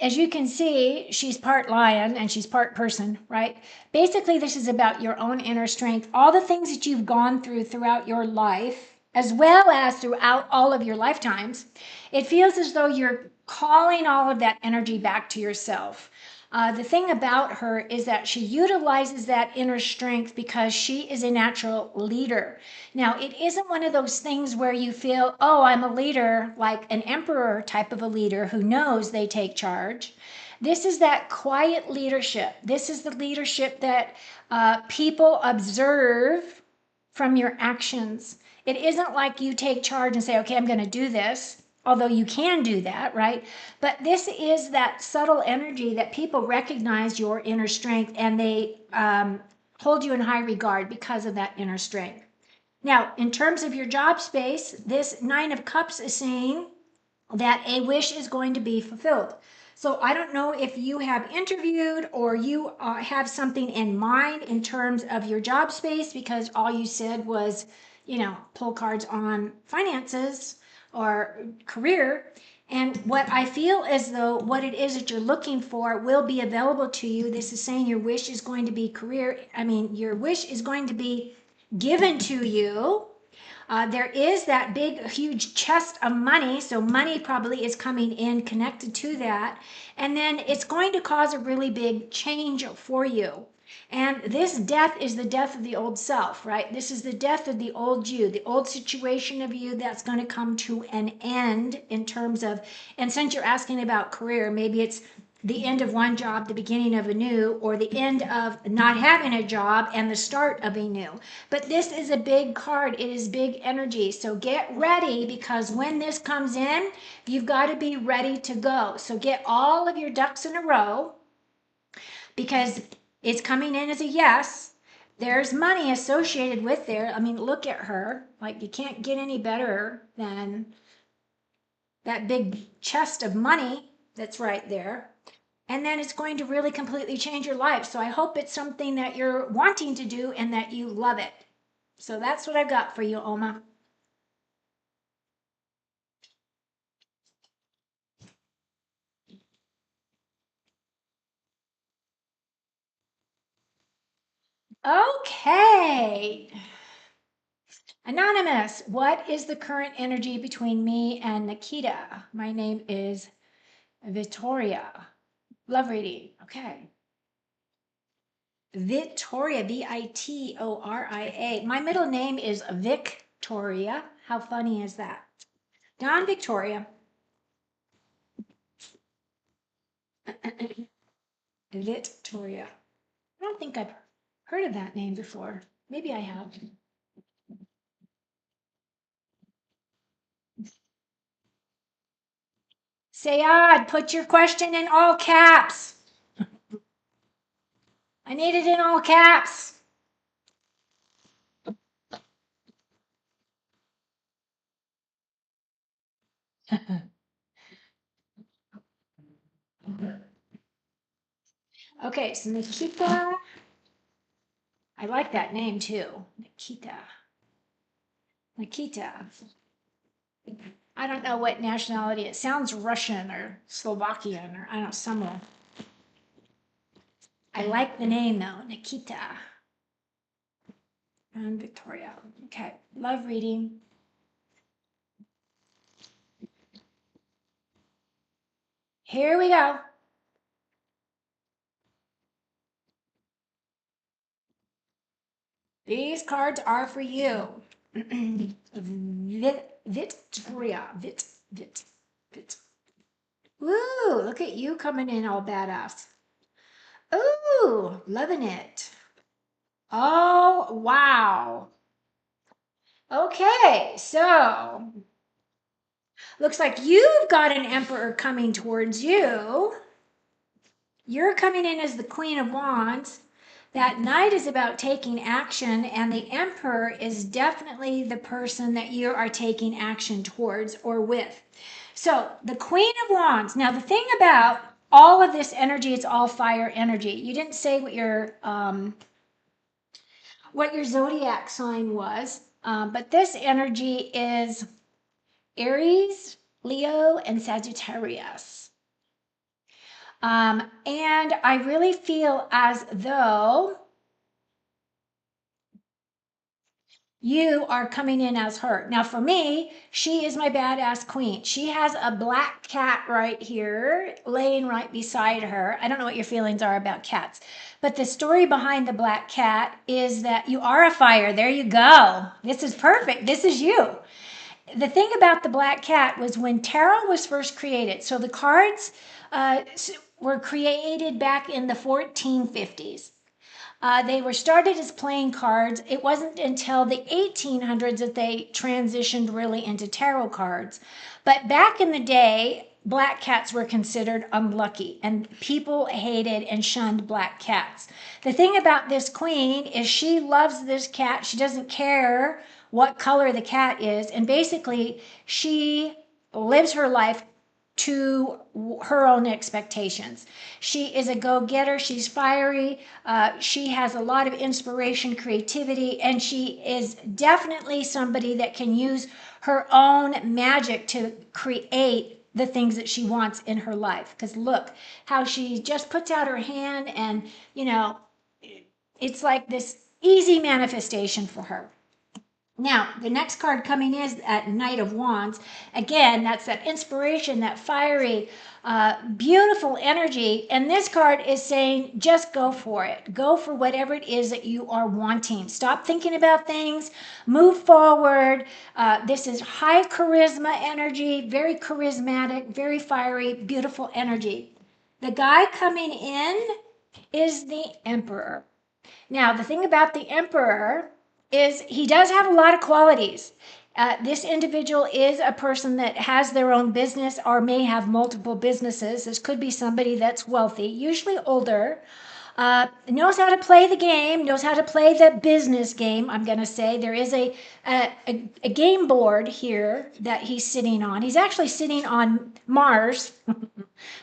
As you can see, she's part lion and she's part person, right? Basically, this is about your own inner strength, all the things that you've gone through throughout your life, as well as throughout all of your lifetimes. It feels as though you're calling all of that energy back to yourself. The thing about her is that she utilizes that inner strength because she is a natural leader. Now, it isn't one of those things where you feel, oh, I'm a leader, like an emperor type of a leader who knows they take charge. This is that quiet leadership. This is the leadership that people observe from your actions. It isn't like you take charge and say, okay, I'm going to do this, although you can do that, right? But this is that subtle energy that people recognize your inner strength and they hold you in high regard because of that inner strength. Now, in terms of your job space, this Nine of Cups is saying that a wish is going to be fulfilled. So I don't know if you have interviewed or you have something in mind in terms of your job space because all you said was, pull cards on finances or career. And what I feel as though what it is that you're looking for will be available to you. This is saying your wish is going to be career. I mean, your wish is going to be given to you. There is that big, huge chest of money. So money probably is coming in connected to that. And then it's going to cause a really big change for you. And this death is the death of the old self, right? This is the death of the old you, the old situation of you that's going to come to an end in terms of, and since you're asking about career, maybe it's the end of one job, the beginning of a new, or the end of not having a job and the start of a new. But this is a big card. It is big energy. So get ready, because when this comes in, you've got to be ready to go. So get all of your ducks in a row, because it's coming in as a yes. There's money associated with there. I mean, look at her. Like, you can't get any better than that big chest of money that's right there. And then it's going to really completely change your life. So I hope it's something that you're wanting to do and that you love it. So that's what I've got for you, Oma. Okay. Anonymous, what is the current energy between me and Nikita? My name is Victoria. Love reading. Okay. Victoria, Vitoria. My middle name is Victoria. How funny is that? Don Victoria. Victoria. I don't think I've heard of that name before. Maybe I have. Sayad, put your question in all caps. I need it in all caps. Okay, so Nikita. I like that name too. Nikita. Nikita. I don't know what nationality. It sounds Russian or Slovakian or I don't know, somewhere. I like the name though, Nikita and Victoria. Okay, love reading. Here we go. These cards are for you. Victoria. Vit. Woo, look at you coming in all badass. Ooh, loving it. Oh, wow. Okay, so looks like you've got an emperor coming towards you. You're coming in as the Queen of Wands. That Knight is about taking action, and the Emperor is definitely the person that you are taking action towards or with. So the Queen of Wands. Now the thing about all of this energy, it's all fire energy. You didn't say what your zodiac sign was, but this energy is Aries, Leo, and Sagittarius. And I really feel as though you are coming in as her. Now, for me, she is my badass queen. She has a black cat right here, laying right beside her. I don't know what your feelings are about cats, but the story behind the black cat is that you are a fire. There you go. This is perfect. This is you. The thing about the black cat was when tarot was first created, so the cards were created back in the 1450s. They were started as playing cards. It wasn't until the 1800s that they transitioned really into tarot cards. But back in the day, black cats were considered unlucky, and people hated and shunned black cats. The thing about this queen is she loves this cat. She doesn't care what color the cat is, and basically she lives her life to her own expectations. She is a go-getter. She's fiery. She has a lot of inspiration, creativity, and she is definitely somebody that can use her own magic to create the things that she wants in her life. Because look how she just puts out her hand, and it's like this easy manifestation for her. Now, the next card coming is at Knight of Wands. Again, that's that inspiration, that fiery, beautiful energy. And this card is saying, just go for it. Go for whatever it is that you are wanting. Stop thinking about things. Move forward. This is high charisma energy, very charismatic, very fiery, beautiful energy. The guy coming in is the emperor. Now, the thing about the emperor is he does have a lot of qualities. This individual is a person that has their own business or may have multiple businesses. This could be somebody that's wealthy, usually older, knows how to play the game, knows how to play the business game. I'm going to say there is a game board here that he's sitting on. He's actually sitting on Mars,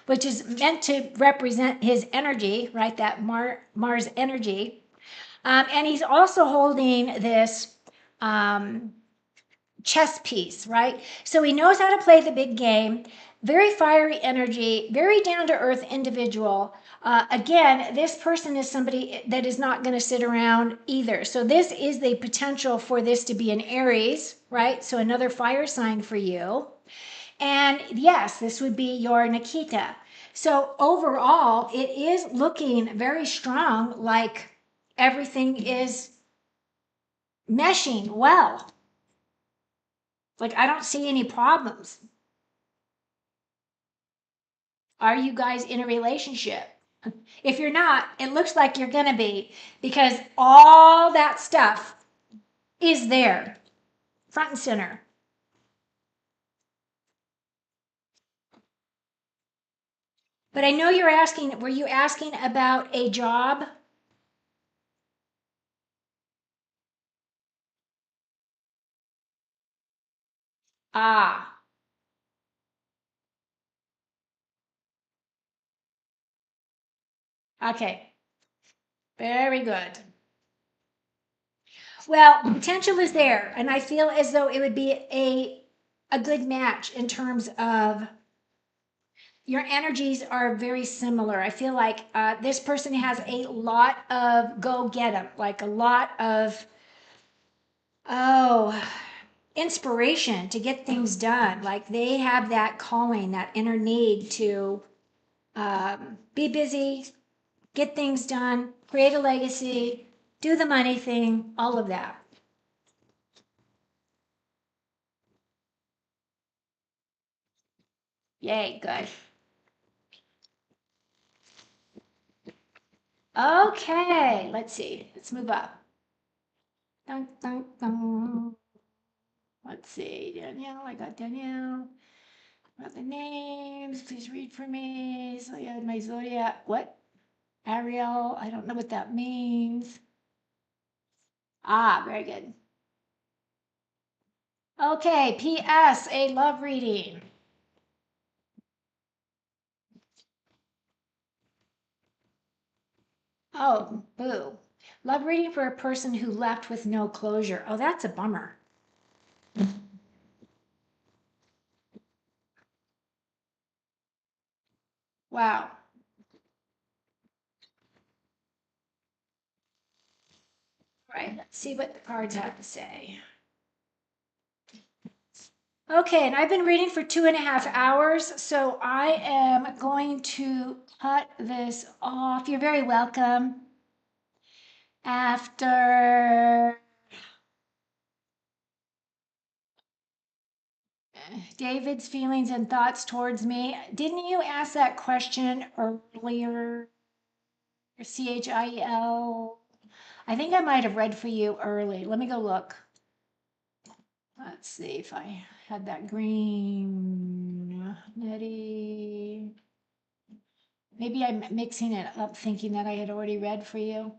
which is meant to represent his energy, right? That Mars energy. And he's also holding this chess piece, right? So he knows how to play the big game. Very fiery energy, very down to earth individual. Again, this person is somebody that is not going to sit around either. So this is the potential for this to be an Aries, right? So another fire sign for you. And yes, this would be your Nikita. So overall, it is looking very strong, like everything is meshing well. Like I don't see any problems. Are you guys in a relationship? If you're not, it looks like you're going to be because all that stuff is there, front and center. But I know you're asking, were you asking about a job? Ah, okay. Very good. Well, potential is there, and I feel as though it would be a good match in terms of your energies are very similar. I feel like this person has a lot of go get 'em, like a lot of oh inspiration to get things done. Like they have that calling, that inner need to be busy, get things done, create a legacy, do the money thing, all of that. Yay, good. Okay, let's see. Let's move up. Dun, dun, dun. Let's see, Danielle. I got Danielle. About the names, please read for me. So yeah, my zodiac. What? Ariel. I don't know what that means. Ah, very good. Okay, P.S. A love reading. Oh, boo. Love reading for a person who left with no closure. Oh, that's a bummer. Wow. All right, let's see what the cards have to say. Okay, and I've been reading for 2.5 hours, so I am going to cut this off. You're very welcome. After David's feelings and thoughts towards me, didn't you ask that question earlier? CHIL. I think I might have read for you early. Let me go look. Let's see if I had that green Nettie. Maybe I'm mixing it up thinking that I had already read for you.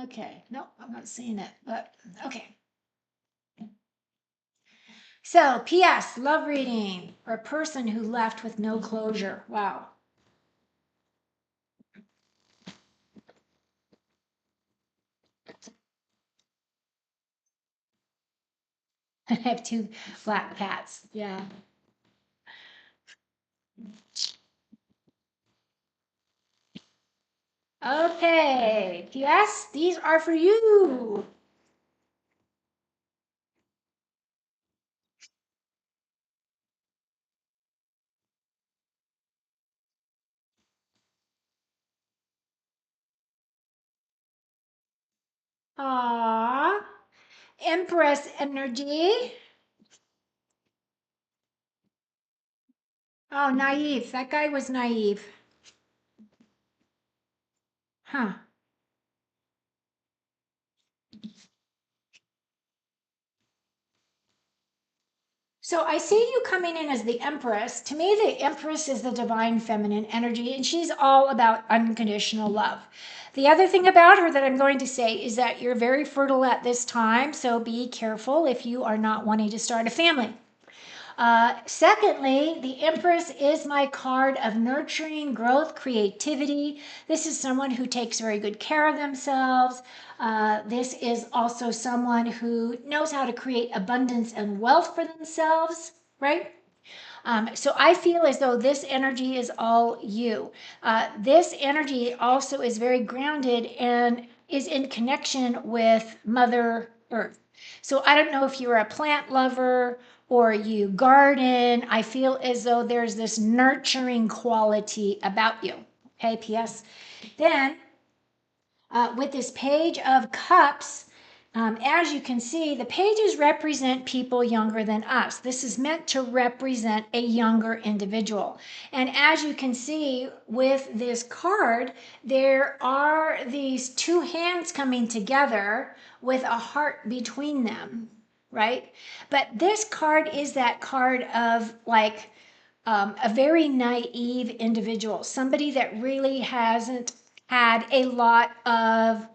Okay, no, I'm not seeing it, but okay. So, P.S. Love reading for a person who left with no closure. Wow. I have two black cats. Yeah. Okay. P.S. These are for you. Aww. Empress energy. Oh, naive. That guy was naive. Huh. So I see you coming in as the Empress. To me, the Empress is the divine feminine energy, and she's all about unconditional love. The other thing about her that I'm going to say is that you're very fertile at this time, so be careful if you are not wanting to start a family. Secondly, the Empress is my card of nurturing, growth, creativity. This is someone who takes very good care of themselves. This is also someone who knows how to create abundance and wealth for themselves, right? So I feel as though this energy is all you. This energy also is very grounded and is in connection with Mother Earth. So I don't know if you're a plant lover or you garden. I feel as though there's this nurturing quality about you. Okay, P.S. Then with this Page of Cups, as you can see, the pages represent people younger than us. This is meant to represent a younger individual. And as you can see with this card, there are these two hands coming together with a heart between them, right? But this card is that card of like a very naive individual, somebody that really hasn't had a lot of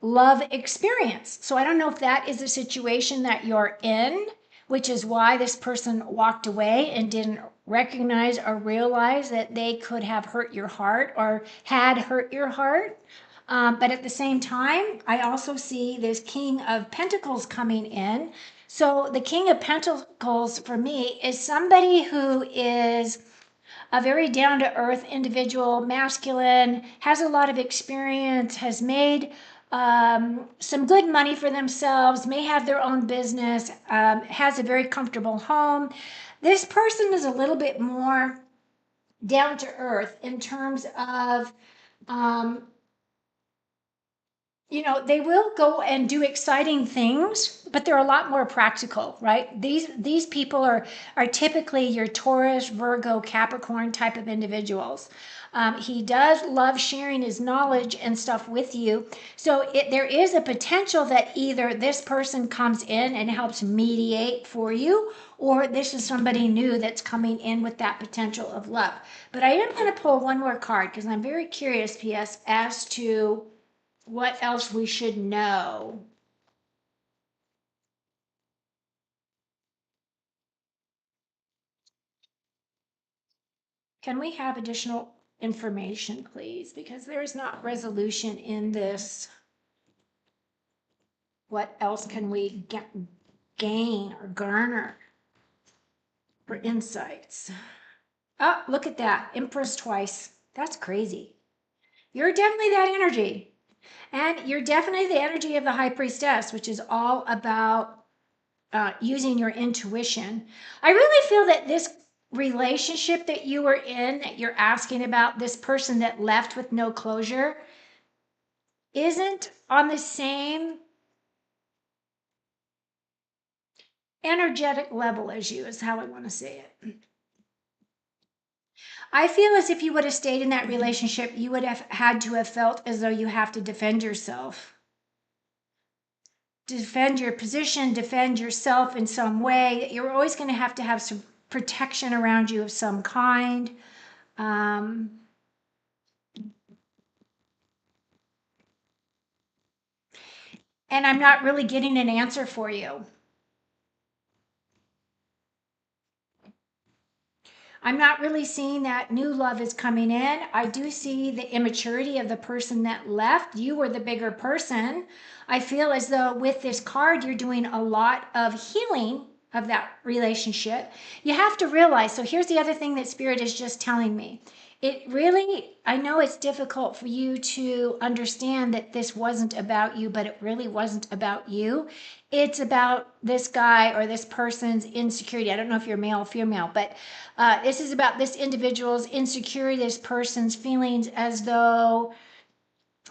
love experience. So I don't know if that is the situation that you're in, which is why this person walked away and didn't recognize or realize that they could have hurt your heart or had hurt your heart. But at the same time, I also see this King of Pentacles coming in. So the King of Pentacles for me is somebody who is a very down to earth individual, masculine, has a lot of experience, has made some good money for themselves, may have their own business, has a very comfortable home. This person is a little bit more down to earth in terms of um, they will go and do exciting things, but they're a lot more practical, right? These people are typically your Taurus, Virgo, Capricorn type of individuals. He does love sharing his knowledge and stuff with you. So there is a potential that either this person comes in and helps mediate for you, or this is somebody new that's coming in with that potential of love. But I am going to pull one more card because I'm very curious, P.S., as to what else we should know. Can we have additional information, please? Because there is not resolution in this. What else can we gain or garner for insights? Oh, look at that. Empress twice. That's crazy. You're definitely that energy. And you're definitely the energy of the High Priestess, which is all about using your intuition. I really feel that this relationship that you were in, that you're asking about, this person that left with no closure, isn't on the same energetic level as you, is how I want to say it. I feel as if you would have stayed in that relationship, you would have had to have felt as though you have to defend yourself. Defend your position, defend yourself in some way. You're always going to have some protection around you of some kind. Um, and I'm not really getting an answer for you. I'm not really seeing that new love is coming in. I do see the immaturity of the person that left. You were the bigger person. I feel as though with this card, you're doing a lot of healing of that relationship. You have to realize, so here's the other thing that Spirit is just telling me. It really, I know it's difficult for you to understand that this wasn't about you, but it really wasn't about you. It's about this guy or this person's insecurity. I don't know if you're male or female, but this is about this individual's insecurity, this person's feelings as though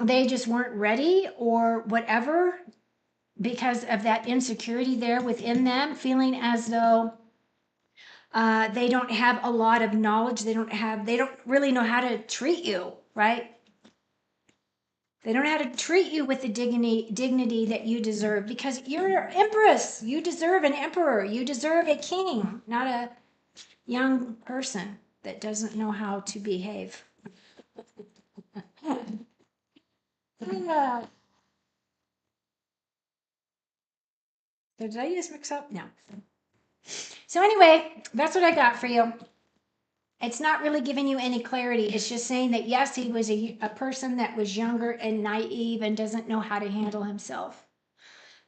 they just weren't ready or whatever. because of that insecurity there within them, feeling as though they don't have a lot of knowledge. They don't really know how to treat you, right? They don't know how to treat you with the dignity that you deserve because you're an empress. You deserve an emperor. You deserve a king, not a young person that doesn't know how to behave. Yeah. So did I just mix up? No. So anyway, that's what I got for you. It's not really giving you any clarity. It's just saying that yes, he was a person that was younger and naive and doesn't know how to handle himself.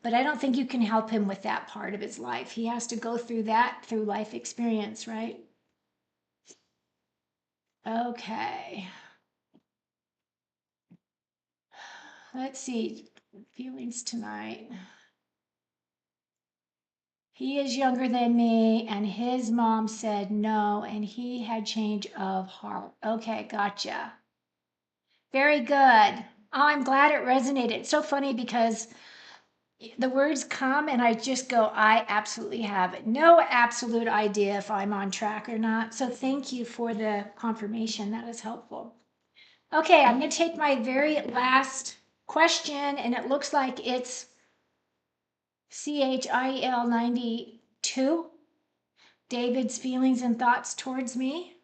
But I don't think you can help him with that part of his life. He has to go through that through life experience, right? Okay. Let's see. Feelings tonight. He is younger than me, and his mom said no, and he had change of heart. Okay, gotcha. Very good. Oh, I'm glad it resonated. It's so funny because the words come and I just go, I absolutely have no absolute idea if I'm on track or not. So thank you for the confirmation. That is helpful. Okay, I'm going to take my very last question, and it looks like it's CHIL 92. David's feelings and thoughts towards me.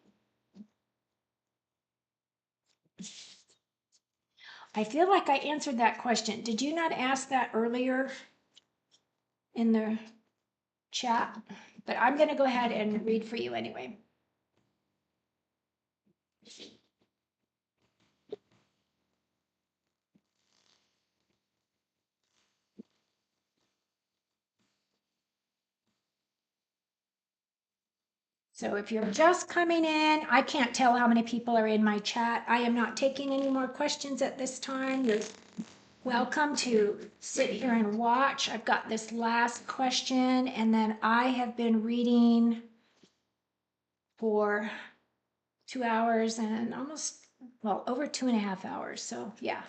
I feel like I answered that question. Did you not ask that earlier in the chat? But I'm going to go ahead and read for you anyway. So if you're just coming in, I can't tell how many people are in my chat. I am not taking any more questions at this time. You're welcome to sit here and watch. I've got this last question, and then I have been reading for 2 hours and almost, well, over 2.5 hours. So yeah,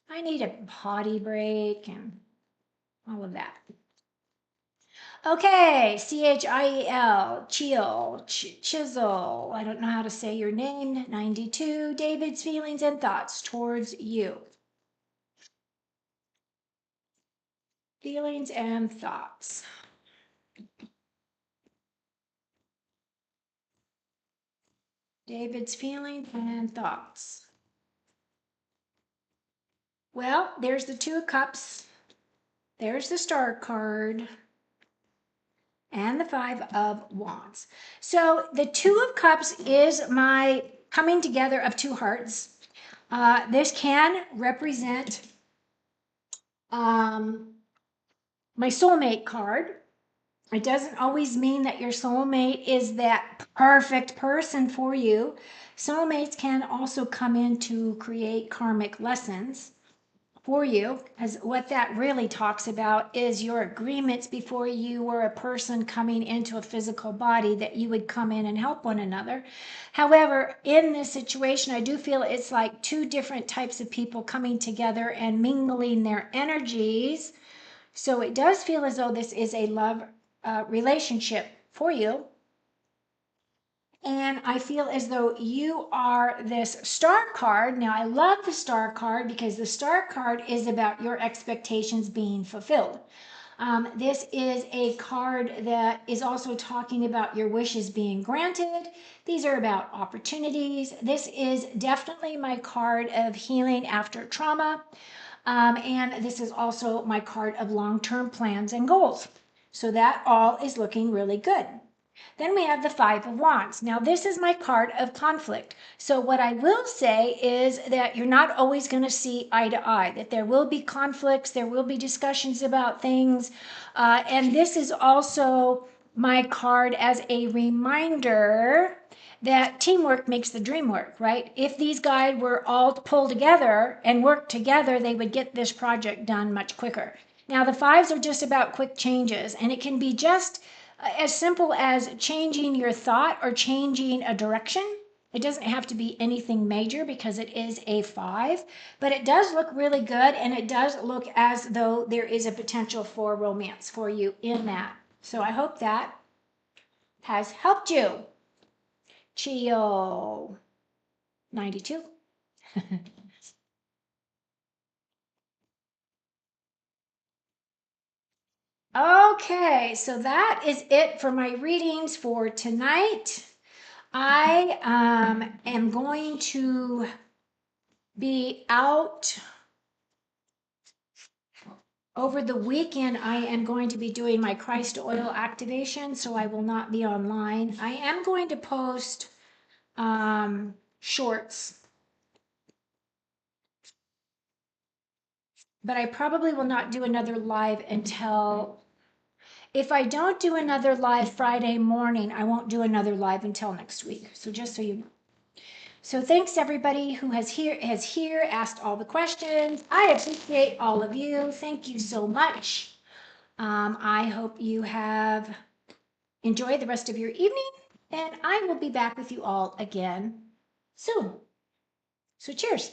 I need a potty break and all of that. Okay, CHIEL, Chisel. I don't know how to say your name. 92. David's feelings and thoughts towards you. Feelings and thoughts. David's feelings and thoughts. Well, there's the Two of Cups. There's the Star card. And the Five of Wands. So the Two of Cups is my coming together of two hearts. This can represent my soulmate card. It doesn't always mean that your soulmate is that perfect person for you. Soulmates can also come in to create karmic lessons for you, as what that really talks about is your agreements before you were a person coming into a physical body that you would come in and help one another. However, in this situation, I do feel it's like two different types of people coming together and mingling their energies. So it does feel as though this is a love relationship for you. And I feel as though you are this Star card. Now, I love the Star card because the Star card is about your expectations being fulfilled. This is a card that is also talking about your wishes being granted. These are about opportunities. This is definitely my card of healing after trauma. And this is also my card of long-term plans and goals. So that all is looking really good. Then we have the Five of Wands. Now, this is my card of conflict. So what I will say is that you're not always going to see eye to eye, that there will be conflicts, there will be discussions about things. And this is also my card as a reminder that teamwork makes the dream work, right? If these guys were all pulled together and worked together, they would get this project done much quicker. Now, the fives are just about quick changes, and it can be just as simple as changing your thought or changing a direction. It doesn't have to be anything major because it is A5, but it does look really good, and it does look as though there is a potential for romance for you in that. So I hope that has helped you. Chio 92. Okay, so that is it for my readings for tonight. I am going to be out over the weekend. I am going to be doing my Christ oil activation, so I will not be online. I am going to post shorts, but I probably will not do another live until, if I don't do another live Friday morning, I won't do another live until next week. So just so you know. So thanks everybody who has here asked all the questions. I appreciate all of you. Thank you so much. I hope you have enjoyed the rest of your evening, and I will be back with you all again soon. So cheers.